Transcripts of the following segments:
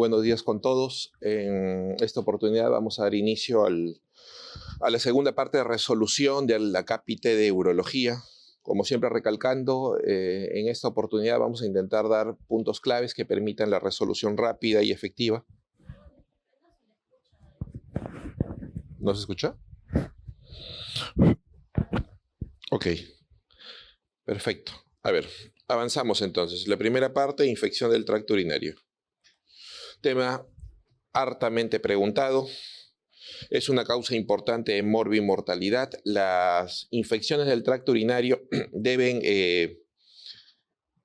buenos días con todos. En esta oportunidad vamos a dar inicio a la segunda parte de resolución de la cápite de urología. Como siempre recalcando, en esta oportunidad vamos a intentar dar puntos claves que permitan la resolución rápida y efectiva. ¿No se escucha? Ok, perfecto. A ver, avanzamos entonces. La primera parte, infección del tracto urinario. Tema hartamente preguntado. Es una causa importante de morbimortalidad. Las infecciones del tracto urinario deben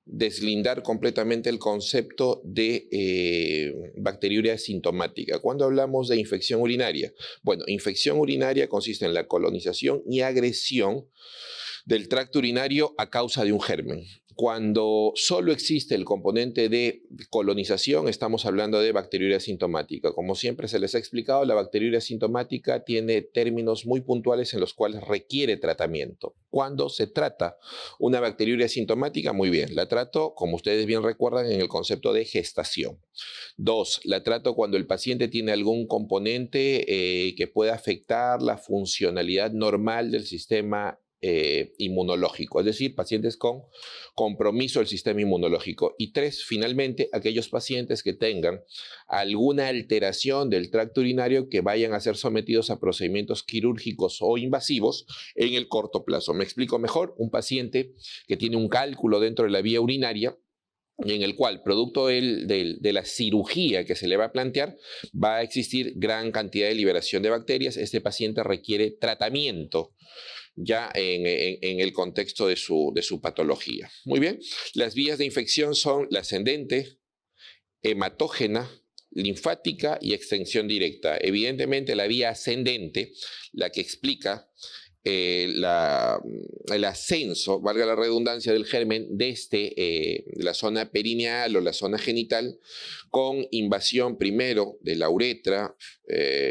deslindar completamente el concepto de bacteriuria asintomática. ¿Cuándo hablamos de infección urinaria? Bueno, infección urinaria consiste en la colonización y agresión del tracto urinario a causa de un germen. Cuando solo existe el componente de colonización, estamos hablando de bacteriuria asintomática. Como siempre se les ha explicado, la bacteriuria asintomática tiene términos muy puntuales en los cuales requiere tratamiento. Cuando se trata una bacteriuria asintomática, muy bien, la trato, como ustedes bien recuerdan, en el concepto de gestación. 2, la trato cuando el paciente tiene algún componente que pueda afectar la funcionalidad normal del sistema inmunológico, es decir, pacientes con compromiso del sistema inmunológico. Y 3, finalmente, aquellos pacientes que tengan alguna alteración del tracto urinario que vayan a ser sometidos a procedimientos quirúrgicos o invasivos en el corto plazo. Me explico mejor: un paciente que tiene un cálculo dentro de la vía urinaria, en el cual, producto de la cirugía que se le va a plantear, va a existir gran cantidad de liberación de bacterias. Este paciente requiere tratamiento ya en el contexto de su patología. Muy bien, las vías de infección son la ascendente, hematógena, linfática y extensión directa. Evidentemente, la vía ascendente, la que explica el ascenso, valga la redundancia, del germen desde la zona perineal o la zona genital, con invasión primero de la uretra,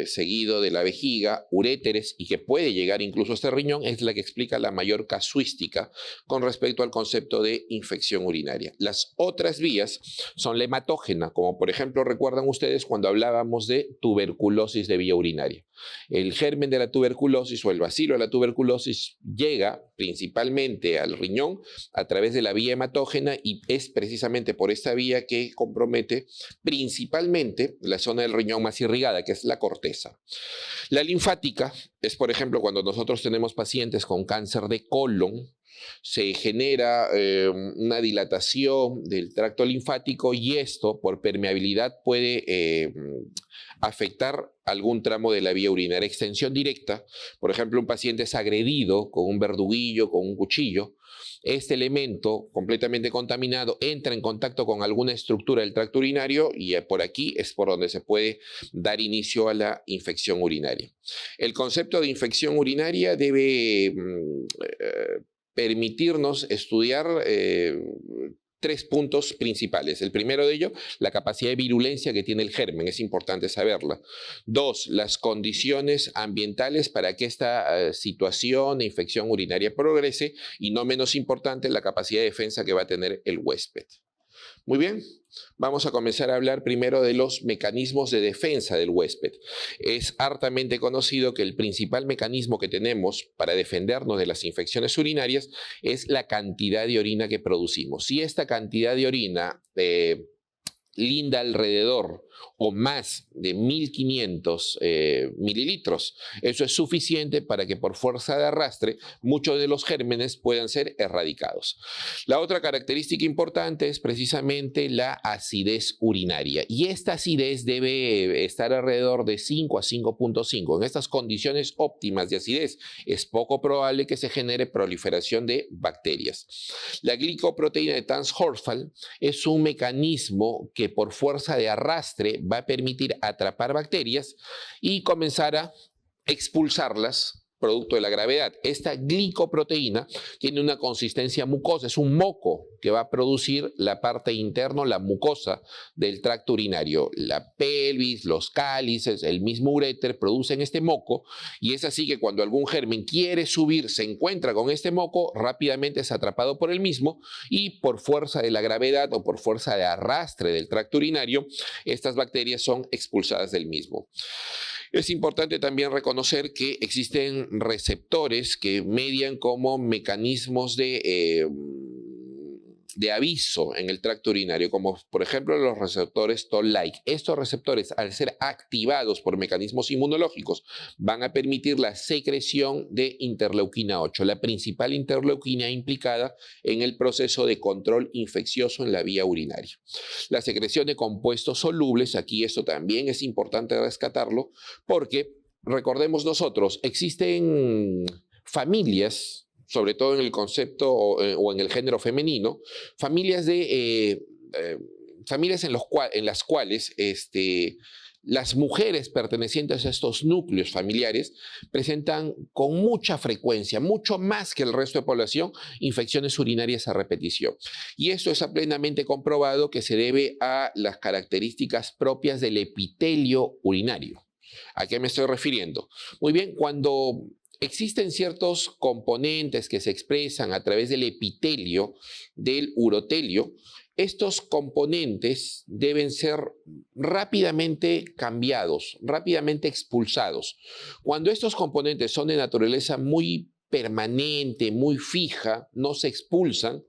seguido de la vejiga, uréteres, y que puede llegar incluso hasta el riñón, es la que explica la mayor casuística con respecto al concepto de infección urinaria. Las otras vías son la hematógena, como por ejemplo recuerdan ustedes cuando hablábamos de tuberculosis de vía urinaria. El germen de la tuberculosis o el bacilo de la tuberculosis llega principalmente al riñón a través de la vía hematógena, y es precisamente por esta vía que compromete principalmente la zona del riñón más irrigada, que es la corteza. La linfática es, por ejemplo, cuando nosotros tenemos pacientes con cáncer de colon, se genera una dilatación del tracto linfático, y esto por permeabilidad puede afectar algún tramo de la vía urinaria. Extensión directa, por ejemplo, un paciente es agredido con un verduguillo, con un cuchillo. Este elemento completamente contaminado entra en contacto con alguna estructura del tracto urinario, y por aquí es por donde se puede dar inicio a la infección urinaria. El concepto de infección urinaria debe permitirnos estudiar 3 puntos principales. El primero de ellos, la capacidad de virulencia que tiene el germen, es importante saberla. 2, las condiciones ambientales para que esta situación de infección urinaria progrese, y no menos importante, la capacidad de defensa que va a tener el huésped. Muy bien, vamos a comenzar a hablar primero de los mecanismos de defensa del huésped. Es hartamente conocido que el principal mecanismo que tenemos para defendernos de las infecciones urinarias es la cantidad de orina que producimos. Si esta cantidad de orina linda alrededor o más de 1500 mililitros, eso es suficiente para que por fuerza de arrastre muchos de los gérmenes puedan ser erradicados. La otra característica importante es precisamente la acidez urinaria, y esta acidez debe estar alrededor de 5 a 5.5. En estas condiciones óptimas de acidez es poco probable que se genere proliferación de bacterias. La glicoproteína de Tans-Horsfall es un mecanismo que por fuerza de arrastre va a permitir atrapar bacterias y comenzar a expulsarlas producto de la gravedad. Esta glicoproteína tiene una consistencia mucosa, es un moco que va a producir la parte interna, la mucosa del tracto urinario. La pelvis, los cálices, el mismo uréter producen este moco y es así que cuando algún germen quiere subir, se encuentra con este moco, rápidamente es atrapado por el mismo y por fuerza de la gravedad o por fuerza de arrastre del tracto urinario, estas bacterias son expulsadas del mismo. Es importante también reconocer que existen receptores que median como mecanismos de aviso en el tracto urinario, como por ejemplo los receptores Toll-like. Estos receptores, al ser activados por mecanismos inmunológicos, van a permitir la secreción de interleuquina 8, la principal interleuquina implicada en el proceso de control infeccioso en la vía urinaria. La secreción de compuestos solubles, aquí esto también es importante rescatarlo, porque recordemos nosotros, existen familias, sobre todo en el concepto o en el género femenino, familias en las cuales las mujeres pertenecientes a estos núcleos familiares presentan con mucha frecuencia, mucho más que el resto de población, infecciones urinarias a repetición. Y esto está plenamente comprobado que se debe a las características propias del epitelio urinario. ¿A qué me estoy refiriendo? Muy bien, cuando existen ciertos componentes que se expresan a través del epitelio del urotelio. Estos componentes deben ser rápidamente cambiados, rápidamente expulsados. Cuando estos componentes son de naturaleza muy permanente, muy fija, no se expulsan,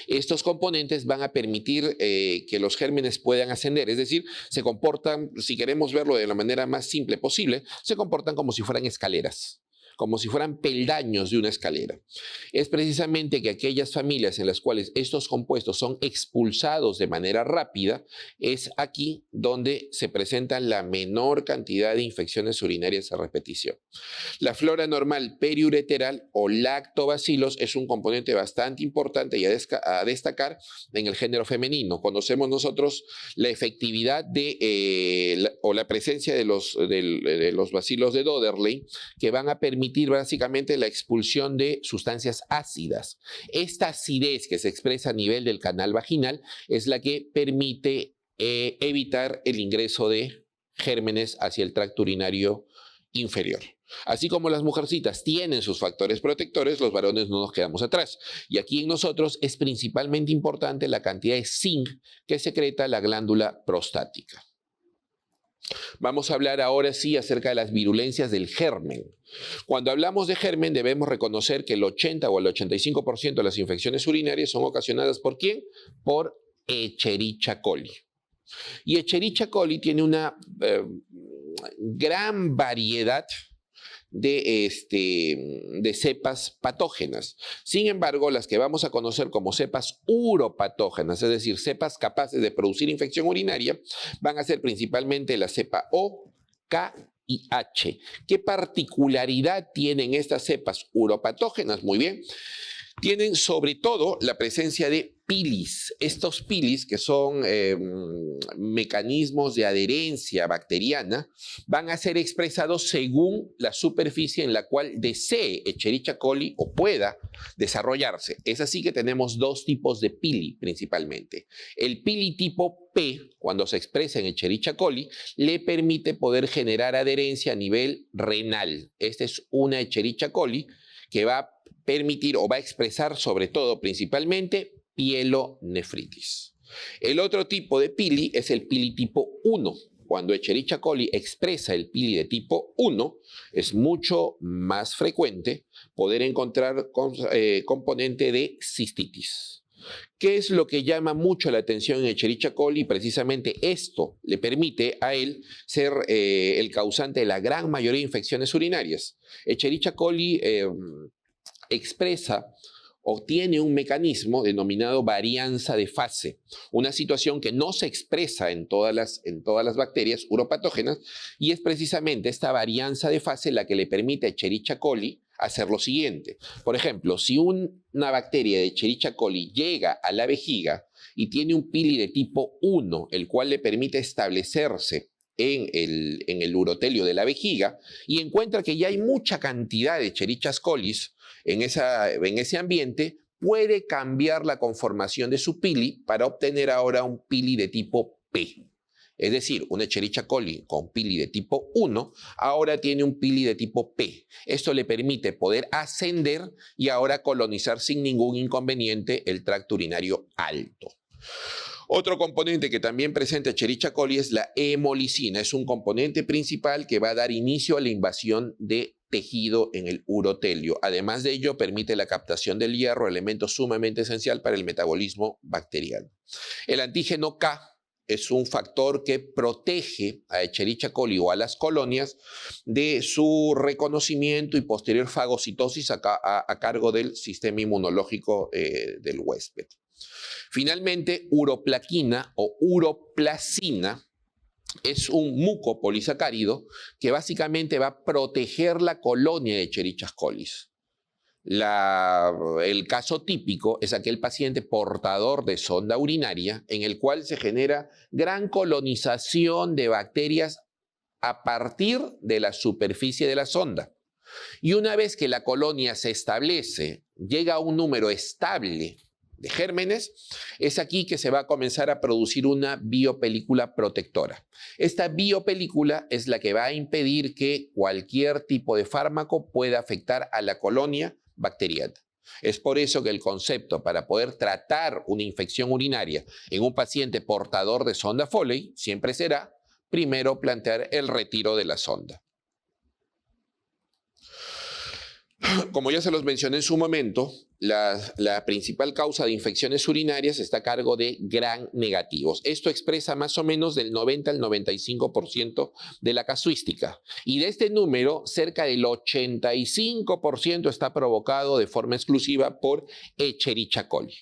estos componentes van a permitir que los gérmenes puedan ascender, es decir, se comportan, si queremos verlo de la manera más simple posible, se comportan como si fueran escaleras, como si fueran peldaños de una escalera. Es precisamente que aquellas familias en las cuales estos compuestos son expulsados de manera rápida, es aquí donde se presentan la menor cantidad de infecciones urinarias a repetición. La flora normal periureteral o lactobacilos es un componente bastante importante y a destacar en el género femenino. Conocemos nosotros la efectividad o la presencia de los bacilos de Dodderley, que van a permitir básicamente la expulsión de sustancias ácidas. Esta acidez que se expresa a nivel del canal vaginal es la que permite evitar el ingreso de gérmenes hacia el tracto urinario inferior. Así como las mujercitas tienen sus factores protectores, los varones no nos quedamos atrás. Y aquí en nosotros es principalmente importante la cantidad de zinc que secreta la glándula prostática. Vamos a hablar ahora sí acerca de las virulencias del germen. Cuando hablamos de germen debemos reconocer que el 80 o el 85% de las infecciones urinarias son ocasionadas ¿por quién? Por Escherichia coli. Y Escherichia coli tiene una gran variedad de cepas patógenas. Sin embargo, las que vamos a conocer como cepas uropatógenas, es decir, cepas capaces de producir infección urinaria, van a ser principalmente la cepa O, K y H. ¿Qué particularidad tienen estas cepas uropatógenas? Muy bien. Tienen sobre todo la presencia de pilis. Estos pilis, que son mecanismos de adherencia bacteriana, van a ser expresados según la superficie en la cual desee Escherichia coli o pueda desarrollarse. Es así que tenemos dos tipos de pili principalmente. El pili tipo P, cuando se expresa en Escherichia coli, le permite poder generar adherencia a nivel renal. Esta es una Escherichia coli que va a permitir o va a expresar sobre todo principalmente pielonefritis. El otro tipo de pili es el pili tipo 1. Cuando Escherichia coli expresa el pili de tipo 1, es mucho más frecuente poder encontrar componente de cistitis. ¿Qué es lo que llama mucho la atención en Escherichia coli? Precisamente esto le permite a él ser el causante de la gran mayoría de infecciones urinarias. Escherichia coli expresa o tiene un mecanismo denominado varianza de fase, una situación que no se expresa en todas las bacterias uropatógenas, y es precisamente esta varianza de fase la que le permite a Escherichia coli hacer lo siguiente. Por ejemplo, si una bacteria de Escherichia coli llega a la vejiga y tiene un pili de tipo 1, el cual le permite establecerse en el urotelio de la vejiga y encuentra que ya hay mucha cantidad de Escherichia coli en ese ambiente, puede cambiar la conformación de su pili para obtener ahora un pili de tipo P. Es decir, una Escherichia coli con pili de tipo 1 ahora tiene un pili de tipo P. Esto le permite poder ascender y ahora colonizar sin ningún inconveniente el tracto urinario alto. Otro componente que también presenta Escherichia coli es la hemolicina. Es un componente principal que va a dar inicio a la invasión de tejido en el urotelio. Además de ello, permite la captación del hierro, elemento sumamente esencial para el metabolismo bacteriano. El antígeno K es un factor que protege a Escherichia coli o a las colonias de su reconocimiento y posterior fagocitosis a cargo del sistema inmunológico del huésped. Finalmente, uroplaquina o uroplacina es un mucopolisacárido que básicamente va a proteger la colonia de Escherichia coli. El caso típico es aquel paciente portador de sonda urinaria en el cual se genera gran colonización de bacterias a partir de la superficie de la sonda. Y una vez que la colonia se establece, llega a un número estable de gérmenes, es aquí que se va a comenzar a producir una biopelícula protectora. Esta biopelícula es la que va a impedir que cualquier tipo de fármaco pueda afectar a la colonia bacteriana. Es por eso que el concepto para poder tratar una infección urinaria en un paciente portador de sonda Foley siempre será primero plantear el retiro de la sonda. Como ya se los mencioné en su momento, la principal causa de infecciones urinarias está a cargo de gram negativos. Esto expresa más o menos del 90 al 95% de la casuística. Y de este número, cerca del 85% está provocado de forma exclusiva por Escherichia coli.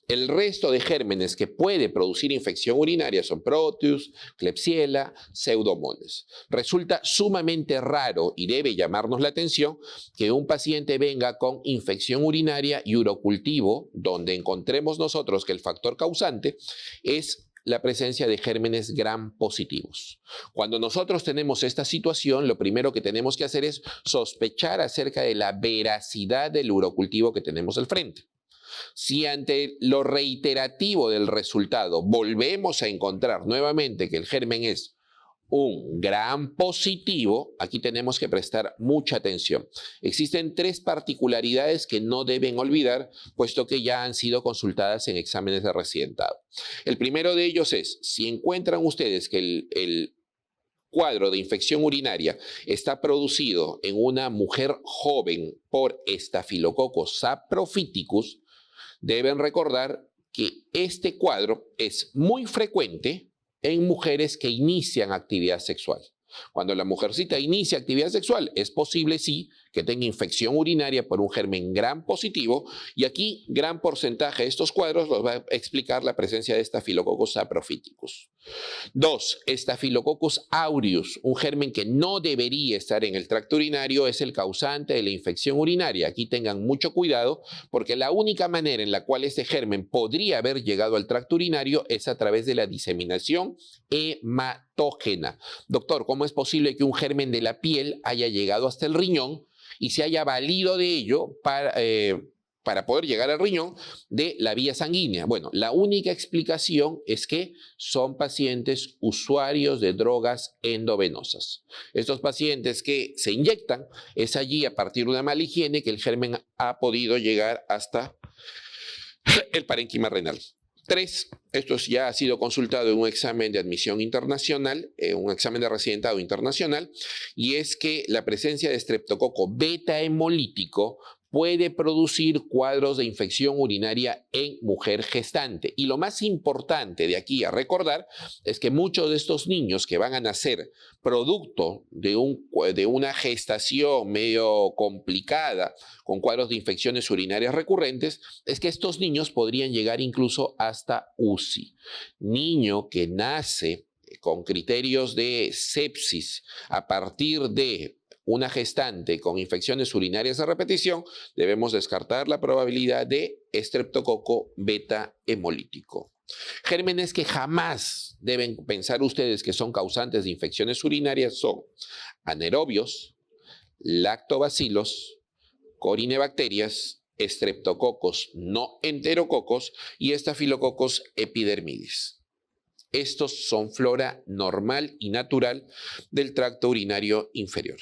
El resto de gérmenes que puede producir infección urinaria son Proteus, Klebsiella, Pseudomonas. Resulta sumamente raro y debe llamarnos la atención que un paciente venga con infección urinaria y urocultivo, donde encontremos nosotros que el factor causante es la presencia de gérmenes gram positivos. Cuando nosotros tenemos esta situación, lo primero que tenemos que hacer es sospechar acerca de la veracidad del urocultivo que tenemos al frente. Si ante lo reiterativo del resultado volvemos a encontrar nuevamente que el germen es un gram positivo, aquí tenemos que prestar mucha atención. Existen tres particularidades que no deben olvidar, puesto que ya han sido consultadas en exámenes de residentado. El primero de ellos es, si encuentran ustedes que el cuadro de infección urinaria está producido en una mujer joven por Staphylococcus saprophyticus, deben recordar que este cuadro es muy frecuente en mujeres que inician actividad sexual. Cuando la mujercita inicia actividad sexual, es posible, sí, que tenga infección urinaria por un germen gram positivo, y aquí gran porcentaje de estos cuadros los va a explicar la presencia de Staphylococcus saprophyticus. 2. Staphylococcus aureus, un germen que no debería estar en el tracto urinario, es el causante de la infección urinaria. Aquí tengan mucho cuidado porque la única manera en la cual este germen podría haber llegado al tracto urinario es a través de la diseminación hematógena. Doctor, ¿cómo es posible que un germen de la piel haya llegado hasta el riñón y se haya valido de ello para poder llegar al riñón de la vía sanguínea? Bueno, la única explicación es que son pacientes usuarios de drogas endovenosas. Estos pacientes que se inyectan, es allí a partir de una mala higiene que el germen ha podido llegar hasta el parénquima renal. 3, esto ya ha sido consultado en un examen de admisión internacional, un examen de residentado internacional, y es que la presencia de estreptococo beta hemolítico puede producir cuadros de infección urinaria en mujer gestante. Y lo más importante de aquí a recordar es que muchos de estos niños que van a nacer producto de una gestación medio complicada, con cuadros de infecciones urinarias recurrentes, es que estos niños podrían llegar incluso hasta UCI. Niño que nace con criterios de sepsis a partir de una gestante con infecciones urinarias de repetición, debemos descartar la probabilidad de estreptococo beta hemolítico. Gérmenes que jamás deben pensar ustedes que son causantes de infecciones urinarias son anaerobios, lactobacilos, corinebacterias, estreptococos no enterococos y estafilococos epidermidis. Estos son flora normal y natural del tracto urinario inferior.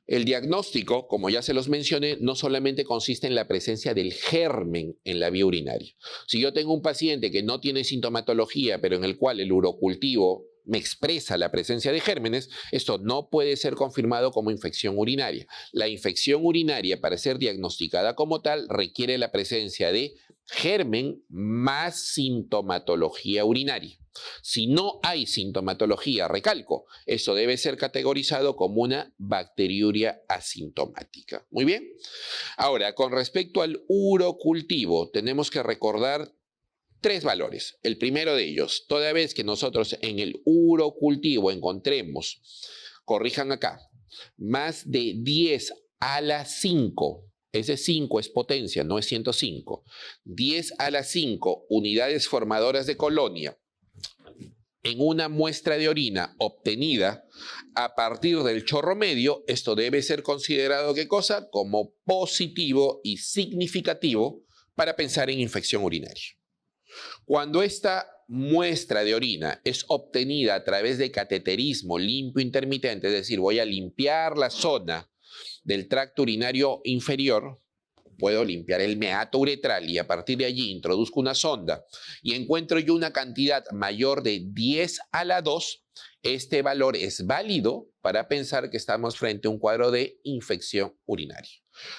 El diagnóstico, como ya se los mencioné, no solamente consiste en la presencia del germen en la vía urinaria. Si yo tengo un paciente que no tiene sintomatología, pero en el cual el urocultivo me expresa la presencia de gérmenes, esto no puede ser confirmado como infección urinaria. La infección urinaria, para ser diagnosticada como tal, requiere la presencia de germen más sintomatología urinaria. Si no hay sintomatología, recalco, eso debe ser categorizado como una bacteriuria asintomática. Muy bien. Ahora, con respecto al urocultivo, tenemos que recordar tres valores. El primero de ellos, toda vez que nosotros en el urocultivo encontremos, corrijan acá, más de 10 a la 5, ese 5 es potencia, no es 105, 10 a la 5 unidades formadoras de colonia en una muestra de orina obtenida a partir del chorro medio, esto debe ser considerado, ¿qué cosa? Como positivo y significativo para pensar en infección urinaria. Cuando esta muestra de orina es obtenida a través de cateterismo limpio intermitente, es decir, voy a limpiar la zona del tracto urinario inferior, puedo limpiar el meato uretral y a partir de allí introduzco una sonda y encuentro yo una cantidad mayor de 10 a la 2, este valor es válido para pensar que estamos frente a un cuadro de infección urinaria.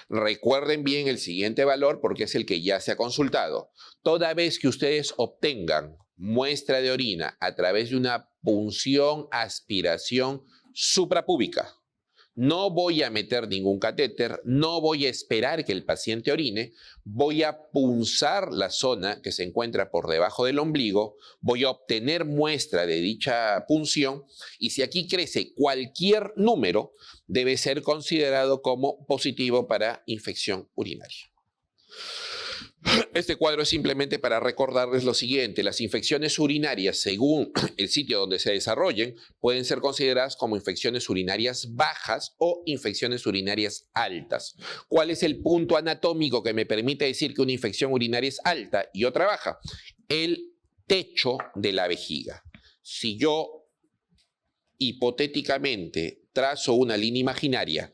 Recuerden bien el siguiente valor porque es el que ya se ha consultado. Toda vez que ustedes obtengan muestra de orina a través de una punción, aspiración suprapúbica, no voy a meter ningún catéter, no voy a esperar que el paciente orine, voy a punzar la zona que se encuentra por debajo del ombligo, voy a obtener muestra de dicha punción y si aquí crece cualquier número, debe ser considerado como positivo para infección urinaria. Este cuadro es simplemente para recordarles lo siguiente: las infecciones urinarias, según el sitio donde se desarrollen, pueden ser consideradas como infecciones urinarias bajas o infecciones urinarias altas. ¿Cuál es el punto anatómico que me permite decir que una infección urinaria es alta y otra baja? El techo de la vejiga. Si yo hipotéticamente trazo una línea imaginaria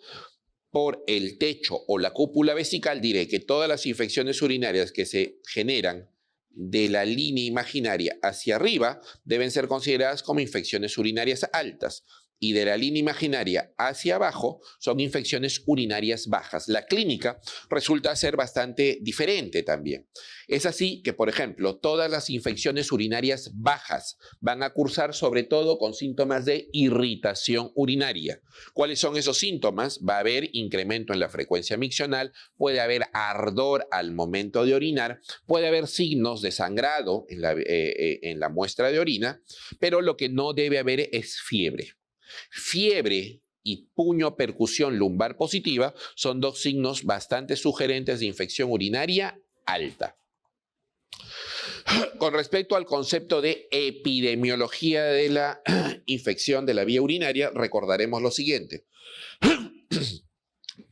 por el techo o la cúpula vesical, diré que todas las infecciones urinarias que se generan de la línea imaginaria hacia arriba deben ser consideradas como infecciones urinarias altas y de la línea imaginaria hacia abajo son infecciones urinarias bajas. La clínica resulta ser bastante diferente también. Es así que, por ejemplo, todas las infecciones urinarias bajas van a cursar sobre todo con síntomas de irritación urinaria. ¿Cuáles son esos síntomas? Va a haber incremento en la frecuencia miccional, puede haber ardor al momento de orinar, puede haber signos de sangrado en la muestra de orina, pero lo que no debe haber es fiebre. Fiebre y puño percusión lumbar positiva son dos signos bastante sugerentes de infección urinaria alta. Con respecto al concepto de epidemiología de la infección de la vía urinaria, recordaremos lo siguiente.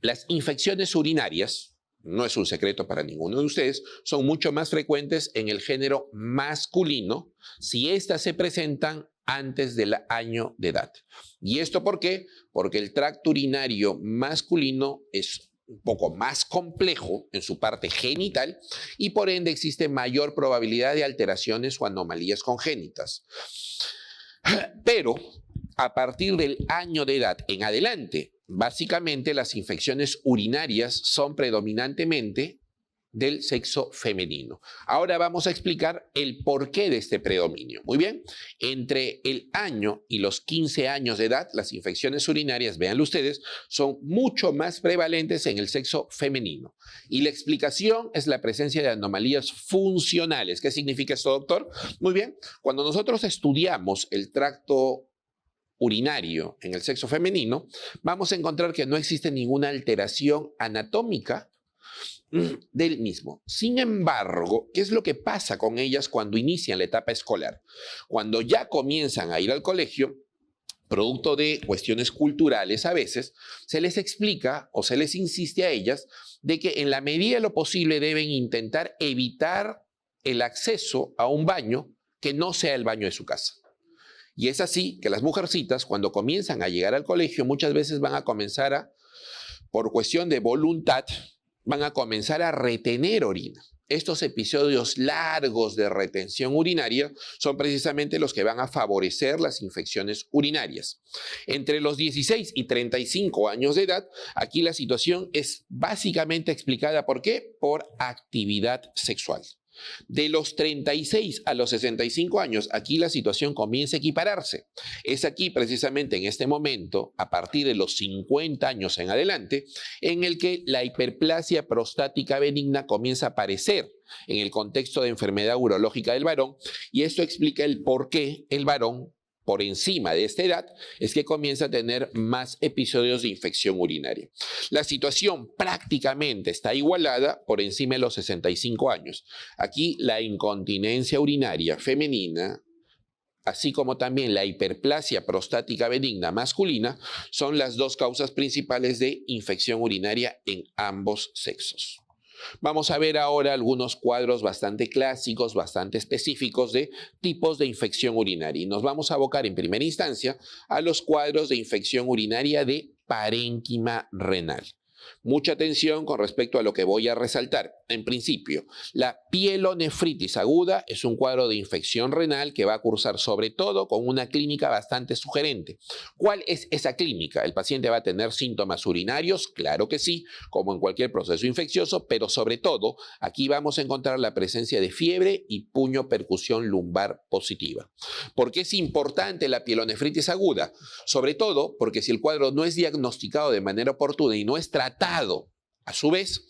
Las infecciones urinarias, no es un secreto para ninguno de ustedes, son mucho más frecuentes en el género masculino si éstas se presentan antes del año de edad. ¿Y esto por qué? Porque el tracto urinario masculino es un poco más complejo en su parte genital y por ende existe mayor probabilidad de alteraciones o anomalías congénitas. Pero a partir del año de edad en adelante, básicamente las infecciones urinarias son predominantemente del sexo femenino. Ahora vamos a explicar el porqué de este predominio. Muy bien, entre el año y los 15 años de edad, las infecciones urinarias, véanlo ustedes, son mucho más prevalentes en el sexo femenino. Y la explicación es la presencia de anomalías funcionales. ¿Qué significa esto, doctor? Muy bien, cuando nosotros estudiamos el tracto urinario en el sexo femenino, vamos a encontrar que no existe ninguna alteración anatómica del mismo. Sin embargo, ¿qué es lo que pasa con ellas cuando inician la etapa escolar? Cuando ya comienzan a ir al colegio, producto de cuestiones culturales a veces, se les explica o se les insiste a ellas de que en la medida de lo posible deben intentar evitar el acceso a un baño que no sea el baño de su casa. Y es así que las mujercitas, cuando comienzan a llegar al colegio, muchas veces van a comenzar a, por cuestión de voluntad, van a comenzar a retener orina. Estos episodios largos de retención urinaria son precisamente los que van a favorecer las infecciones urinarias. Entre los 16 y 35 años de edad, aquí la situación es básicamente explicada ¿por qué? Por actividad sexual. De los 36 a los 65 años, aquí la situación comienza a equipararse. Es aquí precisamente en este momento, a partir de los 50 años en adelante, en el que la hiperplasia prostática benigna comienza a aparecer en el contexto de enfermedad urológica del varón, y esto explica el por qué el varón, por encima de esta edad, es que comienza a tener más episodios de infección urinaria. La situación prácticamente está igualada por encima de los 65 años. Aquí la incontinencia urinaria femenina, así como también la hiperplasia prostática benigna masculina, son las dos causas principales de infección urinaria en ambos sexos. Vamos a ver ahora algunos cuadros bastante clásicos, bastante específicos de tipos de infección urinaria. Y nos vamos a abocar en primera instancia a los cuadros de infección urinaria de parénquima renal. Mucha atención con respecto a lo que voy a resaltar. En principio, la pielonefritis aguda es un cuadro de infección renal que va a cursar sobre todo con una clínica bastante sugerente. ¿Cuál es esa clínica? ¿El paciente va a tener síntomas urinarios? Claro que sí, como en cualquier proceso infeccioso, pero sobre todo aquí vamos a encontrar la presencia de fiebre y puño percusión lumbar positiva. ¿Por qué es importante la pielonefritis aguda? Sobre todo porque si el cuadro no es diagnosticado de manera oportuna y no es tratado, a su vez,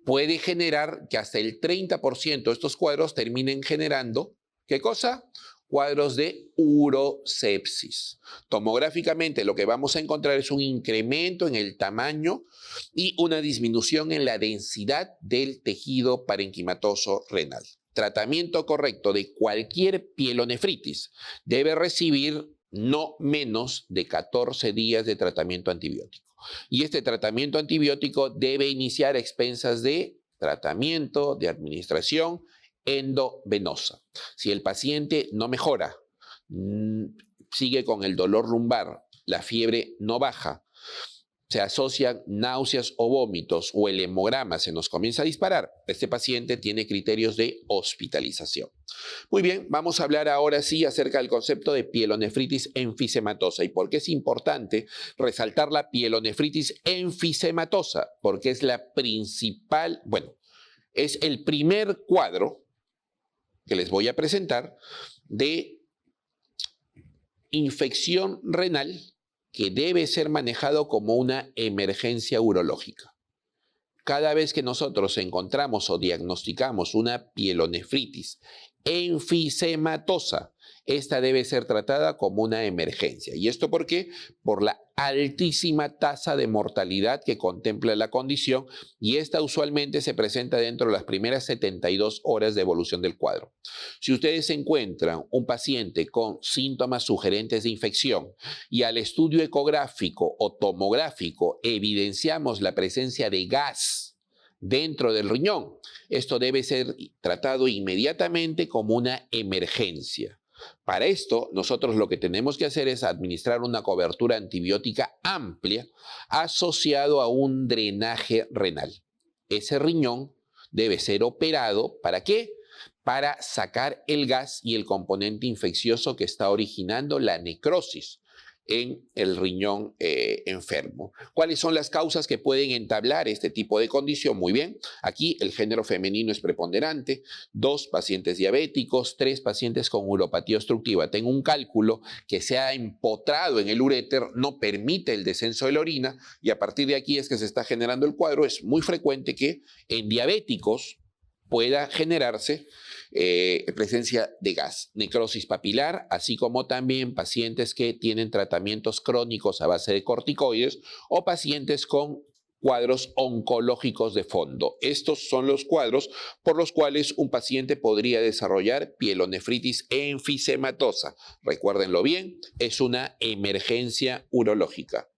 puede generar que hasta el 30% de estos cuadros terminen generando, ¿qué cosa? Cuadros de urosepsis. Tomográficamente lo que vamos a encontrar es un incremento en el tamaño y una disminución en la densidad del tejido parenquimatoso renal. Tratamiento correcto de cualquier pielonefritis debe recibir no menos de 14 días de tratamiento antibiótico. Y este tratamiento antibiótico debe iniciar a expensas de tratamiento, de administración endovenosa. Si el paciente no mejora, sigue con el dolor lumbar, la fiebre no baja, se asocian náuseas o vómitos o el hemograma se nos comienza a disparar, este paciente tiene criterios de hospitalización. Muy bien, vamos a hablar ahora sí acerca del concepto de pielonefritis enfisematosa. ¿Y por qué es importante resaltar la pielonefritis enfisematosa? Porque es la principal, es el primer cuadro que les voy a presentar de infección renal que debe ser manejado como una emergencia urológica. Cada vez que nosotros encontramos o diagnosticamos una pielonefritis enfisematosa, esta debe ser tratada como una emergencia. ¿Y esto por qué? Por la altísima tasa de mortalidad que contempla la condición, y esta usualmente se presenta dentro de las primeras 72 horas de evolución del cuadro. Si ustedes encuentran un paciente con síntomas sugerentes de infección y al estudio ecográfico o tomográfico evidenciamos la presencia de gas dentro del riñón, esto debe ser tratado inmediatamente como una emergencia. Para esto, nosotros lo que tenemos que hacer es administrar una cobertura antibiótica amplia asociado a un drenaje renal. Ese riñón debe ser operado, ¿para qué? Para sacar el gas y el componente infeccioso que está originando la necrosis en el riñón enfermo. ¿Cuáles son las causas que pueden entablar este tipo de condición? Muy bien, aquí el género femenino es preponderante, 2 pacientes diabéticos, 3 pacientes con uropatía obstructiva. Tengo un cálculo que se ha empotrado en el uréter, no permite el descenso de la orina y a partir de aquí es que se está generando el cuadro. Es muy frecuente que en diabéticos pueda generarse presencia de gas, necrosis papilar, así como también pacientes que tienen tratamientos crónicos a base de corticoides o pacientes con cuadros oncológicos de fondo. Estos son los cuadros por los cuales un paciente podría desarrollar pielonefritis enfisematosa. Recuérdenlo bien, es una emergencia urológica.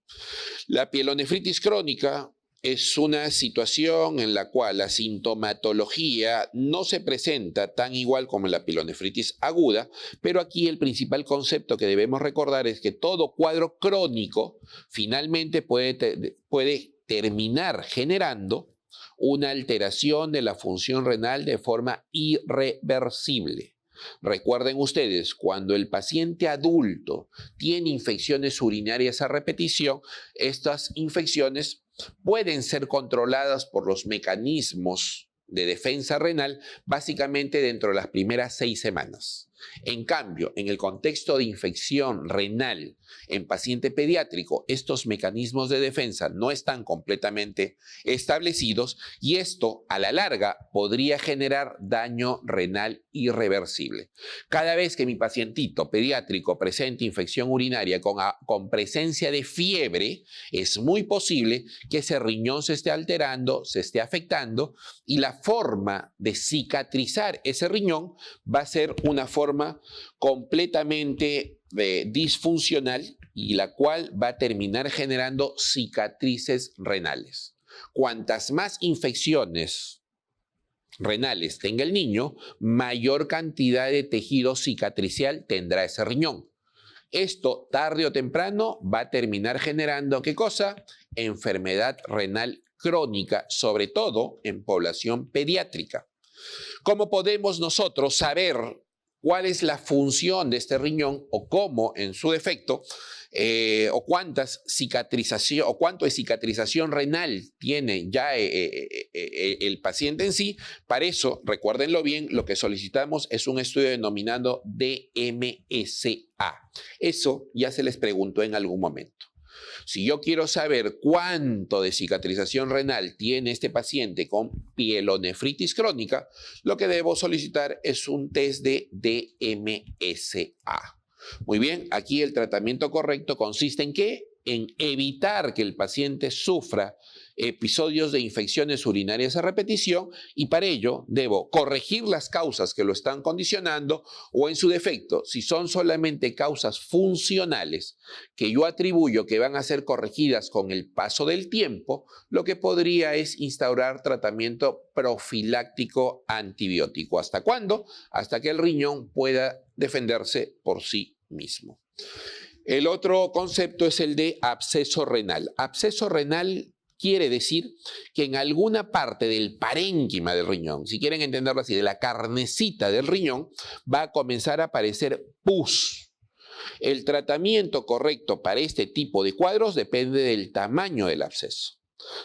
La pielonefritis crónica es una situación en la cual la sintomatología no se presenta tan igual como en la pielonefritis aguda, pero aquí el principal concepto que debemos recordar es que todo cuadro crónico finalmente puede terminar generando una alteración de la función renal de forma irreversible. Recuerden ustedes, cuando el paciente adulto tiene infecciones urinarias a repetición, estas infecciones pueden ser controladas por los mecanismos de defensa renal básicamente dentro de las primeras 6 semanas. En cambio, en el contexto de infección renal en paciente pediátrico, estos mecanismos de defensa no están completamente establecidos y esto, a la larga, podría generar daño renal irreversible. Cada vez que mi pacientito pediátrico presente infección urinaria con presencia de fiebre, es muy posible que ese riñón se esté alterando, se esté afectando y la forma de cicatrizar ese riñón va a ser una forma completamente disfuncional y la cual va a terminar generando cicatrices renales. Cuantas más infecciones renales tenga el niño, mayor cantidad de tejido cicatricial tendrá ese riñón. Esto, tarde o temprano, va a terminar generando, ¿qué cosa? Enfermedad renal crónica, sobre todo en población pediátrica. ¿Cómo podemos nosotros saber cuál es la función de este riñón o cómo, en su defecto, o cuánto de cicatrización renal tiene ya el paciente en sí? Para eso, recuérdenlo bien, lo que solicitamos es un estudio denominado DMSA. Eso ya se les preguntó en algún momento. Si yo quiero saber cuánto de cicatrización renal tiene este paciente con pielonefritis crónica, lo que debo solicitar es un test de DMSA. Muy bien, aquí el tratamiento correcto consiste en ¿qué? En evitar que el paciente sufra episodios de infecciones urinarias a repetición y para ello debo corregir las causas que lo están condicionando o en su defecto, si son solamente causas funcionales que yo atribuyo que van a ser corregidas con el paso del tiempo, lo que podría es instaurar tratamiento profiláctico antibiótico. ¿Hasta cuándo? Hasta que el riñón pueda defenderse por sí mismo. El otro concepto es el de absceso renal. Absceso renal quiere decir que en alguna parte del parénquima del riñón, si quieren entenderlo así, de la carnecita del riñón, va a comenzar a aparecer pus. El tratamiento correcto para este tipo de cuadros depende del tamaño del absceso.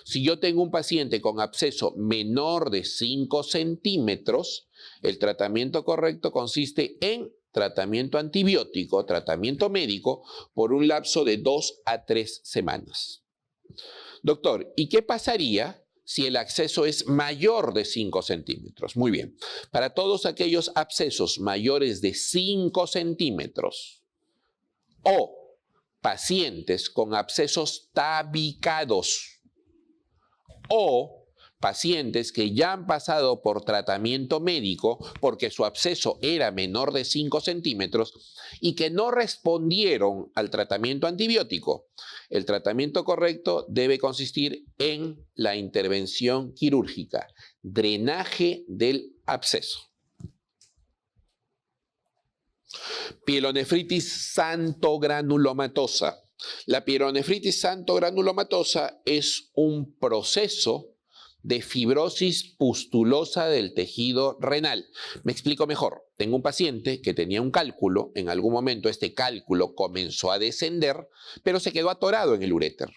Si yo tengo un paciente con absceso menor de 5 centímetros, el tratamiento correcto consiste en tratamiento antibiótico, tratamiento médico, por un lapso de 2 a 3 semanas. Doctor, ¿y qué pasaría si el absceso es mayor de 5 centímetros? Muy bien, para todos aquellos abscesos mayores de 5 centímetros o pacientes con abscesos tabicados o pacientes que ya han pasado por tratamiento médico porque su absceso era menor de 5 centímetros y que no respondieron al tratamiento antibiótico, el tratamiento correcto debe consistir en la intervención quirúrgica, drenaje del absceso. Pielonefritis santogranulomatosa. La pielonefritis santogranulomatosa es un proceso de fibrosis pustulosa del tejido renal. Me explico mejor. Tengo un paciente que tenía un cálculo, en algún momento este cálculo comenzó a descender, pero se quedó atorado en el uréter.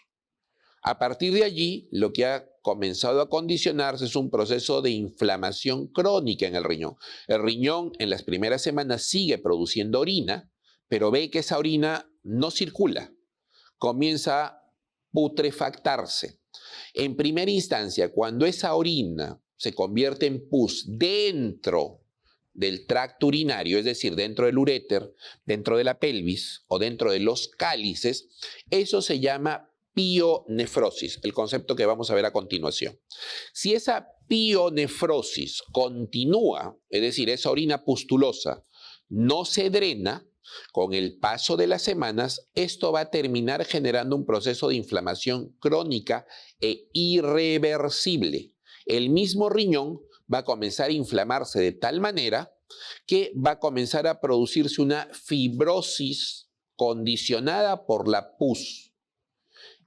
A partir de allí, lo que ha comenzado a condicionarse es un proceso de inflamación crónica en el riñón. El riñón en las primeras semanas sigue produciendo orina, pero ve que esa orina no circula. Comienza a putrefactarse. En primera instancia, cuando esa orina se convierte en pus dentro del tracto urinario, es decir, dentro del uréter, dentro de la pelvis o dentro de los cálices, eso se llama pionefrosis, el concepto que vamos a ver a continuación. Si esa pionefrosis continúa, es decir, esa orina pustulosa no se drena, con el paso de las semanas, esto va a terminar generando un proceso de inflamación crónica e irreversible. El mismo riñón va a comenzar a inflamarse de tal manera que va a comenzar a producirse una fibrosis condicionada por la pus.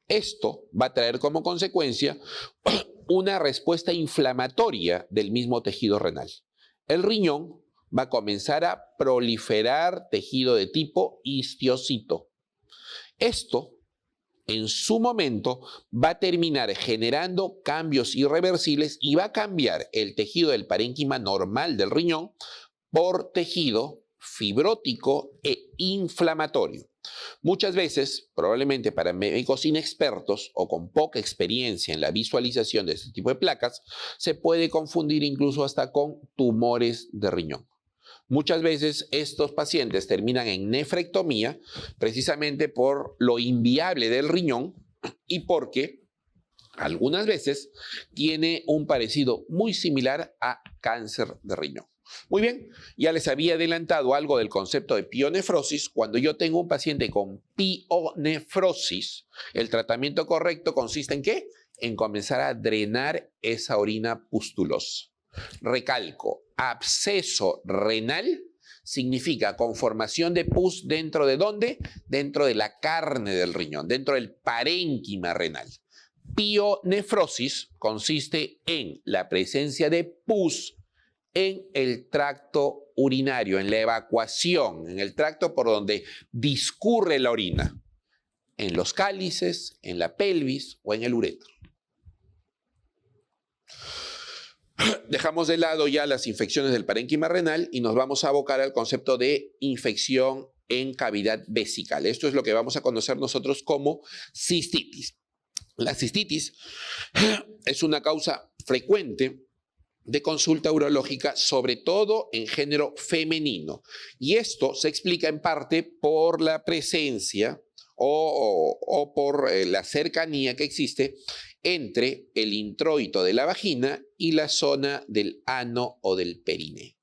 Esto va a traer como consecuencia una respuesta inflamatoria del mismo tejido renal. El riñón va a comenzar a proliferar tejido de tipo histiocito. Esto, en su momento, va a terminar generando cambios irreversibles y va a cambiar el tejido del parénquima normal del riñón por tejido fibrótico e inflamatorio. Muchas veces, probablemente para médicos inexpertos o con poca experiencia en la visualización de este tipo de placas, se puede confundir incluso hasta con tumores de riñón. Muchas veces estos pacientes terminan en nefrectomía precisamente por lo inviable del riñón y porque algunas veces tiene un parecido muy similar a cáncer de riñón. Muy bien, ya les había adelantado algo del concepto de pionefrosis. Cuando yo tengo un paciente con pionefrosis, el tratamiento correcto consiste en ¿qué? En comenzar a drenar esa orina pustulosa. Recalco, absceso renal significa conformación de pus dentro de ¿dónde? Dentro de la carne del riñón, dentro del parénquima renal. Pionefrosis consiste en la presencia de pus en el tracto urinario, en la evacuación, en el tracto por donde discurre la orina, en los cálices, en la pelvis o en el uretra. Dejamos de lado ya las infecciones del parénquima renal y nos vamos a abocar al concepto de infección en cavidad vesical. Esto es lo que vamos a conocer nosotros como cistitis. La cistitis es una causa frecuente de consulta urológica, sobre todo en género femenino. Y esto se explica en parte por la presencia o por la cercanía que existe entre el introito de la vagina y la zona del ano o del perine.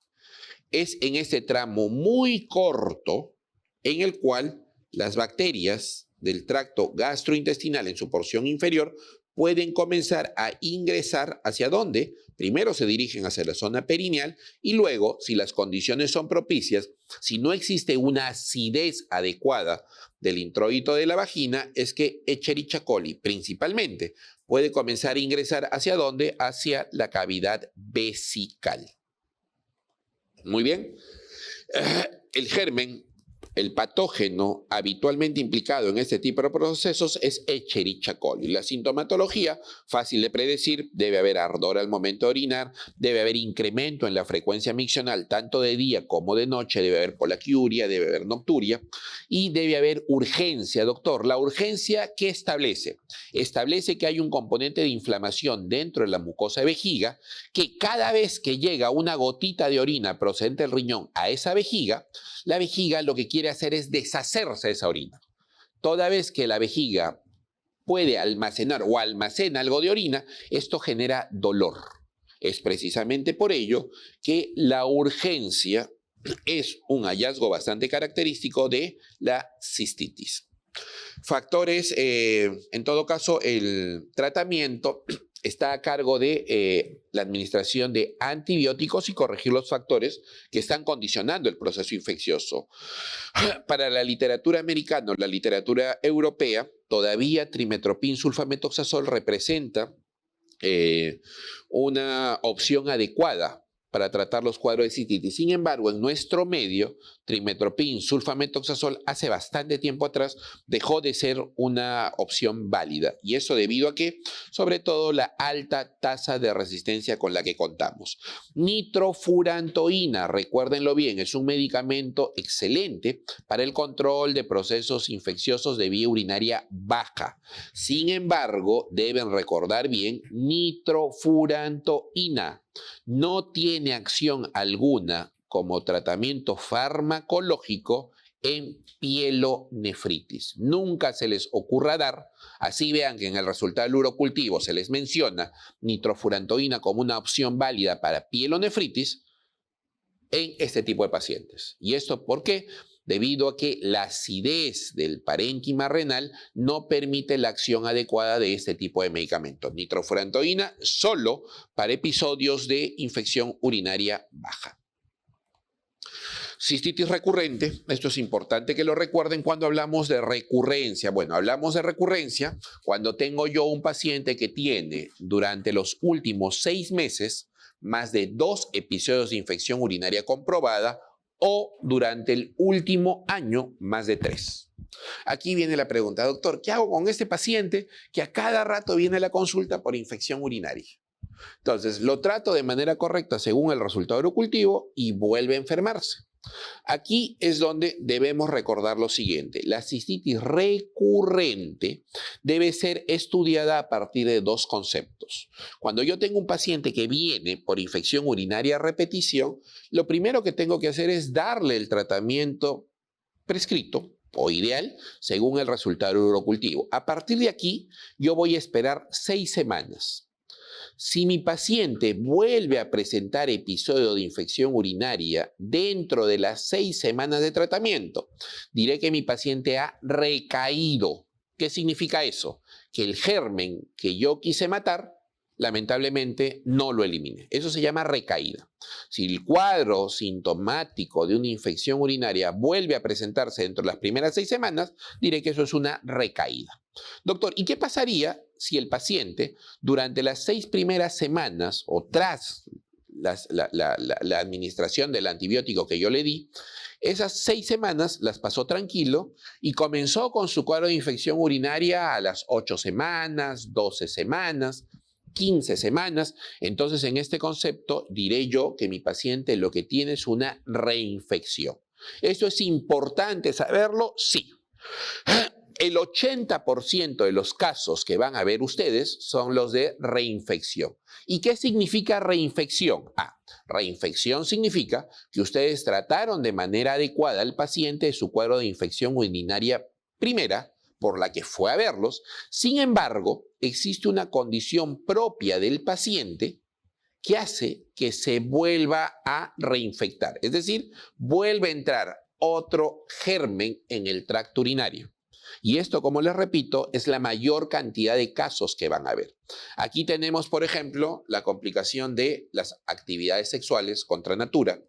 Es en este tramo muy corto en el cual las bacterias del tracto gastrointestinal en su porción inferior pueden comenzar a ingresar hacia dónde. Primero se dirigen hacia la zona perineal y luego, si las condiciones son propicias, si no existe una acidez adecuada del introito de la vagina, es que Escherichia coli principalmente puede comenzar a ingresar hacia dónde, hacia la cavidad vesical. Muy bien. El germen, el patógeno habitualmente implicado en este tipo de procesos es Escherichia coli. La sintomatología, fácil de predecir, debe haber ardor al momento de orinar, debe haber incremento en la frecuencia miccional tanto de día como de noche, debe haber polaquiuria, debe haber nocturia y debe haber urgencia. Doctor, ¿la urgencia qué establece? Establece que hay un componente de inflamación dentro de la mucosa de vejiga que cada vez que llega una gotita de orina procedente del riñón a esa vejiga, la vejiga lo que quiere hacer es deshacerse de esa orina. Toda vez que la vejiga puede almacenar o almacena algo de orina, esto genera dolor. Es precisamente por ello que la urgencia es un hallazgo bastante característico de la cistitis. Factores, en todo caso, el tratamiento está a cargo de la administración de antibióticos y corregir los factores que están condicionando el proceso infeccioso. Para la literatura americana, la literatura europea, todavía trimetoprim sulfametoxazol representa una opción adecuada para tratar los cuadros de cistitis. Sin embargo, en nuestro medio, trimetoprim sulfametoxazol hace bastante tiempo atrás dejó de ser una opción válida. Y eso debido a que, sobre todo, la alta tasa de resistencia con la que contamos. Nitrofurantoína, recuérdenlo bien, es un medicamento excelente para el control de procesos infecciosos de vía urinaria baja. Sin embargo, deben recordar bien, nitrofurantoína no tiene acción alguna como tratamiento farmacológico en pielonefritis. Nunca se les ocurra dar, así vean que en el resultado del urocultivo se les menciona nitrofurantoína como una opción válida para pielonefritis en este tipo de pacientes. ¿Y esto por qué? Debido a que la acidez del parénquima renal no permite la acción adecuada de este tipo de medicamentos. Nitrofurantoína solo para episodios de infección urinaria baja. Cistitis recurrente, esto es importante que lo recuerden cuando hablamos de recurrencia. Bueno, hablamos de recurrencia cuando tengo yo un paciente que tiene durante los últimos 6 meses más de 2 episodios de infección urinaria comprobada o durante el último año más de 3. Aquí viene la pregunta, doctor, ¿qué hago con este paciente que a cada rato viene a la consulta por infección urinaria? Entonces, lo trato de manera correcta según el resultado urocultivo y vuelve a enfermarse. Aquí es donde debemos recordar lo siguiente. La cistitis recurrente debe ser estudiada a partir de 2 conceptos. Cuando yo tengo un paciente que viene por infección urinaria a repetición, lo primero que tengo que hacer es darle el tratamiento prescrito o ideal según el resultado urocultivo. A partir de aquí, yo voy a esperar 6 semanas. Si mi paciente vuelve a presentar episodio de infección urinaria dentro de las 6 semanas de tratamiento, diré que mi paciente ha recaído. ¿Qué significa eso? Que el germen que yo quise matar, lamentablemente no lo eliminé. Eso se llama recaída. Si el cuadro sintomático de una infección urinaria vuelve a presentarse dentro de las primeras 6 semanas, diré que eso es una recaída. Doctor, ¿y qué pasaría si el paciente durante las 6 primeras semanas o tras la administración del antibiótico que yo le di, esas 6 semanas las pasó tranquilo y comenzó con su cuadro de infección urinaria a las 8 semanas, 12 semanas, 15 semanas? Entonces, en este concepto diré yo que mi paciente lo que tiene es una reinfección. ¿Esto es importante saberlo? Sí. El 80% de los casos que van a ver ustedes son los de reinfección. ¿Y qué significa reinfección? Reinfección significa que ustedes trataron de manera adecuada al paciente de su cuadro de infección urinaria primera, por la que fue a verlos. Sin embargo, existe una condición propia del paciente que hace que se vuelva a reinfectar. Es decir, vuelve a entrar otro germen en el tracto urinario. Y esto, como les repito, es la mayor cantidad de casos que van a haber. Aquí tenemos, por ejemplo, la complicación de las actividades sexuales contra natura.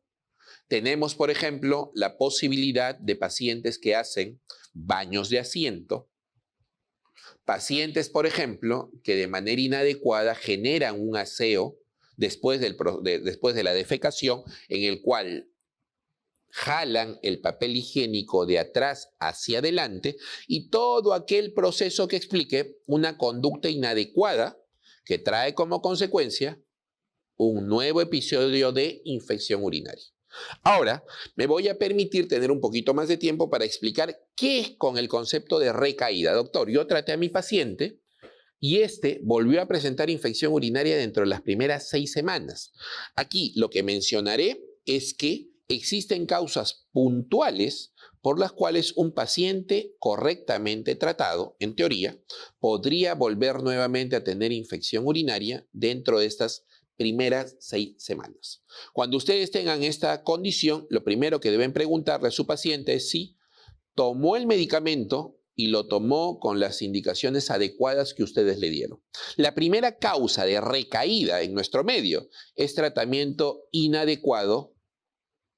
Tenemos, por ejemplo, la posibilidad de pacientes que hacen baños de asiento. Pacientes, por ejemplo, que de manera inadecuada generan un aseo después de la defecación, en el cual jalan el papel higiénico de atrás hacia adelante y todo aquel proceso que explique una conducta inadecuada que trae como consecuencia un nuevo episodio de infección urinaria. Ahora, me voy a permitir tener un poquito más de tiempo para explicar qué es con el concepto de recaída. Doctor, yo traté a mi paciente y este volvió a presentar infección urinaria dentro de las primeras 6 semanas. Aquí lo que mencionaré es que existen causas puntuales por las cuales un paciente correctamente tratado, en teoría, podría volver nuevamente a tener infección urinaria dentro de estas primeras 6 semanas. Cuando ustedes tengan esta condición, lo primero que deben preguntarle a su paciente es si tomó el medicamento y lo tomó con las indicaciones adecuadas que ustedes le dieron. La primera causa de recaída en nuestro medio es tratamiento inadecuado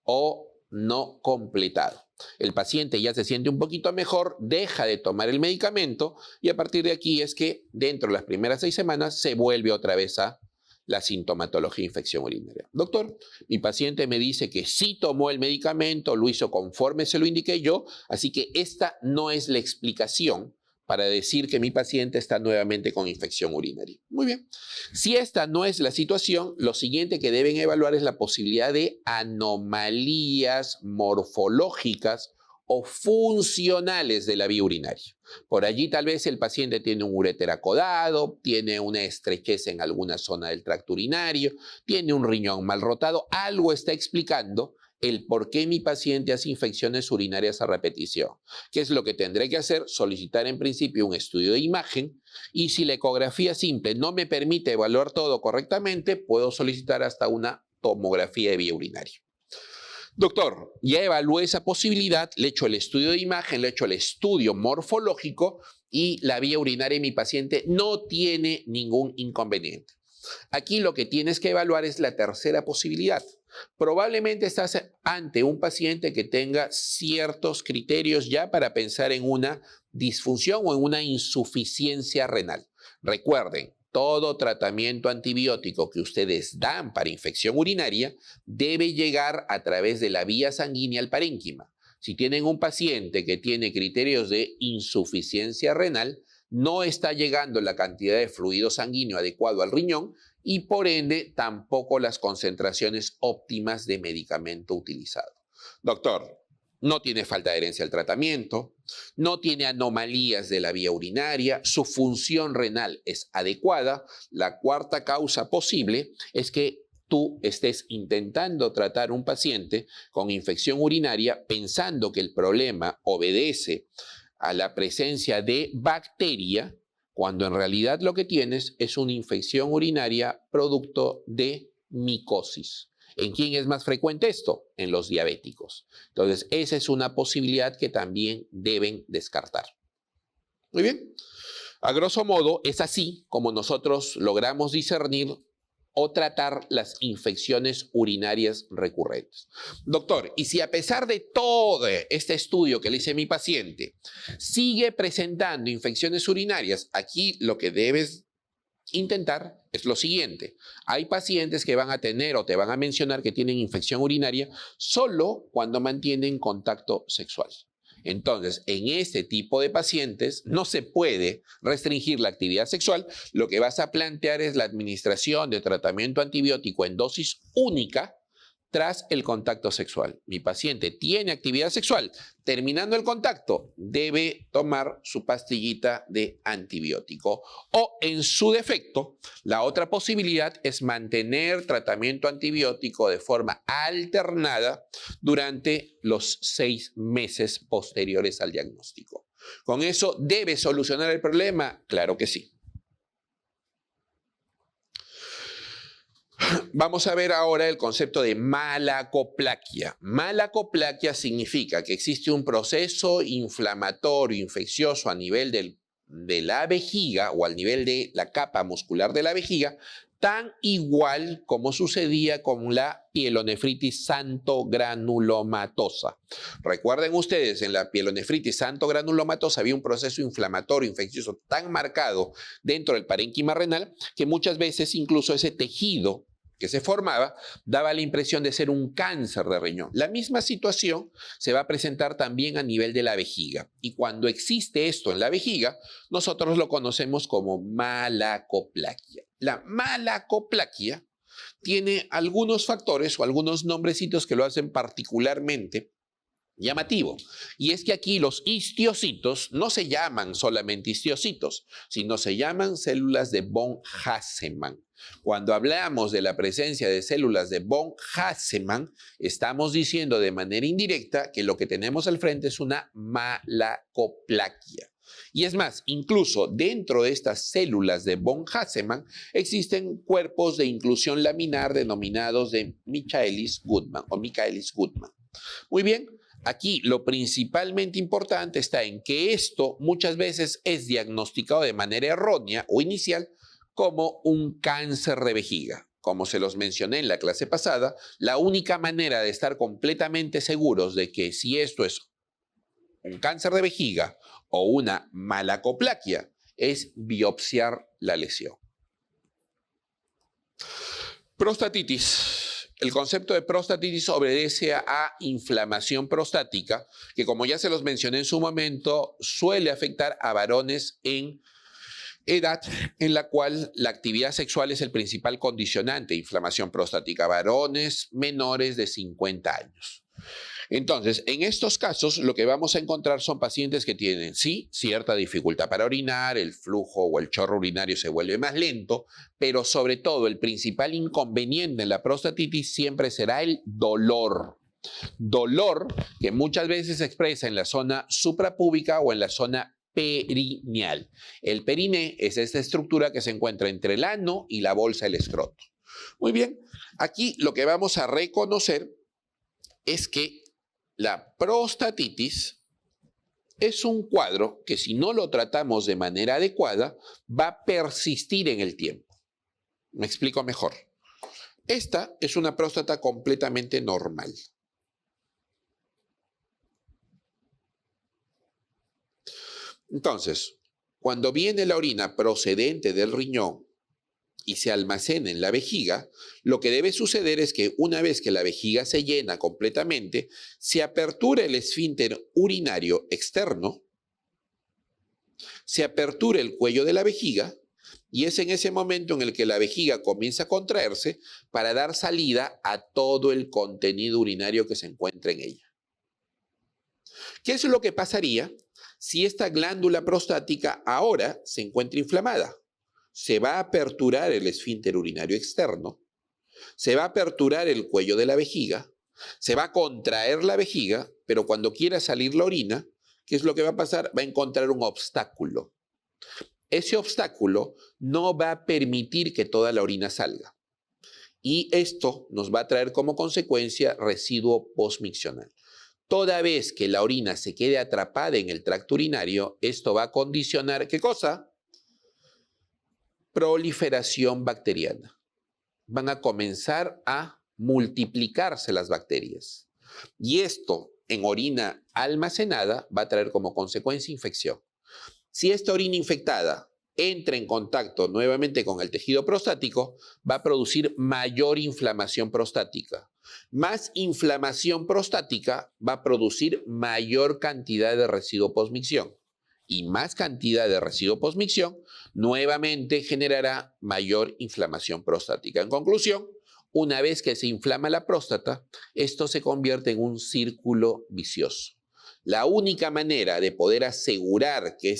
o no completado. El paciente ya se siente un poquito mejor, deja de tomar el medicamento y a partir de aquí es que dentro de las primeras 6 semanas se vuelve otra vez a la sintomatología de infección urinaria. Doctor, mi paciente me dice que sí tomó el medicamento, lo hizo conforme se lo indiqué yo, así que esta no es la explicación para decir que mi paciente está nuevamente con infección urinaria. Muy bien. Si esta no es la situación, lo siguiente que deben evaluar es la posibilidad de anomalías morfológicas o funcionales de la vía urinaria. Por allí tal vez el paciente tiene un uréter acodado, tiene una estrechez en alguna zona del tracto urinario, tiene un riñón mal rotado, algo está explicando el por qué mi paciente hace infecciones urinarias a repetición. ¿Qué es lo que tendré que hacer? Solicitar en principio un estudio de imagen y si la ecografía simple no me permite evaluar todo correctamente, puedo solicitar hasta una tomografía de vía urinaria. Doctor, ya evalué esa posibilidad, le he hecho el estudio de imagen, le he hecho el estudio morfológico y la vía urinaria de mi paciente no tiene ningún inconveniente. Aquí lo que tienes que evaluar es la tercera posibilidad. Probablemente estás ante un paciente que tenga ciertos criterios ya para pensar en una disfunción o en una insuficiencia renal. Recuerden, todo tratamiento antibiótico que ustedes dan para infección urinaria debe llegar a través de la vía sanguínea al parénquima. Si tienen un paciente que tiene criterios de insuficiencia renal, no está llegando la cantidad de fluido sanguíneo adecuado al riñón y por ende tampoco las concentraciones óptimas de medicamento utilizado. Doctor, no tiene falta de adherencia al tratamiento, no tiene anomalías de la vía urinaria, su función renal es adecuada. La cuarta causa posible es que tú estés intentando tratar un paciente con infección urinaria pensando que el problema obedece a la presencia de bacteria, cuando en realidad lo que tienes es una infección urinaria producto de micosis. ¿En quién es más frecuente esto? En los diabéticos. Entonces, esa es una posibilidad que también deben descartar. Muy bien. A grosso modo, es así como nosotros logramos discernir o tratar las infecciones urinarias recurrentes. Doctor, y si a pesar de todo este estudio que le hice a mi paciente, sigue presentando infecciones urinarias, aquí lo que debes intentar es lo siguiente. Hay pacientes que van a tener o te van a mencionar que tienen infección urinaria solo cuando mantienen contacto sexual. Entonces, en este tipo de pacientes no se puede restringir la actividad sexual. Lo que vas a plantear es la administración de tratamiento antibiótico en dosis única tras el contacto sexual. Mi paciente tiene actividad sexual. Terminando el contacto, debe tomar su pastillita de antibiótico. O, en su defecto, la otra posibilidad es mantener tratamiento antibiótico de forma alternada durante los 6 meses posteriores al diagnóstico. ¿Con eso debe solucionar el problema? Claro que sí. Vamos a ver ahora el concepto de malacoplaquia. Malacoplaquia significa que existe un proceso inflamatorio, infeccioso a nivel de la vejiga o al nivel de la capa muscular de la vejiga, tan igual como sucedía con la pielonefritis santogranulomatosa. Recuerden ustedes, en la pielonefritis santogranulomatosa había un proceso inflamatorio, infeccioso tan marcado dentro del parénquima renal que muchas veces incluso ese tejido que se formaba daba la impresión de ser un cáncer de riñón. La misma situación se va a presentar también a nivel de la vejiga. Y cuando existe esto en la vejiga, nosotros lo conocemos como malacoplaquia. La malacoplaquia tiene algunos factores o algunos nombrecitos que lo hacen particularmente llamativo. Y es que aquí los histiocitos no se llaman solamente histiocitos, sino se llaman células de von Hassemann. Cuando hablamos de la presencia de células de von Hassemann, estamos diciendo de manera indirecta que lo que tenemos al frente es una malacoplaquia. Y es más, incluso dentro de estas células de von Hassemann existen cuerpos de inclusión laminar denominados de Michaelis-Gutmann o Michaelis-Gutmann. Muy bien. Aquí lo principalmente importante está en que esto muchas veces es diagnosticado de manera errónea o inicial como un cáncer de vejiga. Como se los mencioné en la clase pasada, la única manera de estar completamente seguros de que si esto es un cáncer de vejiga o una malacoplaquia es biopsiar la lesión. Prostatitis. El concepto de prostatitis obedece a inflamación prostática, que como ya se los mencioné en su momento, suele afectar a varones en edad en la cual la actividad sexual es el principal condicionante de inflamación prostática, varones menores de 50 años. Entonces, en estos casos, lo que vamos a encontrar son pacientes que tienen, sí, cierta dificultad para orinar, el flujo o el chorro urinario se vuelve más lento, pero sobre todo el principal inconveniente en la prostatitis siempre será el dolor. Dolor que muchas veces se expresa en la zona suprapúbica o en la zona perineal. El periné es esta estructura que se encuentra entre el ano y la bolsa del escroto. Muy bien, aquí lo que vamos a reconocer es que la prostatitis es un cuadro que si no lo tratamos de manera adecuada va a persistir en el tiempo. Me explico mejor. Esta es una próstata completamente normal. Entonces, cuando viene la orina procedente del riñón y se almacena en la vejiga, lo que debe suceder es que una vez que la vejiga se llena completamente, se apertura el esfínter urinario externo, se apertura el cuello de la vejiga y es en ese momento en el que la vejiga comienza a contraerse para dar salida a todo el contenido urinario que se encuentra en ella. ¿Qué es lo que pasaría si esta glándula prostática ahora se encuentra inflamada? Se va a aperturar el esfínter urinario externo, se va a aperturar el cuello de la vejiga, se va a contraer la vejiga, pero cuando quiera salir la orina, ¿qué es lo que va a pasar? Va a encontrar un obstáculo. Ese obstáculo no va a permitir que toda la orina salga. Y esto nos va a traer como consecuencia residuo postmiccional. Toda vez que la orina se quede atrapada en el tracto urinario, esto va a condicionar, ¿qué cosa? Proliferación bacteriana. Van a comenzar a multiplicarse las bacterias. Y esto en orina almacenada va a traer como consecuencia infección. Si esta orina infectada entra en contacto nuevamente con el tejido prostático, va a producir mayor inflamación prostática. Más inflamación prostática va a producir mayor cantidad de residuo postmicción. Y más cantidad de residuo postmicción nuevamente generará mayor inflamación prostática. En conclusión, una vez que se inflama la próstata, esto se convierte en un círculo vicioso. La única manera de poder asegurar que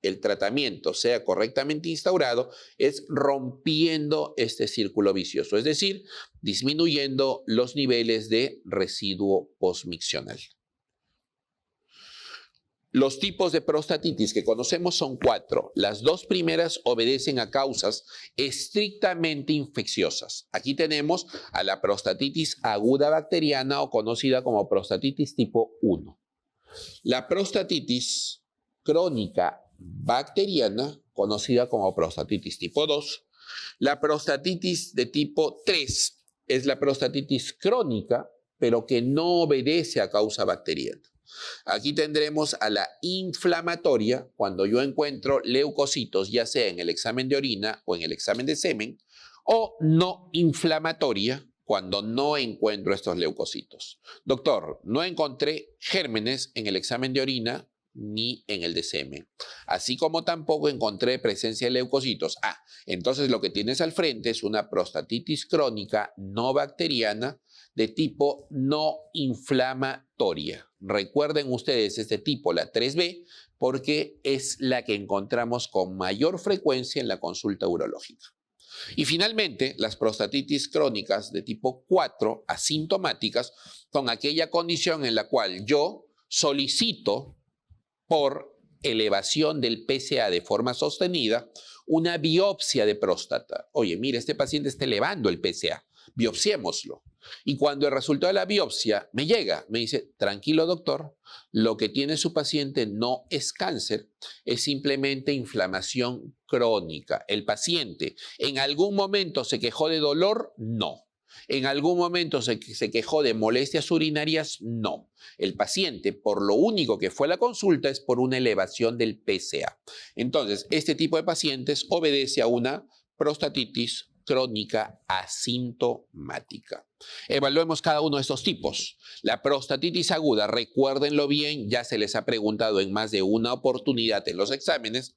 el tratamiento sea correctamente instaurado es rompiendo este círculo vicioso, es decir, disminuyendo los niveles de residuo postmiccional. Los tipos de prostatitis que conocemos son 4. Las 2 primeras obedecen a causas estrictamente infecciosas. Aquí tenemos a la prostatitis aguda bacteriana o conocida como prostatitis tipo 1. La prostatitis crónica bacteriana, conocida como prostatitis tipo 2. La prostatitis de tipo 3 es la prostatitis crónica, pero que no obedece a causa bacteriana. Aquí tendremos a la inflamatoria cuando yo encuentro leucocitos, ya sea en el examen de orina o en el examen de semen, o no inflamatoria cuando no encuentro estos leucocitos. Doctor, no encontré gérmenes en el examen de orina ni en el de semen, así como tampoco encontré presencia de leucocitos. Entonces lo que tienes al frente es una prostatitis crónica no bacteriana de tipo no inflamatoria. Recuerden ustedes este tipo, la 3B, porque es la que encontramos con mayor frecuencia en la consulta urológica. Y finalmente, las prostatitis crónicas de tipo 4, asintomáticas, son aquella condición en la cual yo solicito por elevación del PSA de forma sostenida una biopsia de próstata. Oye, mira, este paciente está elevando el PSA, biopsiémoslo. Y cuando el resultado de la biopsia me llega, me dice, tranquilo doctor, lo que tiene su paciente no es cáncer, es simplemente inflamación crónica. El paciente, ¿en algún momento se quejó de dolor? No. ¿En algún momento se quejó de molestias urinarias? No. El paciente, por lo único que fue a la consulta, es por una elevación del PSA. Entonces, este tipo de pacientes obedece a una prostatitis crónica asintomática. Evaluemos cada uno de estos tipos. La prostatitis aguda, recuérdenlo bien, ya se les ha preguntado en más de una oportunidad en los exámenes,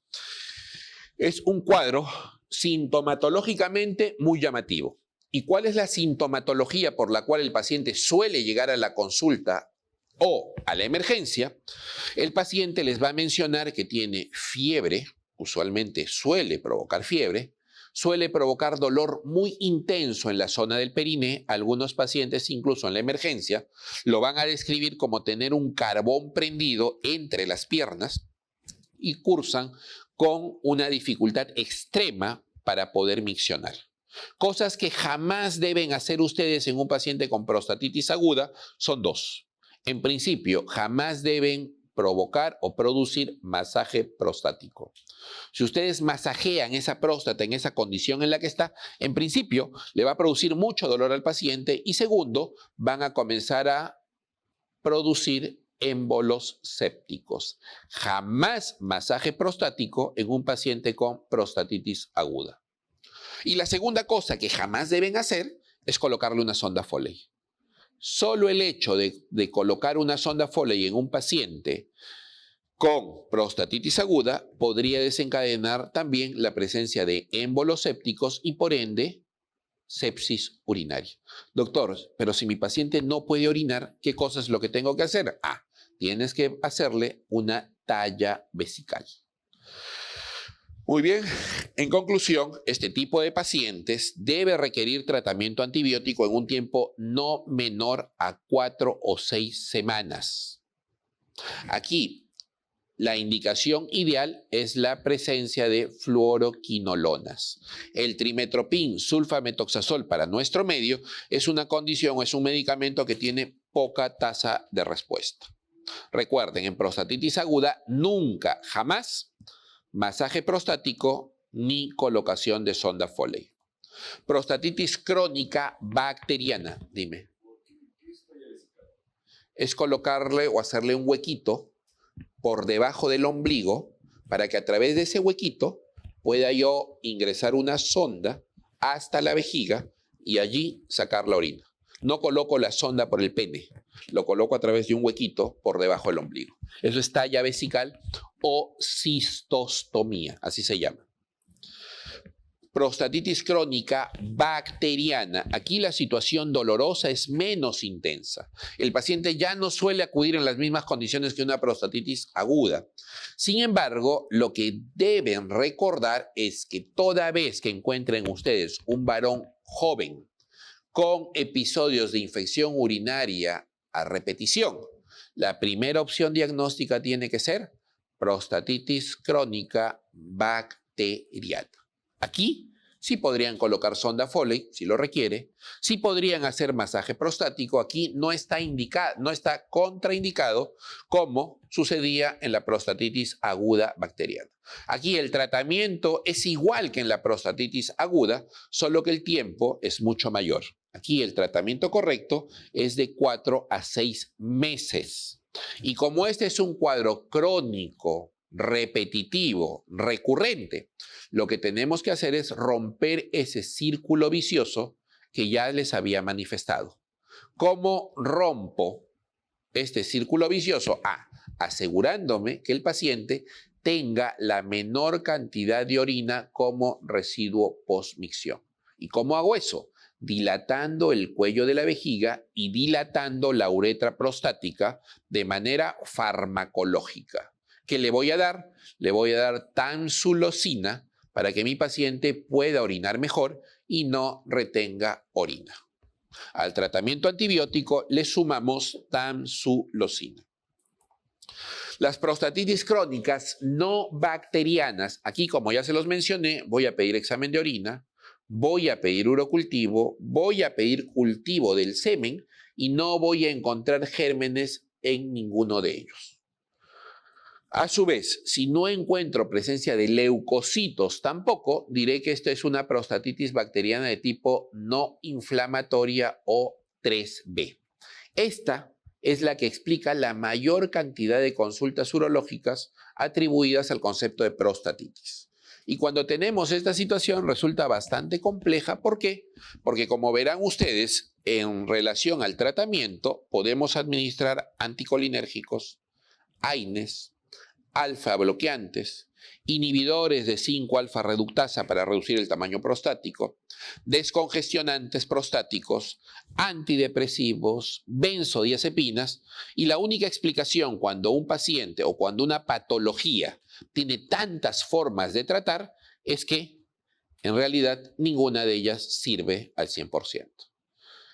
es un cuadro sintomatológicamente muy llamativo. ¿Y cuál es la sintomatología por la cual el paciente suele llegar a la consulta o a la emergencia? El paciente les va a mencionar que tiene fiebre, usualmente suele provocar fiebre, suele provocar dolor muy intenso en la zona del periné. Algunos pacientes, incluso en la emergencia, lo van a describir como tener un carbón prendido entre las piernas y cursan con una dificultad extrema para poder miccionar. Cosas que jamás deben hacer ustedes en un paciente con prostatitis aguda son dos. En principio, jamás deben provocar o producir masaje prostático. Si ustedes masajean esa próstata en esa condición en la que está, en principio le va a producir mucho dolor al paciente y segundo, van a comenzar a producir émbolos sépticos. Jamás masaje prostático en un paciente con prostatitis aguda. Y la segunda cosa que jamás deben hacer es colocarle una sonda Foley. Solo el hecho de colocar una sonda Foley en un paciente con prostatitis aguda podría desencadenar también la presencia de émbolos sépticos y por ende sepsis urinaria. Doctor, pero si mi paciente no puede orinar, ¿qué cosa es lo que tengo que hacer? Tienes que hacerle una talla vesical. Muy bien, en conclusión, este tipo de pacientes debe requerir tratamiento antibiótico en un tiempo no menor a 4 o 6 semanas. Aquí, la indicación ideal es la presencia de fluoroquinolonas. El trimetoprim sulfametoxazol para nuestro medio es una condición, es un medicamento que tiene poca tasa de respuesta. Recuerden, en prostatitis aguda, nunca, jamás, masaje prostático ni colocación de sonda Foley. Prostatitis crónica bacteriana, dime. Es colocarle o hacerle un huequito por debajo del ombligo para que a través de ese huequito pueda yo ingresar una sonda hasta la vejiga y allí sacar la orina. No coloco la sonda por el pene, lo coloco a través de un huequito por debajo del ombligo. Eso es talla vesical o cistostomía, así se llama. Prostatitis crónica bacteriana. Aquí la situación dolorosa es menos intensa. El paciente ya no suele acudir en las mismas condiciones que una prostatitis aguda. Sin embargo, lo que deben recordar es que toda vez que encuentren ustedes un varón joven con episodios de infección urinaria a repetición, la primera opción diagnóstica tiene que ser prostatitis crónica bacteriana. Aquí sí podrían colocar sonda Foley, si lo requiere, sí podrían hacer masaje prostático, aquí no está contraindicado como sucedía en la prostatitis aguda bacteriana. Aquí el tratamiento es igual que en la prostatitis aguda, solo que el tiempo es mucho mayor. Aquí el tratamiento correcto es de 4 a 6 meses. Y como este es un cuadro crónico, repetitivo, recurrente, lo que tenemos que hacer es romper ese círculo vicioso que ya les había manifestado. ¿Cómo rompo este círculo vicioso? Asegurándome que el paciente tenga la menor cantidad de orina como residuo postmicción. ¿Y cómo hago eso? Dilatando el cuello de la vejiga y dilatando la uretra prostática de manera farmacológica. ¿Qué le voy a dar? Le voy a dar tamsulosina para que mi paciente pueda orinar mejor y no retenga orina. Al tratamiento antibiótico le sumamos tamsulosina. Las prostatitis crónicas no bacterianas, aquí como ya se los mencioné, voy a pedir examen de orina, voy a pedir urocultivo, voy a pedir cultivo del semen y no voy a encontrar gérmenes en ninguno de ellos. A su vez, si no encuentro presencia de leucocitos tampoco, diré que esta es una prostatitis bacteriana de tipo no inflamatoria o 3B. Esta es la que explica la mayor cantidad de consultas urológicas atribuidas al concepto de prostatitis. Y cuando tenemos esta situación resulta bastante compleja. ¿Por qué? Porque como verán ustedes, en relación al tratamiento podemos administrar anticolinérgicos, AINES, alfa bloqueantes, inhibidores de 5-alfa reductasa para reducir el tamaño prostático, descongestionantes prostáticos, antidepresivos, benzodiazepinas, y la única explicación cuando un paciente o cuando una patología tiene tantas formas de tratar es que En realidad, ninguna de ellas sirve al 100%.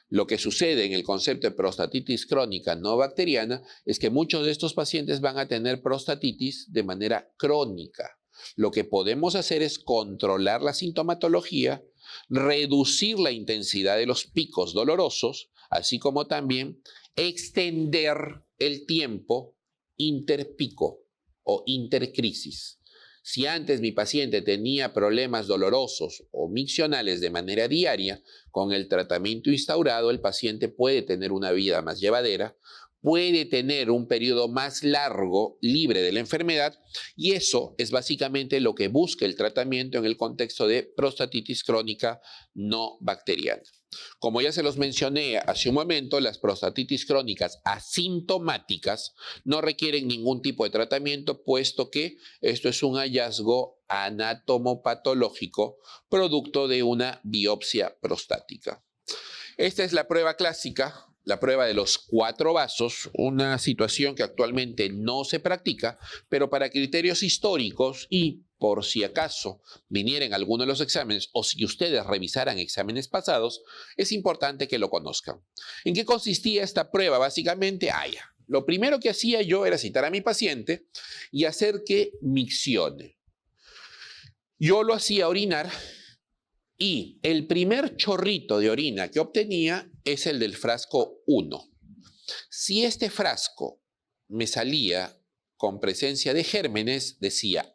Lo que sucede en el concepto de prostatitis crónica no bacteriana es que muchos de estos pacientes van a tener prostatitis de manera crónica. Lo que podemos hacer es controlar la sintomatología, reducir la intensidad de los picos dolorosos, así como también extender el tiempo interpico o intercrisis. Si antes mi paciente tenía problemas dolorosos o miccionales de manera diaria, con el tratamiento instaurado el paciente puede tener una vida más llevadera, puede tener un periodo más largo libre de la enfermedad y eso es básicamente lo que busca el tratamiento en el contexto de prostatitis crónica no bacteriana. Como ya se los mencioné hace un momento, las prostatitis crónicas asintomáticas no requieren ningún tipo de tratamiento, puesto que esto es un hallazgo anatomopatológico producto de una biopsia prostática. Esta es la prueba clásica, la prueba de los 4 vasos, una situación que actualmente no se practica, pero para criterios históricos y por si acaso viniera en alguno de los exámenes o si ustedes revisaran exámenes pasados, es importante que lo conozcan. ¿En qué consistía esta prueba? Básicamente, lo primero que hacía yo era citar a mi paciente y hacer que miccione. Yo lo hacía orinar y el primer chorrito de orina que obtenía es el del frasco 1. Si este frasco me salía con presencia de gérmenes, decía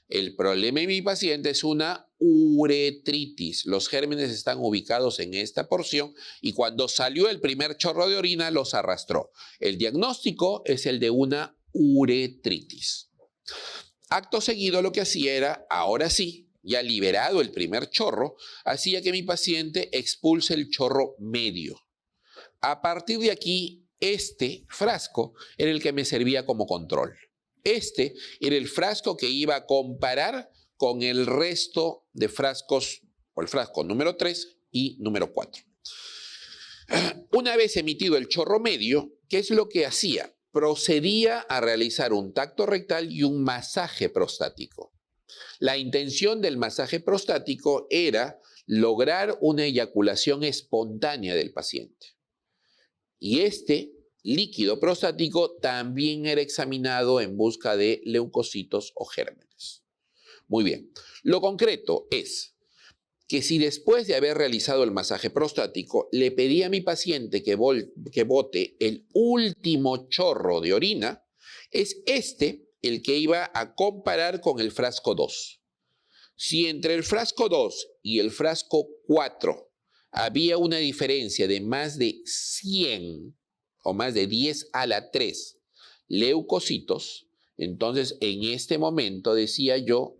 el problema de mi paciente es una uretritis. Los gérmenes están ubicados en esta porción y cuando salió el primer chorro de orina los arrastró. El diagnóstico es el de una uretritis. Acto seguido lo que hacía era, ahora sí, ya liberado el primer chorro, hacía que mi paciente expulse el chorro medio. A partir de aquí, este frasco era el que me servía como control. Este era el frasco que iba a comparar con el resto de frascos, o el frasco número 3 y número 4. Una vez emitido el chorro medio, ¿qué es lo que hacía? Procedía a realizar un tacto rectal y un masaje prostático. La intención del masaje prostático era lograr una eyaculación espontánea del paciente. Y este líquido prostático también era examinado en busca de leucocitos o gérmenes. Muy bien. Lo concreto es que si después de haber realizado el masaje prostático le pedí a mi paciente que bote el último chorro de orina, es este el que iba a comparar con el frasco 2. Si entre el frasco 2 y el frasco 4 había una diferencia de más de 100 o más de 10 a la 3 leucocitos, entonces en este momento decía yo,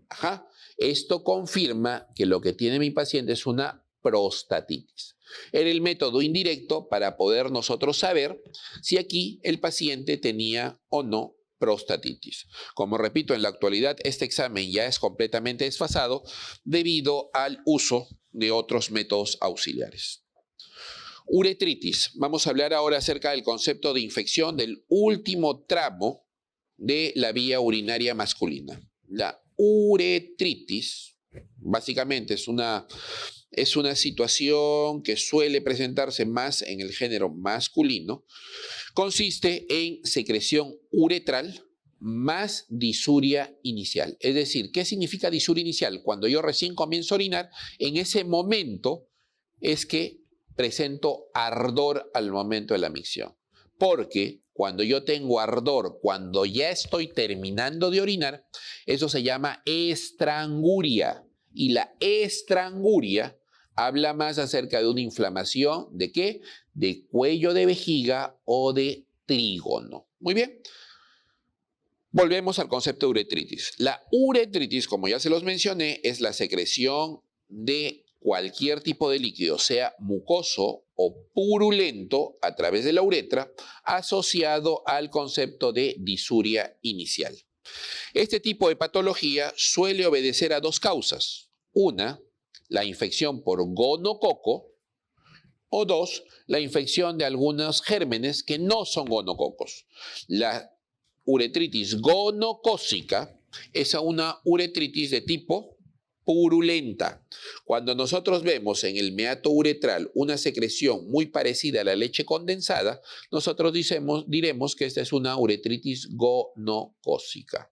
esto confirma que lo que tiene mi paciente es una prostatitis. Era el método indirecto para poder nosotros saber si aquí el paciente tenía o no prostatitis. Como repito, en la actualidad este examen ya es completamente desfasado debido al uso de otros métodos auxiliares. Uretritis. Vamos a hablar ahora acerca del concepto de infección del último tramo de la vía urinaria masculina. La uretritis, básicamente es una situación que suele presentarse más en el género masculino. Consiste en secreción uretral más disuria inicial. Es decir, ¿qué significa disuria inicial? Cuando yo recién comienzo a orinar, en ese momento es que presento ardor al momento de la micción. Porque cuando yo tengo ardor, cuando ya estoy terminando de orinar, eso se llama estranguria. Y la estranguria habla más acerca de una inflamación, ¿de qué? De cuello de vejiga o de trígono. Muy bien. Volvemos al concepto de uretritis. La uretritis, como ya se los mencioné, es la secreción de cualquier tipo de líquido, sea mucoso o purulento a través de la uretra, asociado al concepto de disuria inicial. Este tipo de patología suele obedecer a 2 causas. Una, la infección por gonococo, o 2, la infección de algunos gérmenes que no son gonococos. La uretritis gonocócica es una uretritis de tipo purulenta. Cuando nosotros vemos en el meato uretral una secreción muy parecida a la leche condensada, nosotros diremos que esta es una uretritis gonocócica.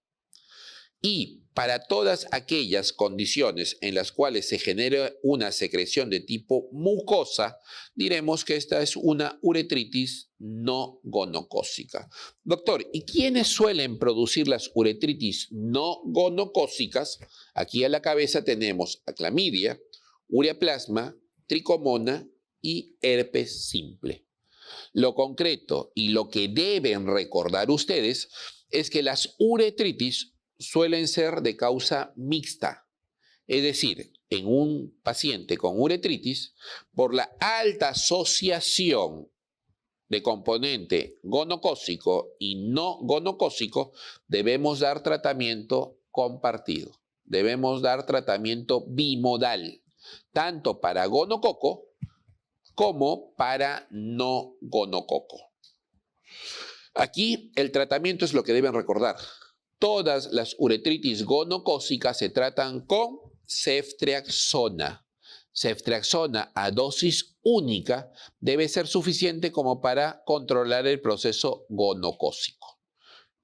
Y para todas aquellas condiciones en las cuales se genera una secreción de tipo mucosa, diremos que esta es una uretritis no gonocócica. Doctor, ¿y quiénes suelen producir las uretritis no gonocócicas? Aquí a la cabeza tenemos a clamidia, ureaplasma, tricomona y herpes simple. Lo concreto y lo que deben recordar ustedes es que las uretritis suelen ser de causa mixta, es decir, en un paciente con uretritis, por la alta asociación de componente gonocócico y no gonocócico, debemos dar tratamiento compartido, debemos dar tratamiento bimodal, tanto para gonococo como para no gonococo. Aquí el tratamiento es lo que deben recordar. Todas las uretritis gonocócicas se tratan con ceftriaxona. Ceftriaxona a dosis única debe ser suficiente como para controlar el proceso gonocócico.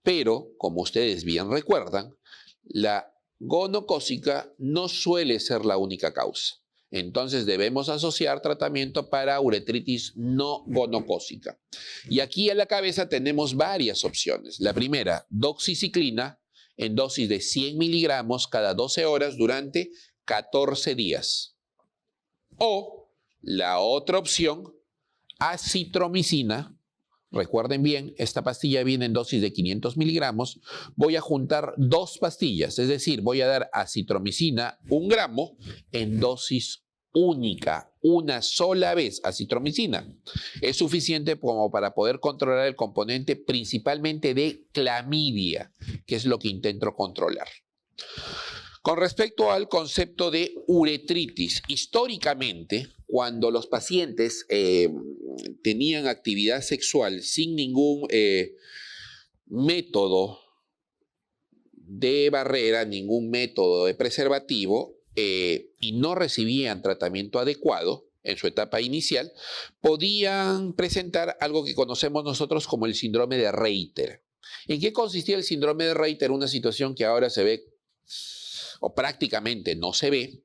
Pero, como ustedes bien recuerdan, la gonocócica no suele ser la única causa. Entonces debemos asociar tratamiento para uretritis no gonocócica. Y aquí a la cabeza tenemos varias opciones. La primera, doxiciclina en dosis de 100 miligramos cada 12 horas durante 14 días. O la otra opción, acitromicina. Recuerden bien, esta pastilla viene en dosis de 500 miligramos. Voy a juntar 2 pastillas, es decir, voy a dar acitromicina 1 gramo en dosis única, una sola vez. Acitromicina es suficiente como para poder controlar el componente principalmente de clamidia, que es lo que intento controlar. Con respecto al concepto de uretritis, históricamente, cuando los pacientes tenían actividad sexual sin ningún método de barrera, ningún método de preservativo y no recibían tratamiento adecuado en su etapa inicial, podían presentar algo que conocemos nosotros como el síndrome de Reiter. ¿En qué consistía el síndrome de Reiter? Una situación que ahora se ve o prácticamente no se ve.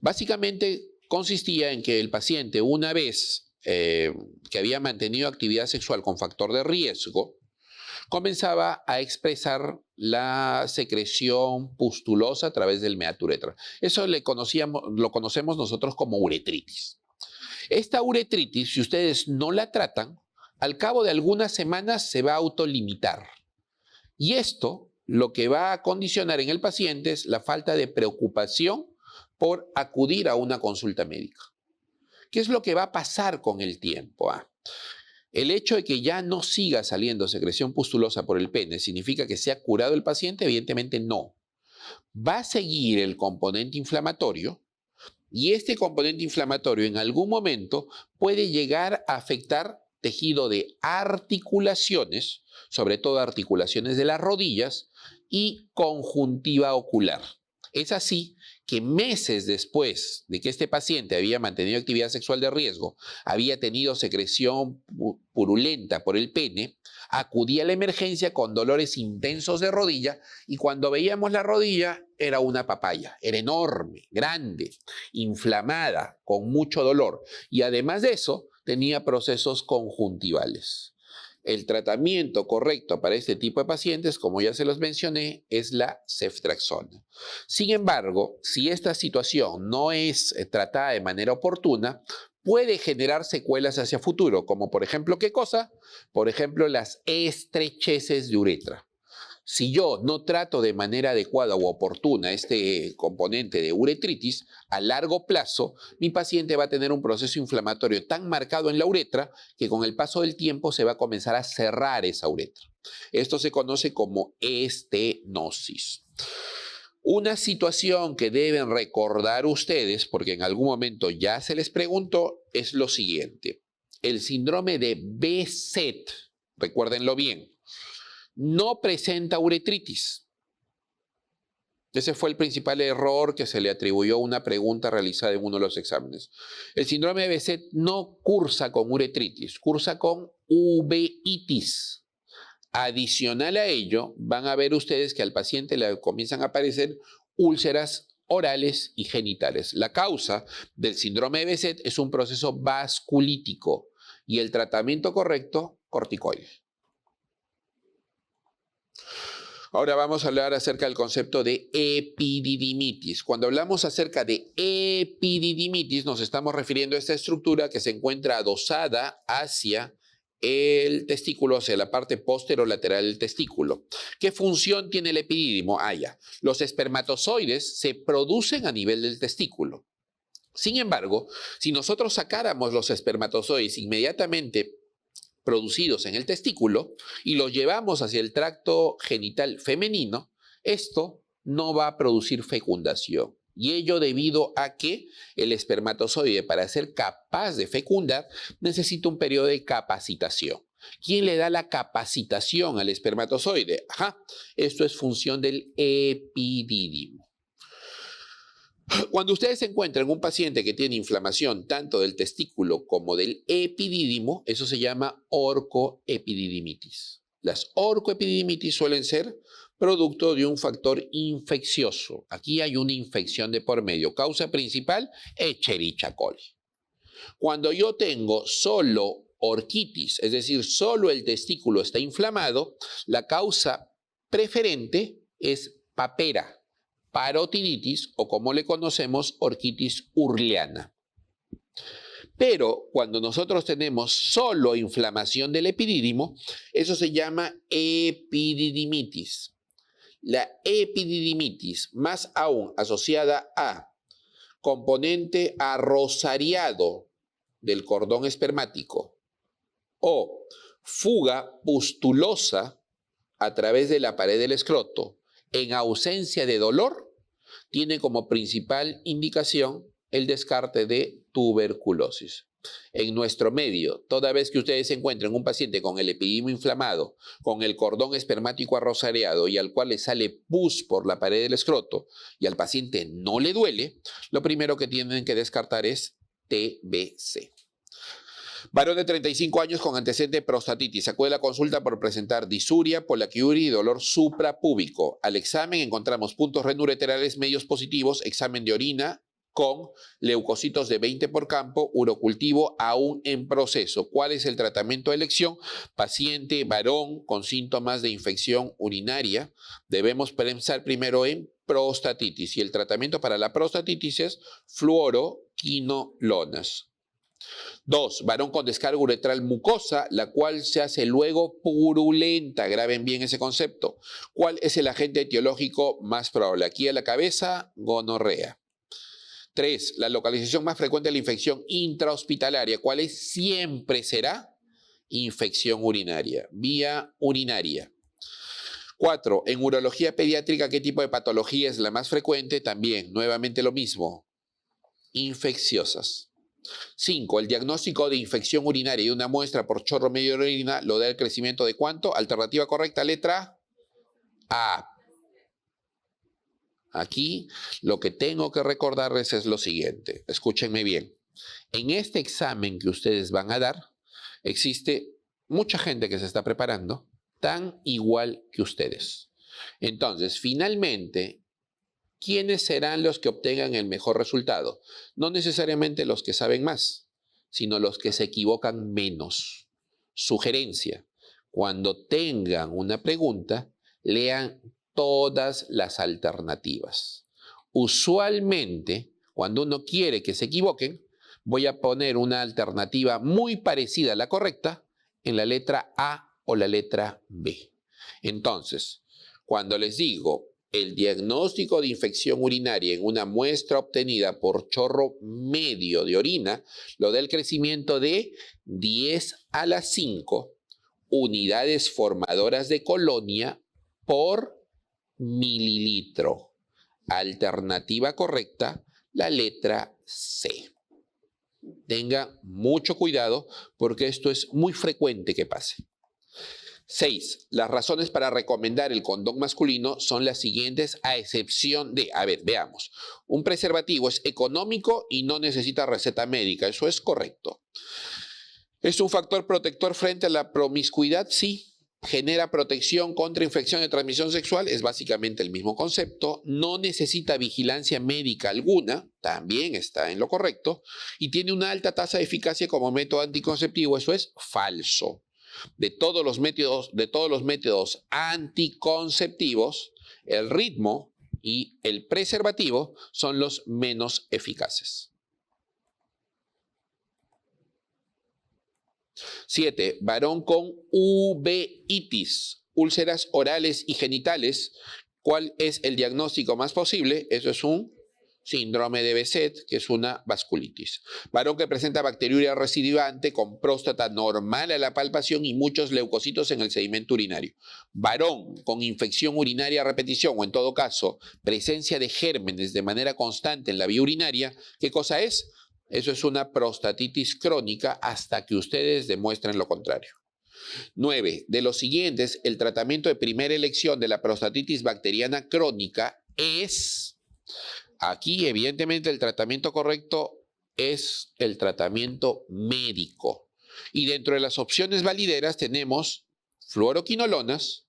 Básicamente consistía en que el paciente, una vez que había mantenido actividad sexual con factor de riesgo, comenzaba a expresar la secreción pustulosa a través del meato uretral. Eso lo conocemos nosotros como uretritis. Esta uretritis, si ustedes no la tratan, al cabo de algunas semanas se va a autolimitar. Y esto lo que va a condicionar en el paciente es la falta de preocupación por acudir a una consulta médica. ¿Qué es lo que va a pasar con el tiempo? El hecho de que ya no siga saliendo secreción pustulosa por el pene, ¿significa que se ha curado el paciente? Evidentemente no. Va a seguir el componente inflamatorio y este componente inflamatorio en algún momento puede llegar a afectar tejido de articulaciones, sobre todo articulaciones de las rodillas y conjuntiva ocular. Es así que meses después de que este paciente había mantenido actividad sexual de riesgo, había tenido secreción purulenta por el pene, acudía a la emergencia con dolores intensos de rodilla y cuando veíamos la rodilla era una papaya, era enorme, grande, inflamada, con mucho dolor y además de eso tenía procesos conjuntivales. El tratamiento correcto para este tipo de pacientes, como ya se los mencioné, es la ceftriaxona. Sin embargo, si esta situación no es tratada de manera oportuna, puede generar secuelas hacia futuro, como por ejemplo, ¿qué cosa? Por ejemplo, las estrecheces de uretra. Si yo no trato de manera adecuada u oportuna este componente de uretritis, a largo plazo mi paciente va a tener un proceso inflamatorio tan marcado en la uretra que con el paso del tiempo se va a comenzar a cerrar esa uretra. Esto se conoce como estenosis. Una situación que deben recordar ustedes, porque en algún momento ya se les preguntó, es lo siguiente. El síndrome de Behçet, recuérdenlo bien, no presenta uretritis. Ese fue el principal error que se le atribuyó a una pregunta realizada en uno de los exámenes. El síndrome de Behçet no cursa con uretritis, cursa con uveitis. Adicional a ello, van a ver ustedes que al paciente le comienzan a aparecer úlceras orales y genitales. La causa del síndrome de Behçet es un proceso vasculítico y el tratamiento correcto, corticoides. Ahora vamos a hablar acerca del concepto de epididimitis. Cuando hablamos acerca de epididimitis, nos estamos refiriendo a esta estructura que se encuentra adosada hacia el testículo, hacia la parte posterolateral del testículo. ¿Qué función tiene el epidídimo? Ya. Los espermatozoides se producen a nivel del testículo. Sin embargo, si nosotros sacáramos los espermatozoides inmediatamente producidos en el testículo y los llevamos hacia el tracto genital femenino, esto no va a producir fecundación. Y ello debido a que el espermatozoide, para ser capaz de fecundar, necesita un periodo de capacitación. ¿Quién le da la capacitación al espermatozoide? Esto es función del epidídimo. Cuando ustedes encuentran un paciente que tiene inflamación tanto del testículo como del epidídimo, eso se llama orcoepididimitis. Las orcoepididimitis suelen ser producto de un factor infeccioso. Aquí hay una infección de por medio. Causa principal, Escherichia coli. Cuando yo tengo solo orquitis, es decir, solo el testículo está inflamado, la causa preferente es papera, parotiditis o como le conocemos, orquitis urleana. Pero cuando nosotros tenemos solo inflamación del epidídimo, eso se llama epididimitis. La epididimitis, más aún asociada a componente arrosariado del cordón espermático o fuga pustulosa a través de la pared del escroto, en ausencia de dolor, tiene como principal indicación el descarte de tuberculosis. En nuestro medio, toda vez que ustedes se encuentren un paciente con el epidídimo inflamado, con el cordón espermático arrosariado y al cual le sale pus por la pared del escroto y al paciente no le duele, lo primero que tienen que descartar es TBC. Varón de 35 años con antecedente de prostatitis. Acude a la consulta por presentar disuria, polaquiuria y dolor suprapúbico. Al examen encontramos puntos renureterales medios positivos, examen de orina con leucocitos de 20 por campo, urocultivo aún en proceso. ¿Cuál es el tratamiento de elección? Paciente varón con síntomas de infección urinaria. Debemos pensar primero en prostatitis y el tratamiento para la prostatitis es fluoroquinolonas. 2. Varón con descarga uretral mucosa, la cual se hace luego purulenta. Graben bien ese concepto. ¿Cuál es el agente etiológico más probable? Aquí a la cabeza, gonorrea. 3. La localización más frecuente de la infección intrahospitalaria. ¿Cuál es? Siempre será infección urinaria, vía urinaria. 4. En urología pediátrica, ¿qué tipo de patología es la más frecuente? También, nuevamente lo mismo, infecciosas. 5. El diagnóstico de infección urinaria y una muestra por chorro medio de orina lo da el crecimiento de ¿cuánto? Alternativa correcta, letra A. Aquí lo que tengo que recordarles es lo siguiente. Escúchenme bien. En este examen que ustedes van a dar, existe mucha gente que se está preparando tan igual que ustedes. Entonces, finalmente, ¿quiénes serán los que obtengan el mejor resultado? No necesariamente los que saben más, sino los que se equivocan menos. Sugerencia, cuando tengan una pregunta, lean todas las alternativas. Usualmente, cuando uno quiere que se equivoquen, voy a poner una alternativa muy parecida a la correcta en la letra A o la letra B. Entonces, cuando les digo el diagnóstico de infección urinaria en una muestra obtenida por chorro medio de orina, lo da el crecimiento de 10 a la 5 unidades formadoras de colonia por mililitro. Alternativa correcta, la letra C. Tenga mucho cuidado porque esto es muy frecuente que pase. 6. Las razones para recomendar el condón masculino son las siguientes, a excepción de, veamos, un preservativo es económico y no necesita receta médica, eso es correcto. ¿Es un factor protector frente a la promiscuidad? Sí. ¿Genera protección contra infección de transmisión sexual? Es básicamente el mismo concepto. No necesita vigilancia médica alguna, también está en lo correcto. Y tiene una alta tasa de eficacia como método anticonceptivo, eso es falso. De todos los métodos anticonceptivos, el ritmo y el preservativo son los menos eficaces. 7. Varón con uveitis, úlceras orales y genitales. ¿Cuál es el diagnóstico más posible? Eso es un síndrome de Behçet, que es una vasculitis. Varón que presenta bacteriuria recidivante con próstata normal a la palpación y muchos leucocitos en el sedimento urinario. Varón con infección urinaria a repetición o en todo caso presencia de gérmenes de manera constante en la vía urinaria. ¿Qué cosa es? Eso es una prostatitis crónica hasta que ustedes demuestren lo contrario. 9. De los siguientes, el tratamiento de primera elección de la prostatitis bacteriana crónica es... Aquí, evidentemente, el tratamiento correcto es el tratamiento médico. Y dentro de las opciones valideras tenemos fluoroquinolonas,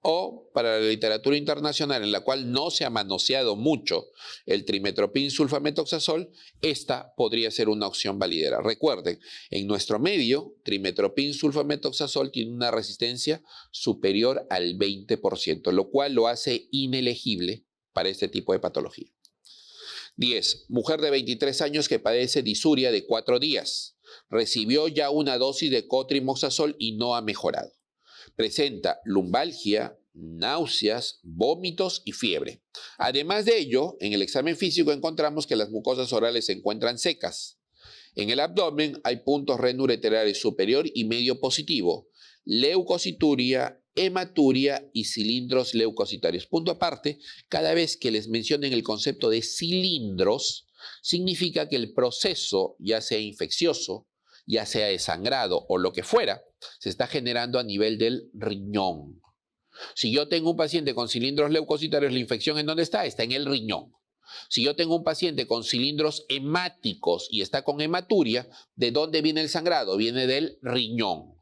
o para la literatura internacional en la cual no se ha manoseado mucho el trimetoprim sulfametoxazol, esta podría ser una opción validera. Recuerden, en nuestro medio, trimetoprim sulfametoxazol tiene una resistencia superior al 20%, lo cual lo hace inelegible para este tipo de patología. 10. Mujer de 23 años que padece disuria de 4 días. Recibió ya una dosis de cotrimoxazol y no ha mejorado. Presenta lumbalgia, náuseas, vómitos y fiebre. Además de ello, en el examen físico encontramos que las mucosas orales se encuentran secas. En el abdomen hay puntos renureterales superior y medio positivo, leucocituria, hematuria y cilindros leucocitarios. Punto aparte, cada vez que les mencionen el concepto de cilindros, significa que el proceso, ya sea infeccioso, ya sea de sangrado o lo que fuera, se está generando a nivel del riñón. Si yo tengo un paciente con cilindros leucocitarios, ¿la infección en dónde está? Está en el riñón. Si yo tengo un paciente con cilindros hemáticos y está con hematuria, ¿de dónde viene el sangrado? Viene del riñón.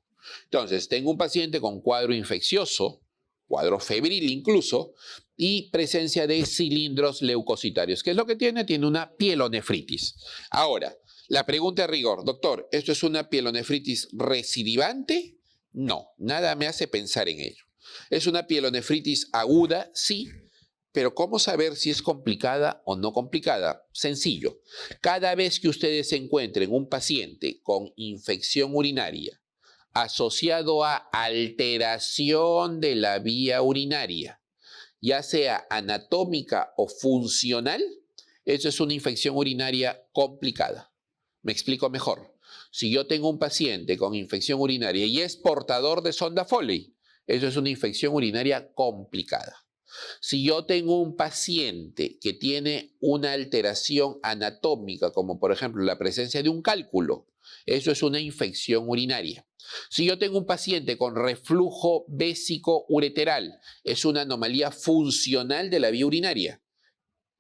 Entonces, tengo un paciente con cuadro infeccioso, cuadro febril incluso, y presencia de cilindros leucocitarios. ¿Qué es lo que tiene? Tiene una pielonefritis. Ahora, la pregunta de rigor, doctor, ¿esto es una pielonefritis recidivante? No, nada me hace pensar en ello. ¿Es una pielonefritis aguda? Sí, pero ¿cómo saber si es complicada o no complicada? Sencillo. Cada vez que ustedes encuentren un paciente con infección urinaria asociado a alteración de la vía urinaria, ya sea anatómica o funcional, eso es una infección urinaria complicada. Me explico mejor. Si yo tengo un paciente con infección urinaria y es portador de sonda Foley, eso es una infección urinaria complicada. Si yo tengo un paciente que tiene una alteración anatómica, como por ejemplo la presencia de un cálculo, eso es una infección urinaria. Si yo tengo un paciente con reflujo vésico ureteral, es una anomalía funcional de la vía urinaria.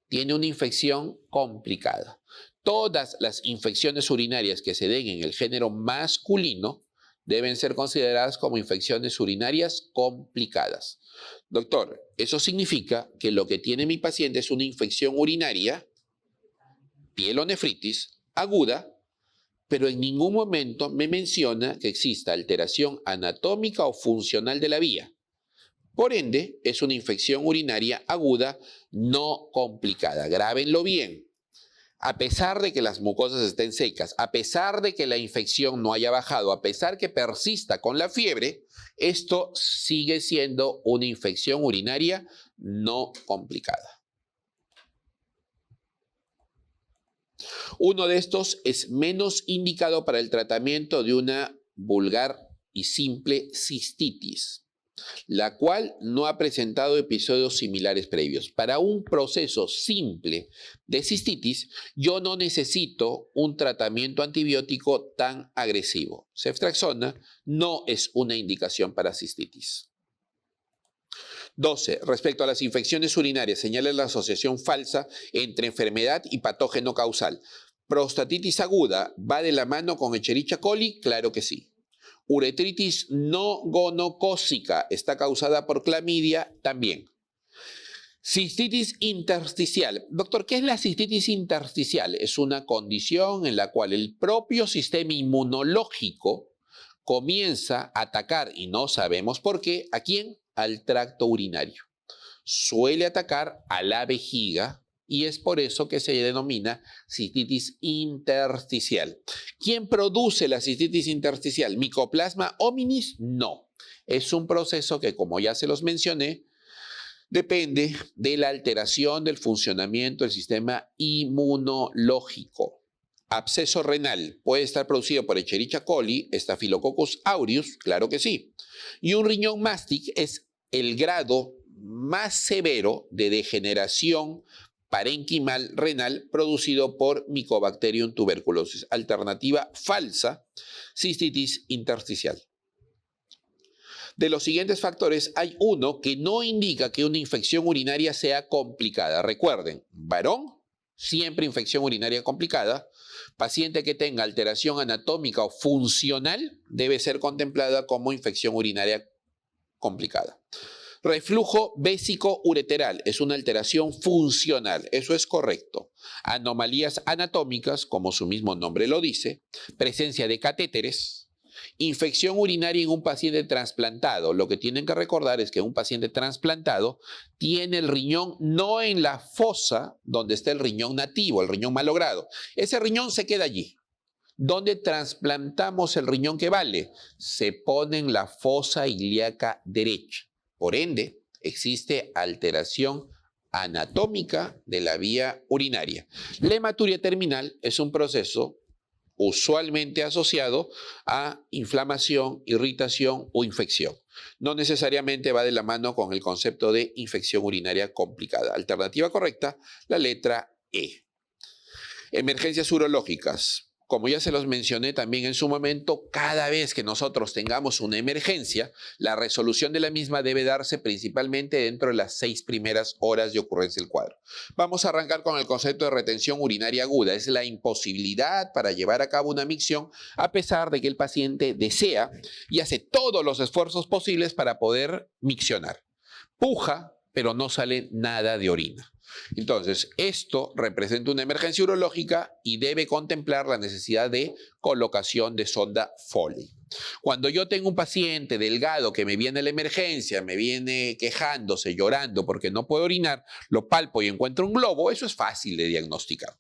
Tiene una infección complicada. Todas las infecciones urinarias que se den en el género masculino deben ser consideradas como infecciones urinarias complicadas. Doctor, eso significa que lo que tiene mi paciente es una infección urinaria, pielonefritis, aguda, pero en ningún momento me menciona que exista alteración anatómica o funcional de la vía. Por ende, es una infección urinaria aguda no complicada. Grábenlo bien. A pesar de que las mucosas estén secas, a pesar de que la infección no haya bajado, a pesar que persista con la fiebre, esto sigue siendo una infección urinaria no complicada. Uno de estos es menos indicado para el tratamiento de una vulgar y simple cistitis. la cual no ha presentado episodios similares previos. Para un proceso simple de cistitis, yo no necesito un tratamiento antibiótico tan agresivo. Ceftriaxona no es una indicación para cistitis. 12. Respecto a las infecciones urinarias, señala la asociación falsa entre enfermedad y patógeno causal. ¿Prostatitis aguda va de la mano con Escherichia coli? Claro que sí. Uretritis no gonocócica está causada por clamidia también. Cistitis intersticial. Doctor, ¿qué es la cistitis intersticial? Es una condición en la cual el propio sistema inmunológico comienza a atacar, y no sabemos por qué, ¿a quién? Al tracto urinario. Suele atacar a la vejiga y es por eso que se denomina cistitis intersticial. ¿Quién produce la cistitis intersticial? ¿Mycoplasma hominis? No. Es un proceso que, como ya se los mencioné, depende de la alteración del funcionamiento del sistema inmunológico. Absceso renal puede estar producido por Escherichia coli, Staphylococcus aureus, claro que sí. Y un riñón mástic es el grado más severo de degeneración parenquimal renal producido por Mycobacterium tuberculosis. Alternativa falsa, cistitis intersticial. De los siguientes factores, hay uno que no indica que una infección urinaria sea complicada. Recuerden, varón, siempre infección urinaria complicada. Paciente que tenga alteración anatómica o funcional debe ser contemplada como infección urinaria complicada. Reflujo vésico-ureteral es una alteración funcional, eso es correcto. Anomalías anatómicas, como su mismo nombre lo dice, presencia de catéteres, infección urinaria en un paciente trasplantado. Lo que tienen que recordar es que un paciente trasplantado tiene el riñón no en la fosa donde está el riñón nativo, el riñón malogrado. Ese riñón se queda allí. ¿Dónde trasplantamos el riñón que vale? Se pone en la fosa ilíaca derecha. Por ende, existe alteración anatómica de la vía urinaria. La hematuria terminal es un proceso usualmente asociado a inflamación, irritación o infección. No necesariamente va de la mano con el concepto de infección urinaria complicada. Alternativa correcta, la letra E. Emergencias urológicas. Como ya se los mencioné también en su momento, cada vez que nosotros tengamos una emergencia, la resolución de la misma debe darse principalmente dentro de las 6 primeras horas de ocurrencia del cuadro. Vamos a arrancar con el concepto de retención urinaria aguda. Es la imposibilidad para llevar a cabo una micción a pesar de que el paciente desea y hace todos los esfuerzos posibles para poder miccionar. Puja, pero no sale nada de orina. Entonces, esto representa una emergencia urológica y debe contemplar la necesidad de colocación de sonda Foley. Cuando yo tengo un paciente delgado que me viene a la emergencia, me viene quejándose, llorando porque no puede orinar, lo palpo y encuentro un globo, eso es fácil de diagnosticar.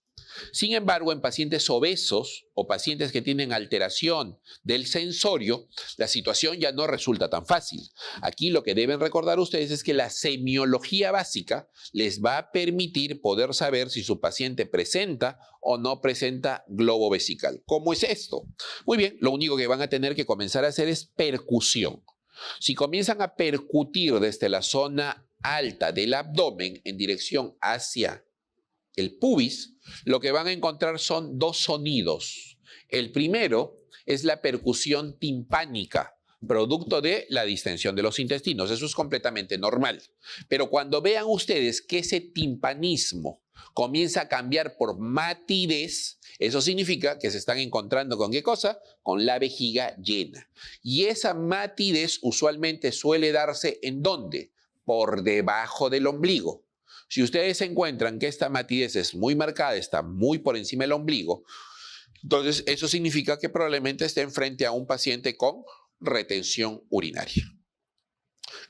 Sin embargo, en pacientes obesos o pacientes que tienen alteración del sensorio, la situación ya no resulta tan fácil. Aquí lo que deben recordar ustedes es que la semiología básica les va a permitir poder saber si su paciente presenta o no presenta globo vesical. ¿Cómo es esto? Muy bien, lo único que van a tener que comenzar a hacer es percusión. Si comienzan a percutir desde la zona alta del abdomen en dirección hacia el pubis, lo que van a encontrar son dos sonidos. El primero es la percusión timpánica, producto de la distensión de los intestinos. Eso es completamente normal. Pero cuando vean ustedes que ese timpanismo comienza a cambiar por matidez, eso significa que se están encontrando ¿con qué cosa? Con la vejiga llena. Y esa matidez usualmente suele darse ¿en dónde? Por debajo del ombligo. Si ustedes encuentran que esta matidez es muy marcada, está muy por encima del ombligo, entonces eso significa que probablemente estén frente a un paciente con retención urinaria.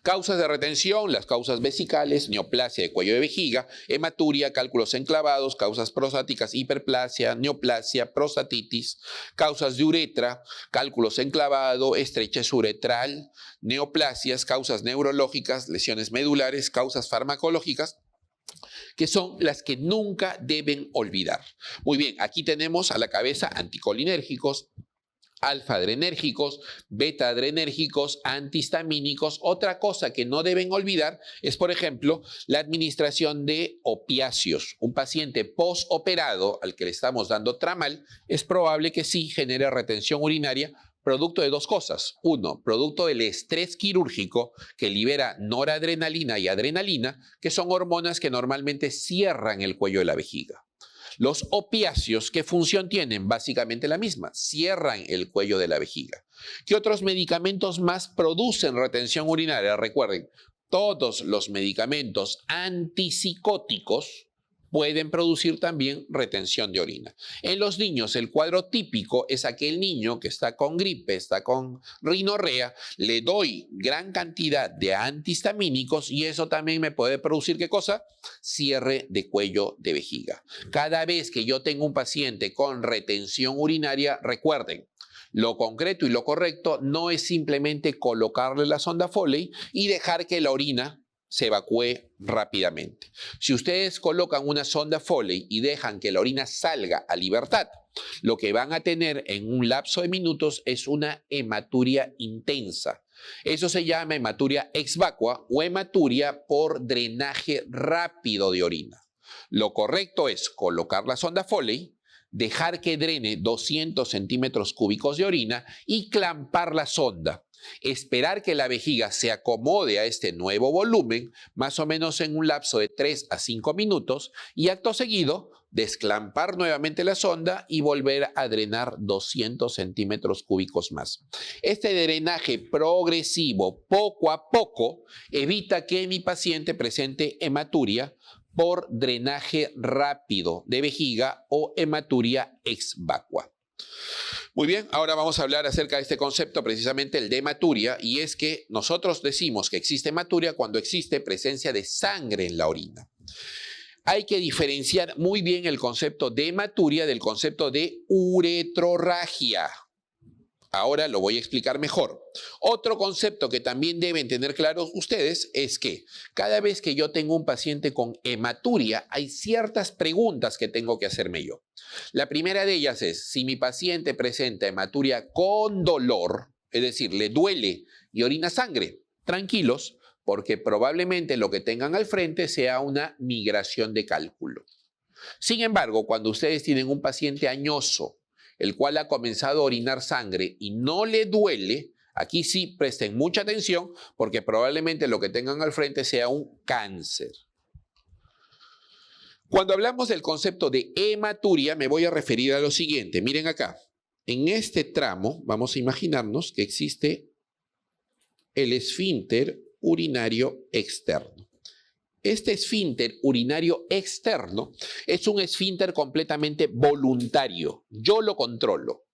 Causas de retención, las causas vesicales, neoplasia de cuello de vejiga, hematuria, cálculos enclavados, causas prostáticas, hiperplasia, neoplasia, prostatitis, causas de uretra, cálculos enclavado, estrechez uretral, neoplasias, causas neurológicas, lesiones medulares, causas farmacológicas, que son las que nunca deben olvidar. Muy bien, aquí tenemos a la cabeza anticolinérgicos, alfa-adrenérgicos, beta-adrenérgicos, antihistamínicos. Otra cosa que no deben olvidar es, por ejemplo, la administración de opiáceos. Un paciente postoperado al que le estamos dando tramal es probable que sí genere retención urinaria, producto de dos cosas. Uno, producto del estrés quirúrgico que libera noradrenalina y adrenalina, que son hormonas que normalmente cierran el cuello de la vejiga. Los opiáceos, ¿qué función tienen? Básicamente la misma, cierran el cuello de la vejiga. ¿Qué otros medicamentos más producen retención urinaria? Recuerden, todos los medicamentos antipsicóticos pueden producir también retención de orina. En los niños, el cuadro típico es aquel niño que está con gripe, está con rinorrea, le doy gran cantidad de antihistamínicos y eso también me puede producir, ¿qué cosa? Cierre de cuello de vejiga. Cada vez que yo tengo un paciente con retención urinaria, recuerden, lo concreto y lo correcto no es simplemente colocarle la sonda Foley y dejar que la orina se evacúe rápidamente. Si ustedes colocan una sonda Foley y dejan que la orina salga a libertad, lo que van a tener en un lapso de minutos es una hematuria intensa. Eso se llama hematuria exvacua o hematuria por drenaje rápido de orina. Lo correcto es colocar la sonda Foley, dejar que drene 200 centímetros cúbicos de orina y clampar la sonda. Esperar que la vejiga se acomode a este nuevo volumen, más o menos en un lapso de 3 a 5 minutos, y acto seguido, desclampar nuevamente la sonda y volver a drenar 200 centímetros cúbicos más. Este drenaje progresivo, poco a poco, evita que mi paciente presente hematuria por drenaje rápido de vejiga o hematuria exvacua. Muy bien, ahora vamos a hablar acerca de este concepto, precisamente el de hematuria, y es que nosotros decimos que existe hematuria cuando existe presencia de sangre en la orina. Hay que diferenciar muy bien el concepto de hematuria del concepto de uretrorragia. Ahora lo voy a explicar mejor. Otro concepto que también deben tener claros ustedes es que cada vez que yo tengo un paciente con hematuria, hay ciertas preguntas que tengo que hacerme yo. La primera de ellas es, si mi paciente presenta hematuria con dolor, es decir, le duele y orina sangre, tranquilos, porque probablemente lo que tengan al frente sea una migración de cálculo. Sin embargo, cuando ustedes tienen un paciente añoso, el cual ha comenzado a orinar sangre y no le duele, aquí sí presten mucha atención porque probablemente lo que tengan al frente sea un cáncer. Cuando hablamos del concepto de hematuria, me voy a referir a lo siguiente. Miren acá, en este tramo vamos a imaginarnos que existe el esfínter urinario externo. Este esfínter urinario externo es un esfínter completamente voluntario. Yo lo controlo.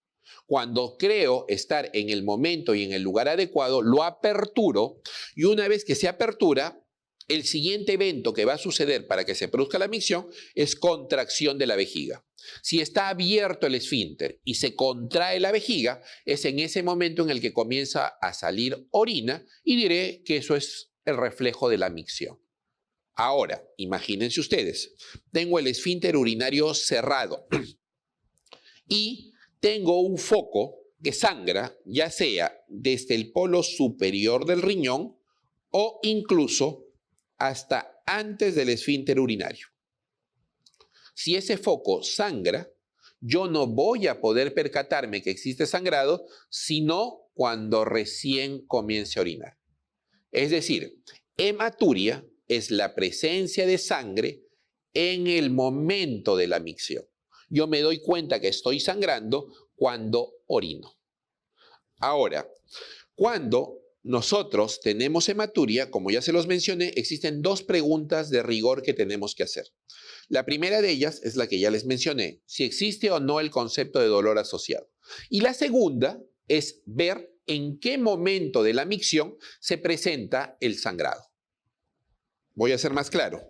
Cuando creo estar en el momento y en el lugar adecuado, lo aperturo y una vez que se apertura, el siguiente evento que va a suceder para que se produzca la micción es contracción de la vejiga. Si está abierto el esfínter y se contrae la vejiga, es en ese momento en el que comienza a salir orina y diré que eso es el reflejo de la micción. Ahora, imagínense ustedes, tengo el esfínter urinario cerrado y tengo un foco que sangra, ya sea desde el polo superior del riñón o incluso hasta antes del esfínter urinario. Si ese foco sangra, yo no voy a poder percatarme que existe sangrado, sino cuando recién comience a orinar. Es decir, hematuria es la presencia de sangre en el momento de la micción. Yo me doy cuenta que estoy sangrando cuando orino. Ahora, cuando nosotros tenemos hematuria, como ya se los mencioné, existen dos preguntas de rigor que tenemos que hacer. La primera de ellas es la que ya les mencioné, si existe o no el concepto de dolor asociado. Y la segunda es ver en qué momento de la micción se presenta el sangrado. Voy a ser más claro.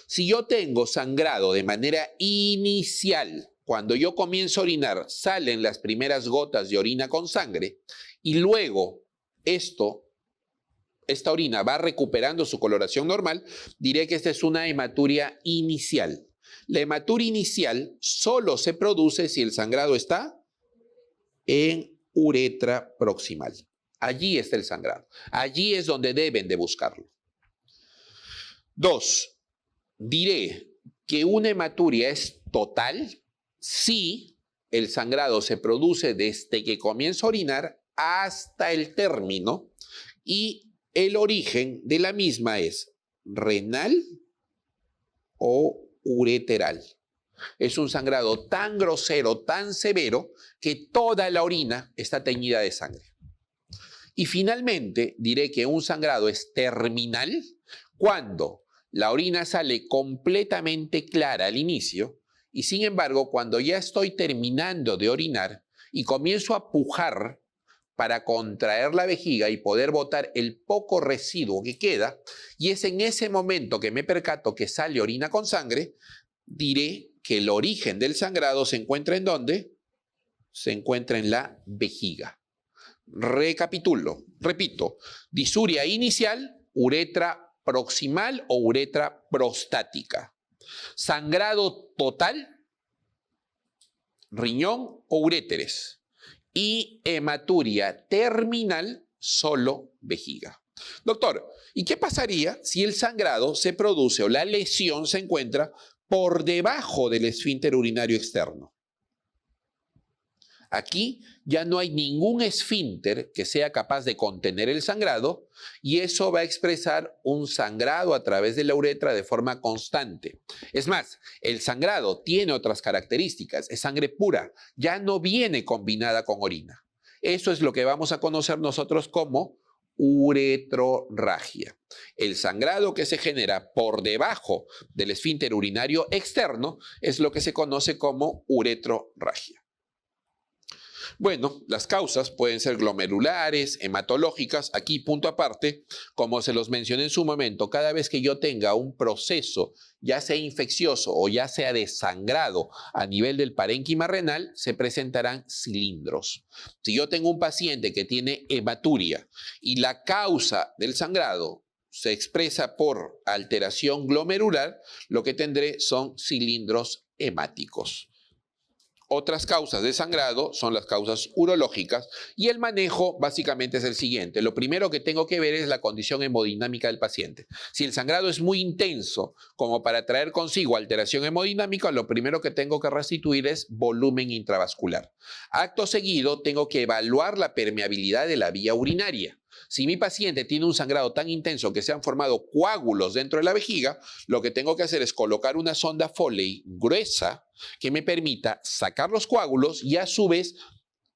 Si yo tengo sangrado de manera inicial, cuando yo comienzo a orinar, salen las primeras gotas de orina con sangre y luego esta orina va recuperando su coloración normal, diré que esta es una hematuria inicial. La hematuria inicial solo se produce si el sangrado está en uretra proximal. Allí está el sangrado. Allí es donde deben de buscarlo. 2. Diré que una hematuria es total si el sangrado se produce desde que comienzo a orinar hasta el término y el origen de la misma es renal o ureteral. Es un sangrado tan grosero, tan severo, que toda la orina está teñida de sangre. Y finalmente diré que un sangrado es terminal cuando la orina sale completamente clara al inicio y sin embargo cuando ya estoy terminando de orinar y comienzo a pujar para contraer la vejiga y poder botar el poco residuo que queda, y es en ese momento que me percato que sale orina con sangre, diré que el origen del sangrado se encuentra ¿en dónde? Se encuentra en la vejiga. Recapitulo, repito, disuria inicial, uretra proximal o uretra prostática. Sangrado total, riñón o uréteres. Y hematuria terminal, solo vejiga. Doctor, ¿y qué pasaría si el sangrado se produce o la lesión se encuentra por debajo del esfínter urinario externo? Aquí ya no hay ningún esfínter que sea capaz de contener el sangrado y eso va a expresar un sangrado a través de la uretra de forma constante. Es más, el sangrado tiene otras características, es sangre pura, ya no viene combinada con orina. Eso es lo que vamos a conocer nosotros como uretrorragia. El sangrado que se genera por debajo del esfínter urinario externo es lo que se conoce como uretrorragia. Bueno, las causas pueden ser glomerulares, hematológicas. Aquí, punto aparte, como se los mencioné en su momento, cada vez que yo tenga un proceso, ya sea infeccioso o ya sea de sangrado a nivel del parénquima renal, se presentarán cilindros. Si yo tengo un paciente que tiene hematuria y la causa del sangrado se expresa por alteración glomerular, lo que tendré son cilindros hemáticos. Otras causas de sangrado son las causas urológicas y el manejo básicamente es el siguiente. Lo primero que tengo que ver es la condición hemodinámica del paciente. Si el sangrado es muy intenso como para traer consigo alteración hemodinámica, lo primero que tengo que restituir es volumen intravascular. Acto seguido, tengo que evaluar la permeabilidad de la vía urinaria. Si mi paciente tiene un sangrado tan intenso que se han formado coágulos dentro de la vejiga, lo que tengo que hacer es colocar una sonda Foley gruesa que me permita sacar los coágulos y a su vez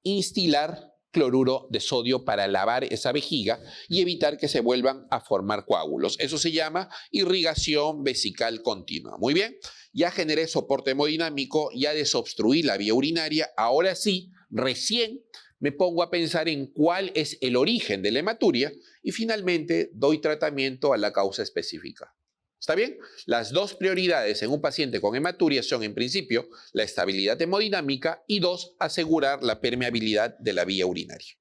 instilar cloruro de sodio para lavar esa vejiga y evitar que se vuelvan a formar coágulos. Eso se llama irrigación vesical continua. Muy bien, ya generé soporte hemodinámico, ya desobstruí la vía urinaria, ahora sí, recién me pongo a pensar en cuál es el origen de la hematuria y finalmente doy tratamiento a la causa específica. ¿Está bien? Las dos prioridades en un paciente con hematuria son, en principio, la estabilidad hemodinámica y 2, asegurar la permeabilidad de la vía urinaria.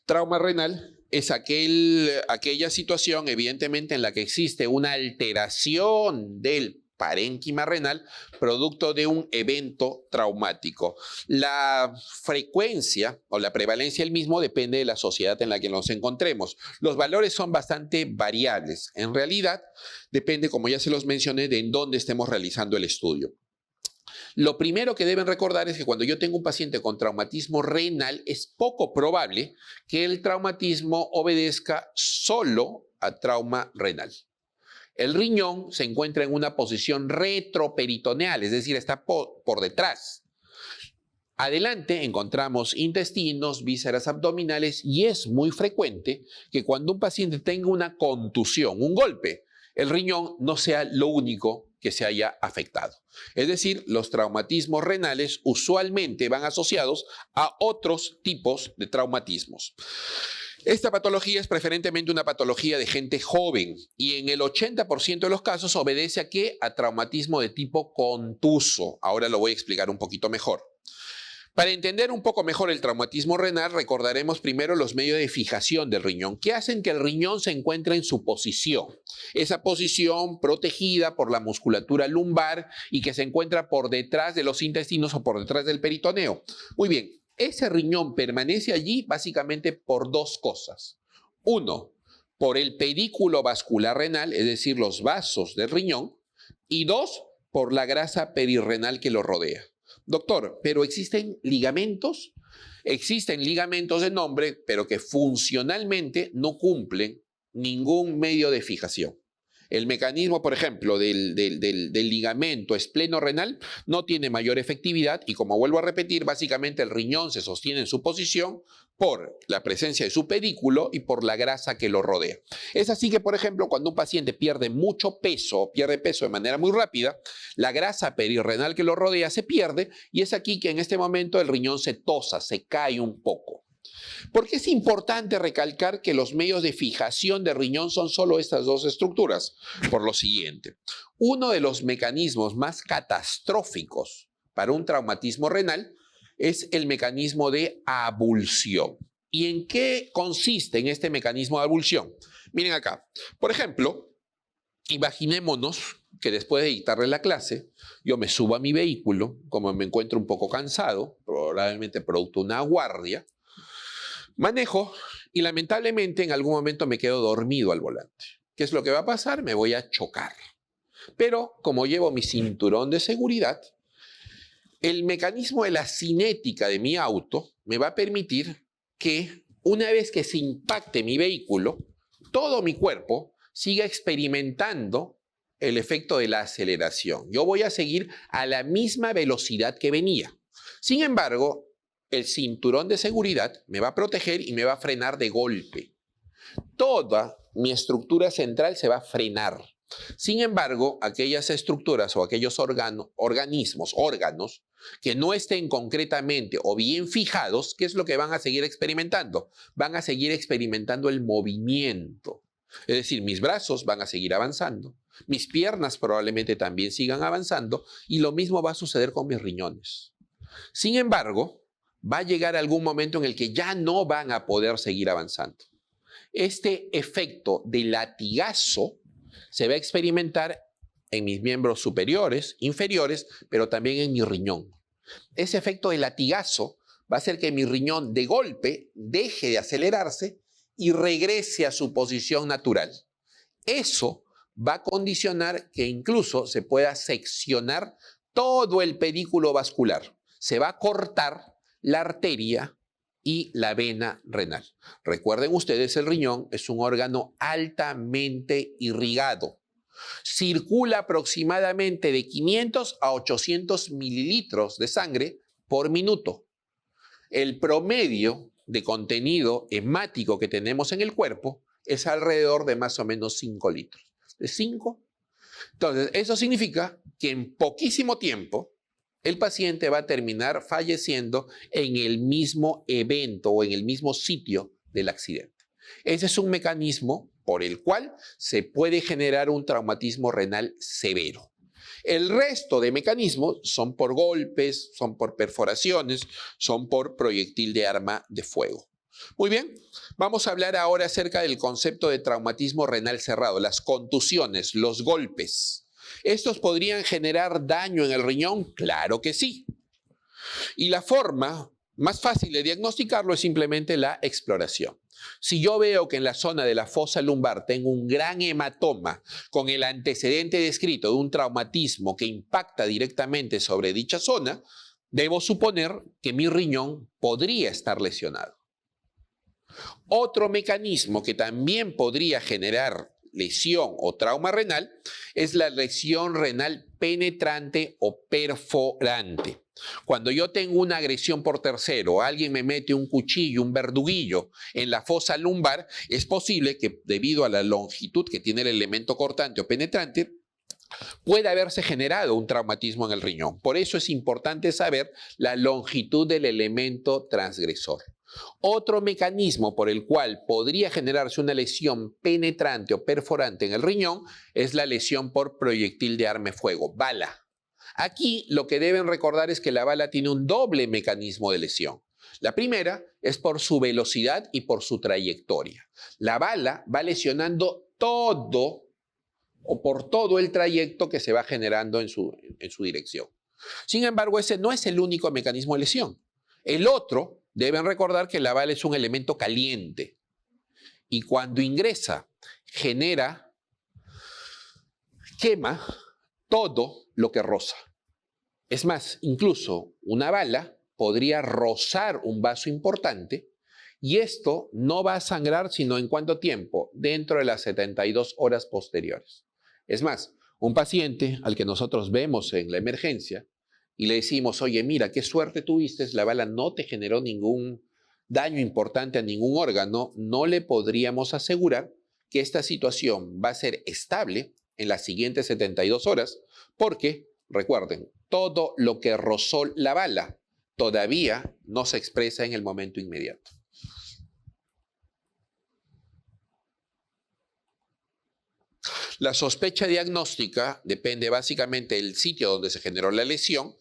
Trauma renal es aquella situación, evidentemente, en la que existe una alteración del parénquima renal producto de un evento traumático. La frecuencia o la prevalencia del mismo depende de la sociedad en la que nos encontremos. Los valores son bastante variables. En realidad, depende, como ya se los mencioné, de en dónde estemos realizando el estudio. Lo primero que deben recordar es que cuando yo tengo un paciente con traumatismo renal, es poco probable que el traumatismo obedezca solo a trauma renal. El riñón se encuentra en una posición retroperitoneal, es decir, está por detrás. Adelante encontramos intestinos, vísceras abdominales y es muy frecuente que cuando un paciente tenga una contusión, un golpe, el riñón no sea lo único que se haya afectado. Es decir, los traumatismos renales usualmente van asociados a otros tipos de traumatismos. Esta patología es preferentemente una patología de gente joven y en el 80% de los casos obedece a ¿qué? A traumatismo de tipo contuso. Ahora lo voy a explicar un poquito mejor. Para entender un poco mejor el traumatismo renal, recordaremos primero los medios de fijación del riñón, que hacen que el riñón se encuentre en su posición. Esa posición protegida por la musculatura lumbar y que se encuentra por detrás de los intestinos o por detrás del peritoneo. Muy bien. Ese riñón permanece allí básicamente por dos cosas. Uno, por el pedículo vascular renal, es decir, los vasos del riñón. Y dos, por la grasa perirrenal que lo rodea. Doctor, ¿pero existen ligamentos? Existen ligamentos de nombre, pero que funcionalmente no cumplen ningún medio de fijación. El mecanismo, por ejemplo, del ligamento espleno-renal no tiene mayor efectividad y, como vuelvo a repetir, básicamente el riñón se sostiene en su posición por la presencia de su pedículo y por la grasa que lo rodea. Es así que, por ejemplo, cuando un paciente pierde mucho peso, pierde peso de manera muy rápida, la grasa perirrenal que lo rodea se pierde y es aquí que en este momento el riñón se tosa, se cae un poco. ¿Por qué es importante recalcar que los medios de fijación de riñón son solo estas dos estructuras? Por lo siguiente, uno de los mecanismos más catastróficos para un traumatismo renal es el mecanismo de abulsión. ¿Y en qué consiste en este mecanismo de abulsión? Miren acá, por ejemplo, imaginémonos que después de dictarle la clase, yo me subo a mi vehículo, como me encuentro un poco cansado, probablemente producto de una guardia, manejo y lamentablemente en algún momento me quedo dormido al volante. ¿Qué es lo que va a pasar? Me voy a chocar. Pero como llevo mi cinturón de seguridad, el mecanismo de la cinética de mi auto me va a permitir que una vez que se impacte mi vehículo, todo mi cuerpo siga experimentando el efecto de la aceleración. Yo voy a seguir a la misma velocidad que venía. Sin embargo, el cinturón de seguridad me va a proteger y me va a frenar de golpe. Toda mi estructura central se va a frenar. Sin embargo, aquellas estructuras o aquellos órganos que no estén concretamente o bien fijados, ¿qué es lo que van a seguir experimentando? Van a seguir experimentando el movimiento. Es decir, mis brazos van a seguir avanzando, mis piernas probablemente también sigan avanzando y lo mismo va a suceder con mis riñones. Sin embargo, va a llegar algún momento en el que ya no van a poder seguir avanzando. Este efecto de latigazo se va a experimentar en mis miembros superiores, inferiores, pero también en mi riñón. Ese efecto de latigazo va a hacer que mi riñón de golpe deje de acelerarse y regrese a su posición natural. Eso va a condicionar que incluso se pueda seccionar todo el pedículo vascular. Se va a cortar la arteria y la vena renal. Recuerden ustedes, el riñón es un órgano altamente irrigado. Circula aproximadamente de 500 a 800 mililitros de sangre por minuto. El promedio de contenido hemático que tenemos en el cuerpo es alrededor de más o menos 5 litros. ¿De 5? Entonces, eso significa que en poquísimo tiempo el paciente va a terminar falleciendo en el mismo evento o en el mismo sitio del accidente. Ese es un mecanismo por el cual se puede generar un traumatismo renal severo. El resto de mecanismos son por golpes, son por perforaciones, son por proyectil de arma de fuego. Muy bien, vamos a hablar ahora acerca del concepto de traumatismo renal cerrado, las contusiones, los golpes. ¿Estos podrían generar daño en el riñón? Claro que sí. Y la forma más fácil de diagnosticarlo es simplemente la exploración. Si yo veo que en la zona de la fosa lumbar tengo un gran hematoma con el antecedente descrito de un traumatismo que impacta directamente sobre dicha zona, debo suponer que mi riñón podría estar lesionado. Otro mecanismo que también podría generar lesión o trauma renal es la lesión renal penetrante o perforante. Cuando yo tengo una agresión por tercero, alguien me mete un cuchillo, un verduguillo en la fosa lumbar, es posible que debido a la longitud que tiene el elemento cortante o penetrante, puede haberse generado un traumatismo en el riñón. Por eso es importante saber la longitud del elemento transgresor. Otro mecanismo por el cual podría generarse una lesión penetrante o perforante en el riñón es la lesión por proyectil de arma de fuego, bala. Aquí lo que deben recordar es que la bala tiene un doble mecanismo de lesión. La primera es por su velocidad y por su trayectoria. La bala va lesionando todo o por todo el trayecto que se va generando en su dirección. Sin embargo, ese no es el único mecanismo de lesión. El otro, deben recordar que la bala es un elemento caliente y cuando ingresa quema todo lo que roza. Es más, incluso una bala podría rozar un vaso importante y esto no va a sangrar sino en cuánto tiempo, dentro de las 72 horas posteriores. Es más, un paciente al que nosotros vemos en la emergencia y le decimos, oye, mira, qué suerte tuviste, la bala no te generó ningún daño importante a ningún órgano, no le podríamos asegurar que esta situación va a ser estable en las siguientes 72 horas, porque, recuerden, todo lo que rozó la bala todavía no se expresa en el momento inmediato. La sospecha diagnóstica depende básicamente del sitio donde se generó la lesión,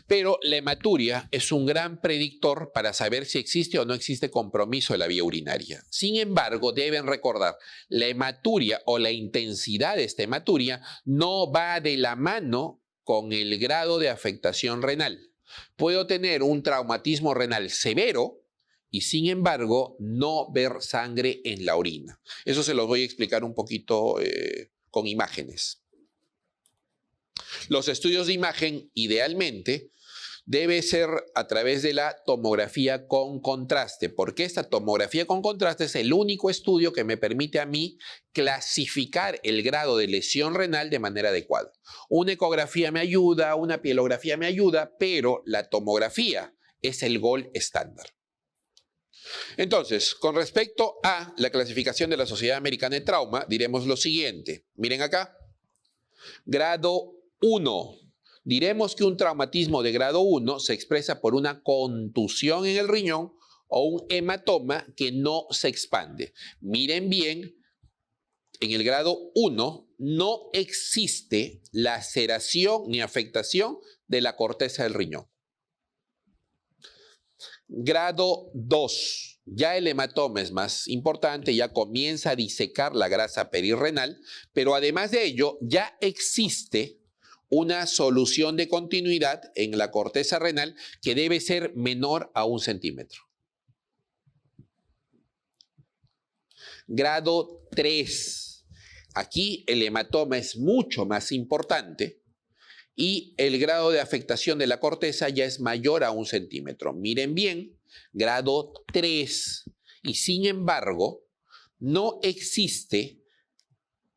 pero la hematuria es un gran predictor para saber si existe o no existe compromiso de la vía urinaria. Sin embargo, deben recordar, la hematuria o la intensidad de esta hematuria no va de la mano con el grado de afectación renal. Puedo tener un traumatismo renal severo y sin embargo no ver sangre en la orina. Eso se los voy a explicar un poquito con imágenes. Los estudios de imagen idealmente debe ser a través de la tomografía con contraste, porque esta tomografía con contraste es el único estudio que me permite a mí clasificar el grado de lesión renal de manera adecuada. Una ecografía me ayuda, una pielografía me ayuda, pero la tomografía es el gold estándar. Entonces, con respecto a la clasificación de la Sociedad Americana de Trauma, diremos lo siguiente. Miren acá. Grado 1. Diremos que un traumatismo de grado 1 se expresa por una contusión en el riñón o un hematoma que no se expande. Miren bien, en el grado 1 no existe laceración ni afectación de la corteza del riñón. Grado 2. Ya el hematoma es más importante, ya comienza a disecar la grasa perirrenal, pero además de ello ya existe una solución de continuidad en la corteza renal que debe ser menor a 1 centímetro. Grado 3. Aquí el hematoma es mucho más importante y el grado de afectación de la corteza ya es mayor a 1 centímetro. Miren bien, grado 3. Y sin embargo, no existe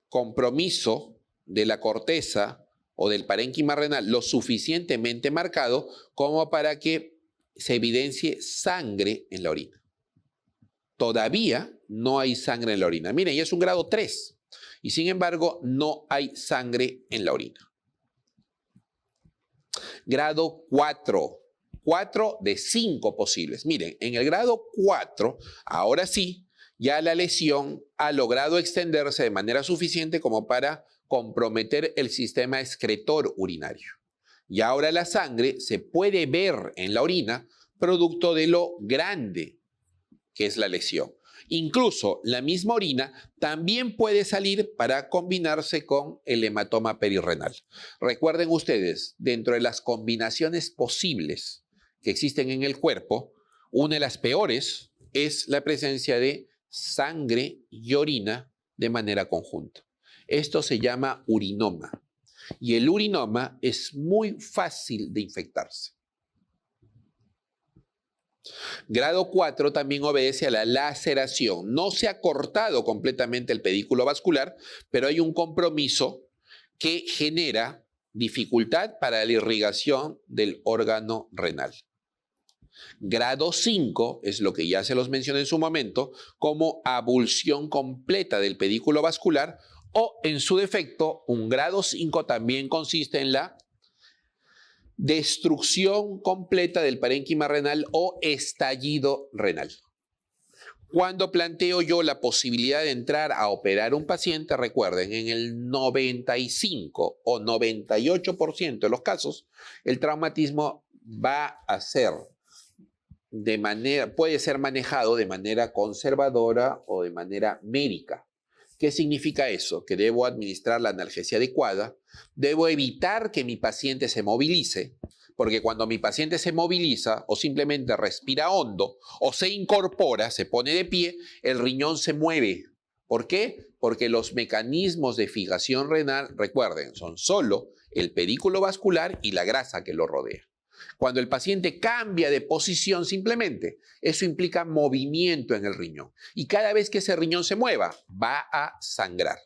compromiso de la corteza o del parénquima renal lo suficientemente marcado como para que se evidencie sangre en la orina. Todavía no hay sangre en la orina. Miren, ya es un grado 3 y sin embargo no hay sangre en la orina. Grado 4. 4 de 5 posibles. Miren, en el grado 4, ahora sí, ya la lesión ha logrado extenderse de manera suficiente como para comprometer el sistema excretor urinario. Y ahora la sangre se puede ver en la orina producto de lo grande que es la lesión. Incluso la misma orina también puede salir para combinarse con el hematoma perirrenal. Recuerden ustedes, dentro de las combinaciones posibles que existen en el cuerpo, una de las peores es la presencia de sangre y orina de manera conjunta. Esto se llama urinoma y el urinoma es muy fácil de infectarse. Grado 4 también obedece a la laceración. No se ha cortado completamente el pedículo vascular, pero hay un compromiso que genera dificultad para la irrigación del órgano renal. Grado 5 es lo que ya se los mencioné en su momento, como abulsión completa del pedículo vascular o, en su defecto, un grado 5 también consiste en la destrucción completa del parénquima renal o estallido renal. Cuando planteo yo la posibilidad de entrar a operar un paciente, recuerden, en el 95 o 98% de los casos, el traumatismo puede ser manejado de manera conservadora o de manera médica. ¿Qué significa eso? Que debo administrar la analgesia adecuada, debo evitar que mi paciente se movilice, Porque cuando mi paciente se moviliza o simplemente respira hondo o se incorpora, se pone de pie, el riñón se mueve. ¿Por qué? Porque los mecanismos de fijación renal, recuerden, son solo el pedículo vascular y la grasa que lo rodea. Cuando el paciente cambia de posición simplemente, eso implica movimiento en el riñón. Y cada vez que ese riñón se mueva, va a sangrar.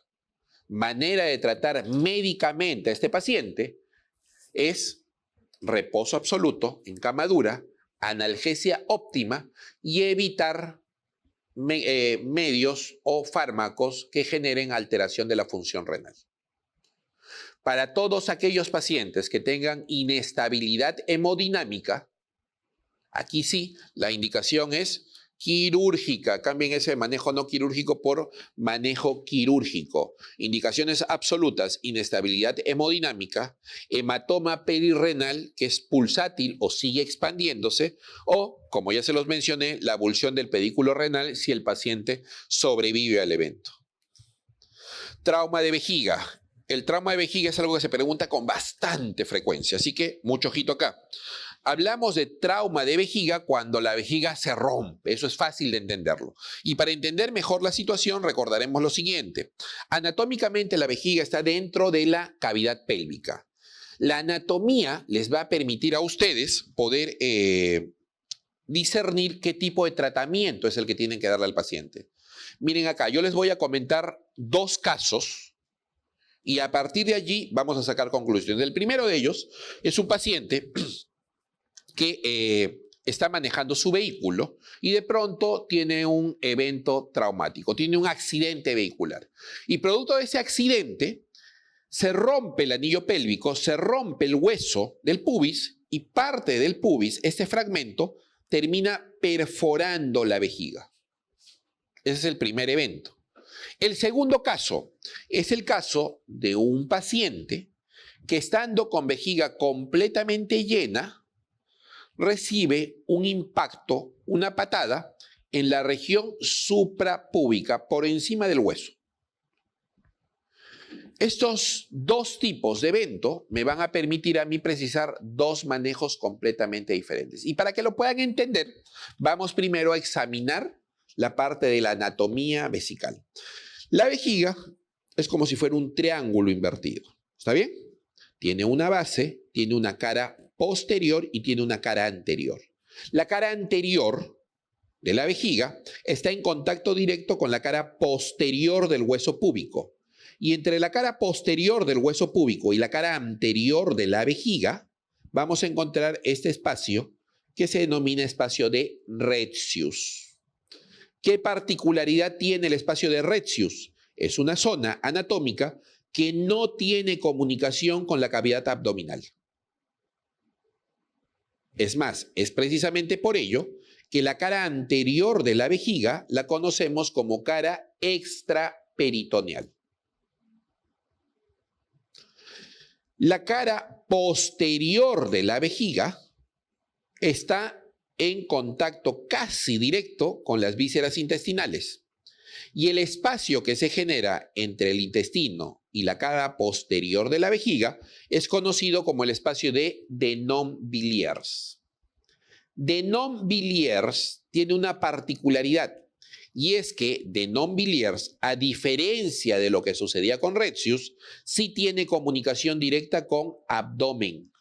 Manera de tratar médicamente a este paciente es reposo absoluto en cama dura, analgesia óptima y evitar medios o fármacos que generen alteración de la función renal. Para todos aquellos pacientes que tengan inestabilidad hemodinámica, aquí sí, la indicación es quirúrgica. Cambien ese manejo no quirúrgico por manejo quirúrgico. Indicaciones absolutas: inestabilidad hemodinámica, hematoma perirrenal que es pulsátil o sigue expandiéndose, o, como ya se los mencioné, la avulsión del pedículo renal si el paciente sobrevive al evento. Trauma de vejiga. El trauma de vejiga es algo que se pregunta con bastante frecuencia, así que mucho ojito acá. Hablamos de trauma de vejiga cuando la vejiga se rompe, eso es fácil de entenderlo. Y para entender mejor la situación recordaremos lo siguiente. Anatómicamente la vejiga está dentro de la cavidad pélvica. La anatomía les va a permitir a ustedes poder discernir qué tipo de tratamiento es el que tienen que darle al paciente. Miren acá, yo les voy a comentar dos casos y a partir de allí vamos a sacar conclusiones. El primero de ellos es un paciente que está manejando su vehículo y de pronto tiene un evento traumático, tiene un accidente vehicular. Y producto de ese accidente se rompe el anillo pélvico, se rompe el hueso del pubis y parte del pubis, este fragmento, termina perforando la vejiga. Ese es el primer evento. El segundo caso es el caso de un paciente que estando con vejiga completamente llena, recibe un impacto, una patada en la región suprapúbica por encima del hueso. Estos dos tipos de evento me van a permitir a mí precisar dos manejos completamente diferentes. Y para que lo puedan entender, vamos primero a examinar la parte de la anatomía vesical. La vejiga es como si fuera un triángulo invertido. ¿Está bien? Tiene una base, tiene una cara posterior y tiene una cara anterior. La cara anterior de la vejiga está en contacto directo con la cara posterior del hueso púbico. Y entre la cara posterior del hueso púbico y la cara anterior de la vejiga, vamos a encontrar este espacio que se denomina espacio de Retzius. ¿Qué particularidad tiene el espacio de Retzius? Es una zona anatómica que no tiene comunicación con la cavidad abdominal. Es más, es precisamente por ello que la cara anterior de la vejiga la conocemos como cara extraperitoneal. La cara posterior de la vejiga está en contacto casi directo con las vísceras intestinales. Y el espacio que se genera entre el intestino y la cara posterior de la vejiga es conocido como el espacio de Denon-Villiers. Denon-Villiers tiene una particularidad, y es que Denon-Villiers, a diferencia de lo que sucedía con Retzius, sí tiene comunicación directa con abdomen.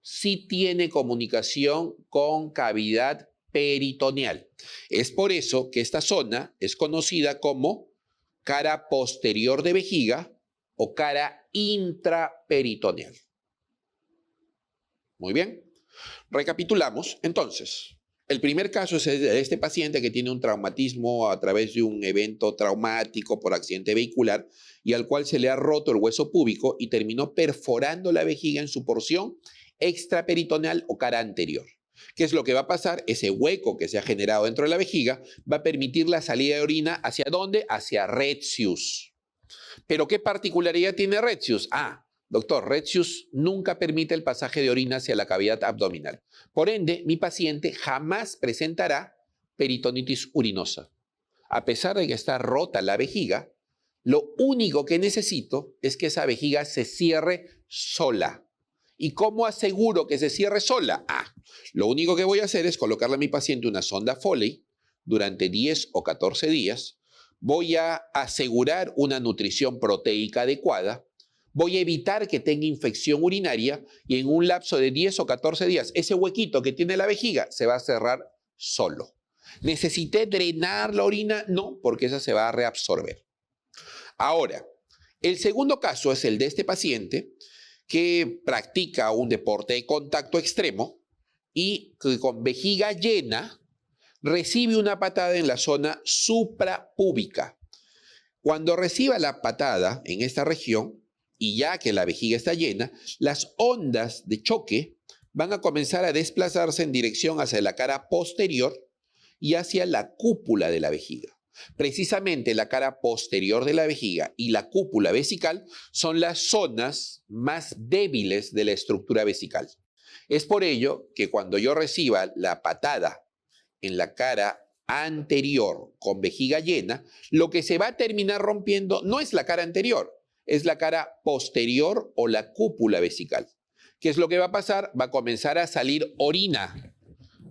Sí tiene comunicación con cavidad peritoneal. Es por eso que esta zona es conocida como cara posterior de vejiga o cara intraperitoneal. Muy bien. Recapitulamos. Entonces, el primer caso es de este paciente que tiene un traumatismo a través de un evento traumático por accidente vehicular y al cual se le ha roto el hueso púbico y terminó perforando la vejiga en su porción extraperitoneal o cara anterior. ¿Qué es lo que va a pasar? Ese hueco que se ha generado dentro de la vejiga va a permitir la salida de orina ¿hacia dónde? Hacia Retzius. ¿Pero qué particularidad tiene Retzius? Doctor, Retzius nunca permite el pasaje de orina hacia la cavidad abdominal. Por ende, mi paciente jamás presentará peritonitis urinosa. A pesar de que está rota la vejiga, lo único que necesito es que esa vejiga se cierre sola. ¿Y cómo aseguro que se cierre sola? Lo único que voy a hacer es colocarle a mi paciente una sonda Foley durante 10 o 14 días. Voy a asegurar una nutrición proteica adecuada. Voy a evitar que tenga infección urinaria y en un lapso de 10 o 14 días, ese huequito que tiene la vejiga se va a cerrar solo. ¿Necesité drenar la orina? No, porque esa se va a reabsorber. Ahora, el segundo caso es el de este paciente que practica un deporte de contacto extremo y que con vejiga llena recibe una patada en la zona suprapúbica. Cuando reciba la patada en esta región, y ya que la vejiga está llena, las ondas de choque van a comenzar a desplazarse en dirección hacia la cara posterior y hacia la cúpula de la vejiga. Precisamente la cara posterior de la vejiga y la cúpula vesical son las zonas más débiles de la estructura vesical. Es por ello que cuando yo reciba la patada en la cara anterior con vejiga llena, lo que se va a terminar rompiendo no es la cara anterior, es la cara posterior o la cúpula vesical. ¿Qué es lo que va a pasar? Va a comenzar a salir orina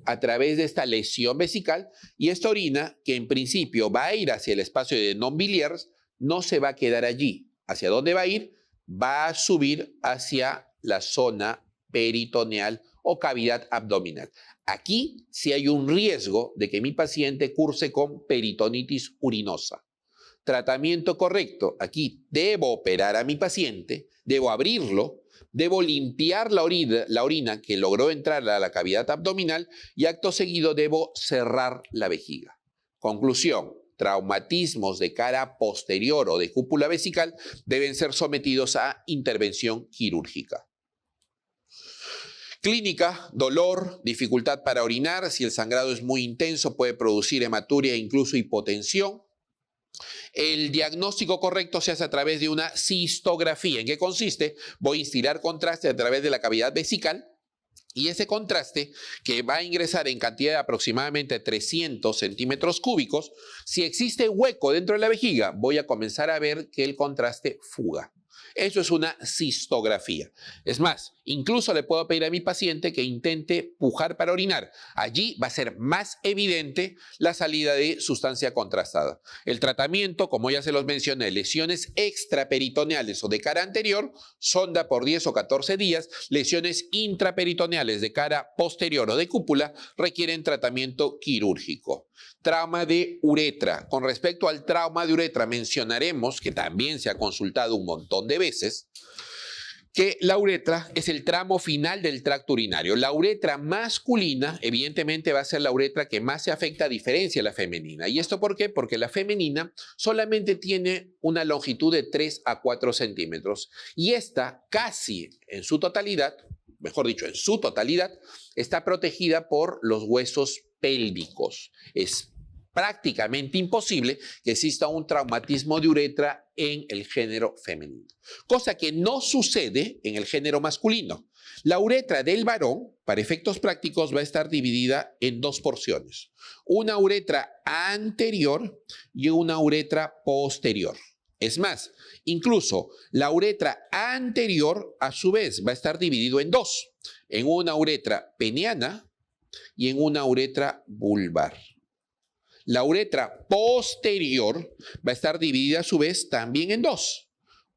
a través de esta lesión vesical y esta orina, que en principio va a ir hacia el espacio de non-biliaires, no se va a quedar allí. ¿Hacia dónde va a ir? Va a subir hacia la zona peritoneal o cavidad abdominal. Aquí sí hay un riesgo de que mi paciente curse con peritonitis urinosa. Tratamiento correcto. Aquí debo operar a mi paciente, debo abrirlo, debo limpiar la orina que logró entrar a la cavidad abdominal y acto seguido debo cerrar la vejiga. Conclusión. Traumatismos de cara posterior o de cúpula vesical deben ser sometidos a intervención quirúrgica. Clínica, dolor, dificultad para orinar. Si el sangrado es muy intenso puede producir hematuria e incluso hipotensión. El diagnóstico correcto se hace a través de una cistografía. ¿En qué consiste? Voy a instilar contraste a través de la cavidad vesical y ese contraste, que va a ingresar en cantidad de aproximadamente 300 centímetros cúbicos, si existe hueco dentro de la vejiga, voy a comenzar a ver que el contraste fuga. Eso es una cistografía. Es más, incluso le puedo pedir a mi paciente que intente pujar para orinar. Allí va a ser más evidente la salida de sustancia contrastada. El tratamiento, como ya se los mencioné, lesiones extraperitoneales o de cara anterior, sonda por 10 o 14 días. Lesiones intraperitoneales de cara posterior o de cúpula requieren tratamiento quirúrgico. Trauma de uretra. Con respecto al trauma de uretra, mencionaremos, que también se ha consultado un montón de veces, que la uretra es el tramo final del tracto urinario. La uretra masculina, evidentemente, va a ser la uretra que más se afecta a diferencia de la femenina. ¿Y esto por qué? Porque la femenina solamente tiene una longitud de 3 a 4 centímetros y esta casi en su totalidad, mejor dicho, en su totalidad, está protegida por los huesos pélvicos. Es prácticamente imposible que exista un traumatismo de uretra en el género femenino, cosa que no sucede en el género masculino. La uretra del varón, para efectos prácticos, va a estar dividida en dos porciones, una uretra anterior y una uretra posterior. Es más, incluso la uretra anterior a su vez va a estar dividido en dos, en una uretra peniana y en una uretra vulvar. La uretra posterior va a estar dividida a su vez también en dos,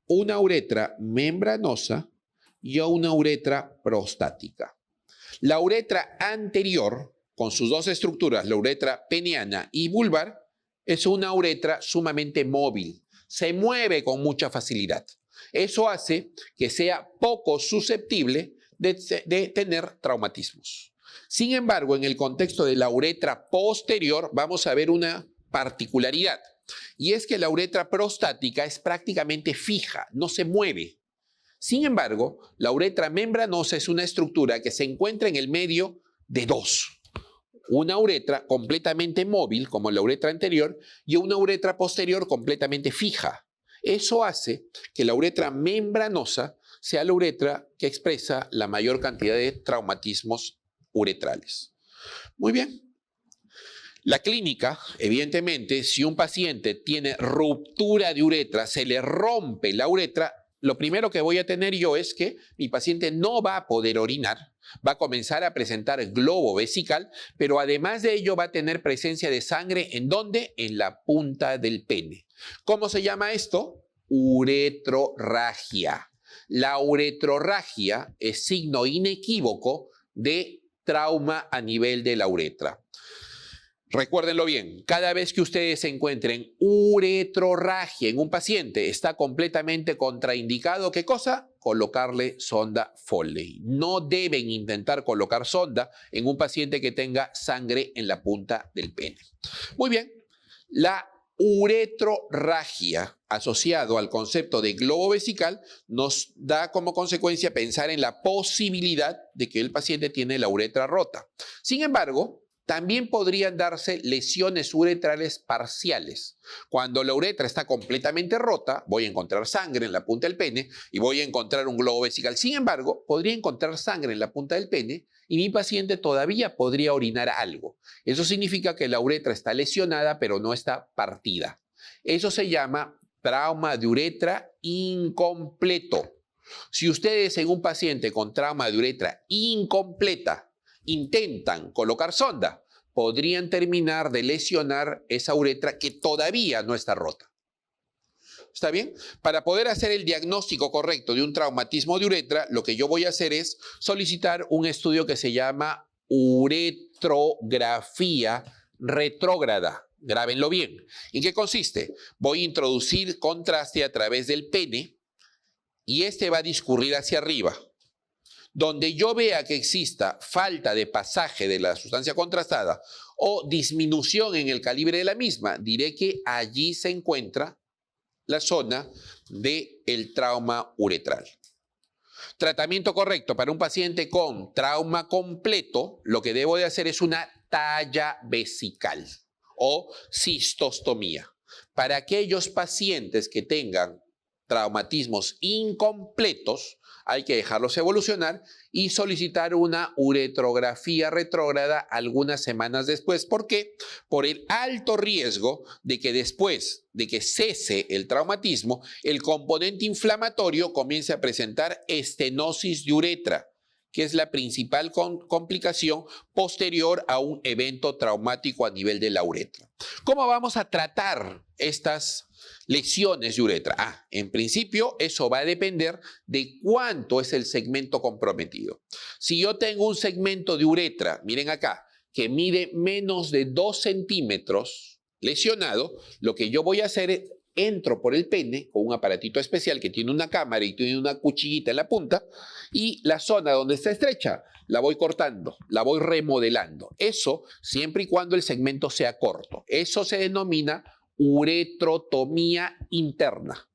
una uretra membranosa y una uretra prostática. La uretra anterior, con sus dos estructuras, la uretra peniana y vulvar, es una uretra sumamente móvil, se mueve con mucha facilidad. Eso hace que sea poco susceptible de tener traumatismos. Sin embargo, en el contexto de la uretra posterior vamos a ver una particularidad, y es que la uretra prostática es prácticamente fija, no se mueve. Sin embargo, la uretra membranosa es una estructura que se encuentra en el medio de dos. Una uretra completamente móvil, como la uretra anterior, y una uretra posterior completamente fija. Eso hace que la uretra membranosa sea la uretra que expresa la mayor cantidad de traumatismos uretrales. Muy bien. La clínica, evidentemente, si un paciente tiene ruptura de uretra, se le rompe la uretra, lo primero que voy a tener yo es que mi paciente no va a poder orinar, va a comenzar a presentar globo vesical, pero además de ello va a tener presencia de sangre, ¿en dónde? En la punta del pene. ¿Cómo se llama esto? Uretrorragia. La uretrorragia es signo inequívoco de trauma a nivel de la uretra. Recuérdenlo bien, cada vez que ustedes encuentren uretrorragia en un paciente, está completamente contraindicado, ¿qué cosa? Colocarle sonda Foley. No deben intentar colocar sonda en un paciente que tenga sangre en la punta del pene. Muy bien, la uretrorragia asociado al concepto de globo vesical nos da como consecuencia pensar en la posibilidad de que el paciente tiene la uretra rota. Sin embargo, también podrían darse lesiones uretrales parciales. Cuando la uretra está completamente rota, voy a encontrar sangre en la punta del pene y voy a encontrar un globo vesical. Sin embargo, podría encontrar sangre en la punta del pene y mi paciente todavía podría orinar algo. Eso significa que la uretra está lesionada, pero no está partida. Eso se llama trauma de uretra incompleto. Si ustedes en un paciente con trauma de uretra incompleta intentan colocar sonda, podrían terminar de lesionar esa uretra que todavía no está rota. ¿Está bien? Para poder hacer el diagnóstico correcto de un traumatismo de uretra, lo que yo voy a hacer es solicitar un estudio que se llama uretrografía retrógrada. Grábenlo bien. ¿En qué consiste? Voy a introducir contraste a través del pene y este va a discurrir hacia arriba. Donde yo vea que exista falta de pasaje de la sustancia contrastada o disminución en el calibre de la misma, diré que allí se encuentra la zona del trauma uretral. Tratamiento correcto para un paciente con trauma completo, lo que debo de hacer es una talla vesical o cistostomía. Para aquellos pacientes que tengan traumatismos incompletos, hay que dejarlos evolucionar y solicitar una uretrografía retrógrada algunas semanas después. ¿Por qué? Por el alto riesgo de que después de que cese el traumatismo, el componente inflamatorio comience a presentar estenosis de uretra, que es la principal complicación posterior a un evento traumático a nivel de la uretra. ¿Cómo vamos a tratar estas lesiones de uretra? En principio, eso va a depender de cuánto es el segmento comprometido. Si yo tengo un segmento de uretra, miren acá, que mide menos de 2 centímetros lesionado, lo que yo voy a hacer es entro por el pene con un aparatito especial que tiene una cámara y tiene una cuchillita en la punta y la zona donde está estrecha la voy cortando, la voy remodelando. Eso siempre y cuando el segmento sea corto. Eso se denomina uretrotomía interna.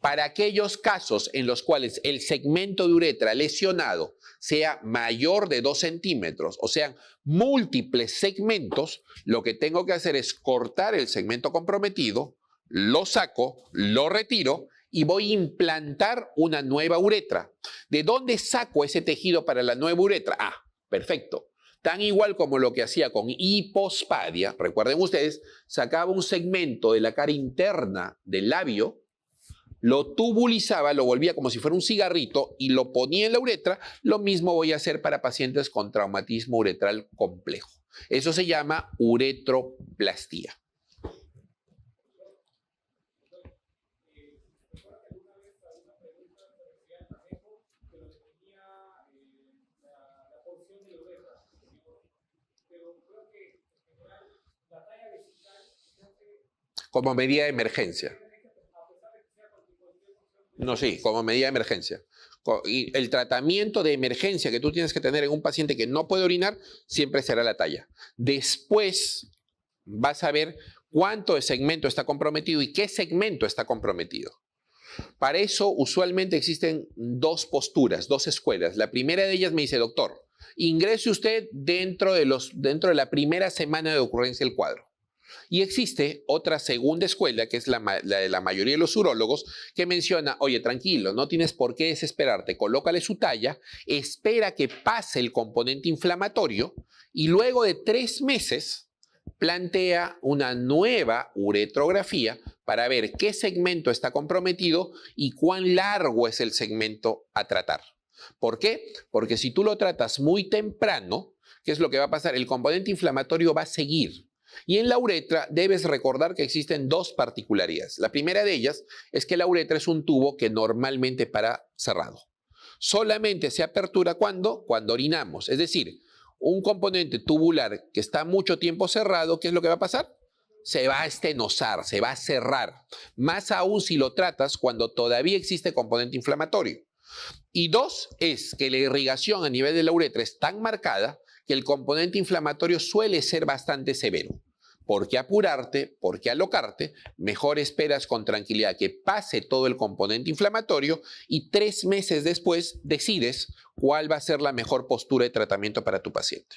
Para aquellos casos en los cuales el segmento de uretra lesionado sea mayor de 2 centímetros, o sean múltiples segmentos, lo que tengo que hacer es cortar el segmento comprometido, lo saco, lo retiro y voy a implantar una nueva uretra. ¿De dónde saco ese tejido para la nueva uretra? Perfecto. Tan igual como lo que hacía con hipospadia, recuerden ustedes, sacaba un segmento de la cara interna del labio, lo tubulizaba, lo volvía como si fuera un cigarrito y lo ponía en la uretra. Lo mismo voy a hacer para pacientes con traumatismo uretral complejo. Eso se llama uretroplastía. Como medida de emergencia. No, sí, como medida de emergencia. Y el tratamiento de emergencia que tú tienes que tener en un paciente que no puede orinar siempre será la talla. Después vas a ver cuánto de segmento está comprometido y qué segmento está comprometido. Para eso usualmente existen 2 posturas, 2 escuelas. La primera de ellas me dice, doctor, ingrese usted dentro de la primera semana de ocurrencia del cuadro. Y existe otra segunda escuela, que es la de la mayoría de los urólogos, que menciona, oye, tranquilo, no tienes por qué desesperarte, colócale su talla, espera que pase el componente inflamatorio y luego de 3 meses plantea una nueva uretrografía para ver qué segmento está comprometido y cuán largo es el segmento a tratar. ¿Por qué? Porque si tú lo tratas muy temprano, ¿qué es lo que va a pasar? El componente inflamatorio va a seguir. Y en la uretra debes recordar que existen dos particularidades. La primera de ellas es que la uretra es un tubo que normalmente para cerrado. Solamente se apertura cuando orinamos. Es decir, un componente tubular que está mucho tiempo cerrado, ¿qué es lo que va a pasar? Se va a estenosar, se va a cerrar. Más aún si lo tratas cuando todavía existe componente inflamatorio. Y dos, es que la irrigación a nivel de la uretra es tan marcada que el componente inflamatorio suele ser bastante severo. ¿Por qué apurarte? ¿Por qué alocarte? Mejor esperas con tranquilidad que pase todo el componente inflamatorio y 3 meses después decides cuál va a ser la mejor postura de tratamiento para tu paciente.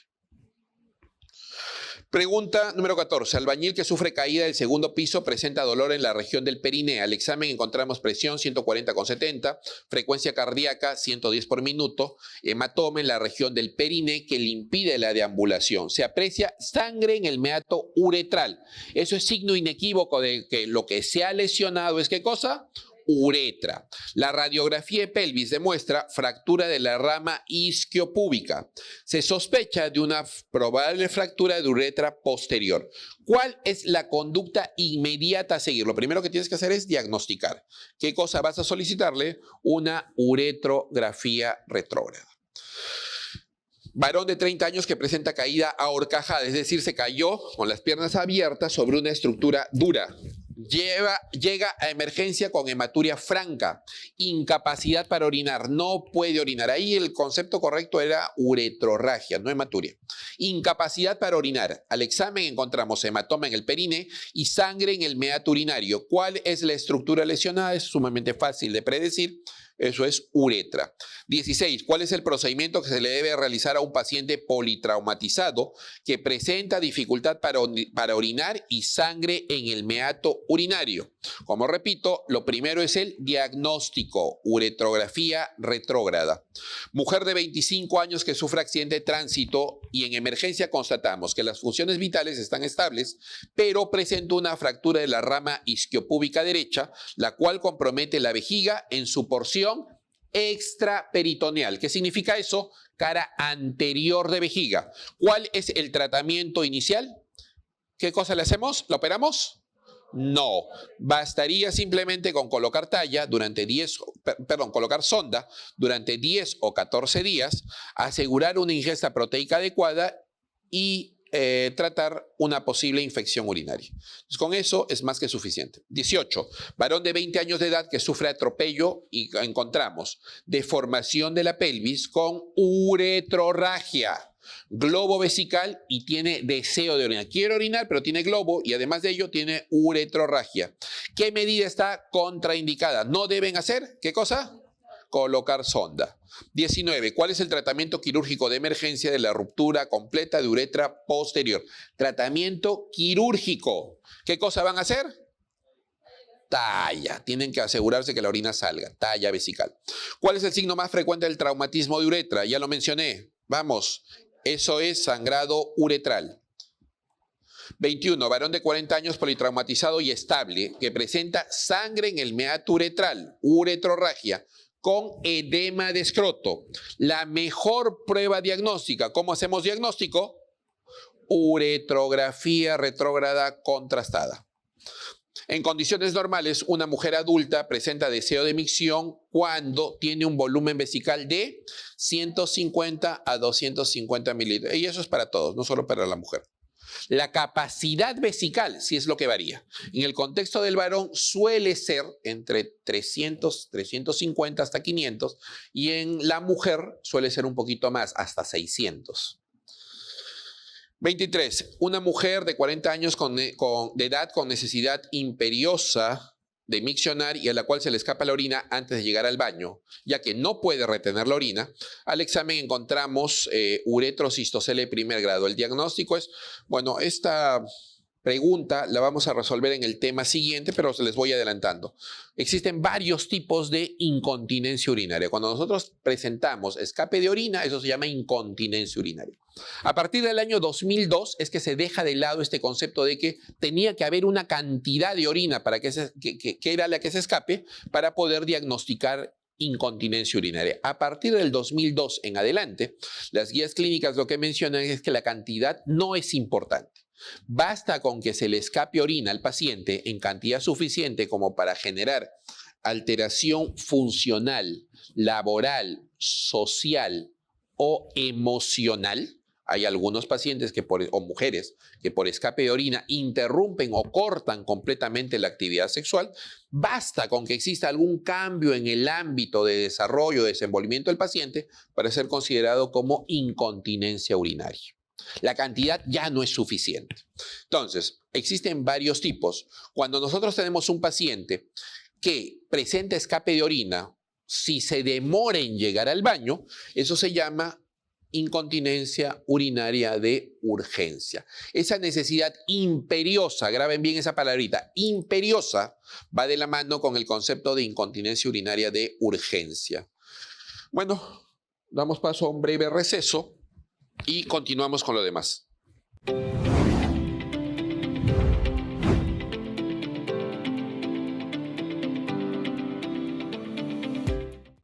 Pregunta número 14. Albañil que sufre caída del segundo piso presenta dolor en la región del periné. Al examen encontramos presión 140/70, frecuencia cardíaca 110 por minuto, hematoma en la región del periné que le impide la deambulación. Se aprecia sangre en el meato uretral. Eso es signo inequívoco de que lo que se ha lesionado es ¿qué cosa? Uretra. La radiografía de pelvis demuestra fractura de la rama isquiopúbica. Se sospecha de una probable fractura de uretra posterior. ¿Cuál es la conducta inmediata a seguir? Lo primero que tienes que hacer es diagnosticar. ¿Qué cosa vas a solicitarle? Una uretrografía retrógrada. Varón de 30 años que presenta caída ahorcajada, es decir, se cayó con las piernas abiertas sobre una estructura dura. Llega a emergencia con hematuria franca, incapacidad para orinar, no puede orinar. Ahí el concepto correcto era uretrorragia, no hematuria. Incapacidad para orinar. Al examen encontramos hematoma en el periné y sangre en el meato urinario. ¿Cuál es la estructura lesionada? Es sumamente fácil de predecir. Eso es uretra. 16. ¿Cuál es el procedimiento que se le debe realizar a un paciente politraumatizado que presenta dificultad para orinar y sangre en el meato urinario? Como repito, lo primero es el diagnóstico, uretrografía retrógrada. Mujer de 25 años que sufre accidente de tránsito y en emergencia constatamos que las funciones vitales están estables, pero presenta una fractura de la rama isquiopúbica derecha, la cual compromete la vejiga en su porción extraperitoneal. ¿Qué significa eso? Cara anterior de vejiga. ¿Cuál es el tratamiento inicial? ¿Qué cosa le hacemos? ¿La operamos? No. Bastaría simplemente con colocar colocar sonda durante 10 o 14 días, asegurar una ingesta proteica adecuada y tratar una posible infección urinaria. Entonces, con eso es más que suficiente. 18. Varón de 20 años de edad que sufre atropello y encontramos deformación de la pelvis con uretrorragia, globo vesical y tiene deseo de orinar. Quiere orinar, pero tiene globo y además de ello tiene uretrorragia. ¿Qué medida está contraindicada? No deben hacer, ¿qué cosa? Colocar sonda. 19. ¿Cuál es el tratamiento quirúrgico de emergencia de la ruptura completa de uretra posterior? Tratamiento quirúrgico. ¿Qué cosa van a hacer? Talla. Tienen que asegurarse que la orina salga. Talla vesical. ¿Cuál es el signo más frecuente del traumatismo de uretra? Ya lo mencioné. Vamos. Eso es sangrado uretral. 21. Varón de 40 años politraumatizado y estable que presenta sangre en el meato uretral, uretrorragia, con edema de escroto. La mejor prueba diagnóstica. ¿Cómo hacemos diagnóstico? Uretrografía retrógrada contrastada. En condiciones normales, una mujer adulta presenta deseo de micción cuando tiene un volumen vesical de 150 a 250 mililitros. Y eso es para todos, no solo para la mujer. La capacidad vesical sí es lo que varía. En el contexto del varón suele ser entre 300, 350 hasta 500 y en la mujer suele ser un poquito más, hasta 600. 23. Una mujer de 40 años de edad con necesidad imperiosa de miccionar y a la cual se le escapa la orina antes de llegar al baño, ya que no puede retener la orina. Al examen encontramos uretrocistocele de primer grado. El diagnóstico es, bueno, esta pregunta la vamos a resolver en el tema siguiente, pero se les voy adelantando. Existen varios tipos de incontinencia urinaria. Cuando nosotros presentamos escape de orina, eso se llama incontinencia urinaria. A partir del año 2002 es que se deja de lado este concepto de que tenía que haber una cantidad de orina para que era la que se escape para poder diagnosticar incontinencia urinaria. A partir del 2002 en adelante, las guías clínicas lo que mencionan es que la cantidad no es importante. Basta con que se le escape orina al paciente en cantidad suficiente como para generar alteración funcional, laboral, social o emocional. Hay algunos pacientes o mujeres que por escape de orina interrumpen o cortan completamente la actividad sexual. Basta con que exista algún cambio en el ámbito de desarrollo, desenvolvimiento del paciente para ser considerado como incontinencia urinaria. La cantidad ya no es suficiente. Entonces, existen varios tipos. Cuando nosotros tenemos un paciente que presenta escape de orina, si se demora en llegar al baño, eso se llama incontinencia urinaria de urgencia. Esa necesidad imperiosa, graben bien esa palabrita, imperiosa, va de la mano con el concepto de incontinencia urinaria de urgencia. Bueno, damos paso a un breve receso y continuamos con lo demás.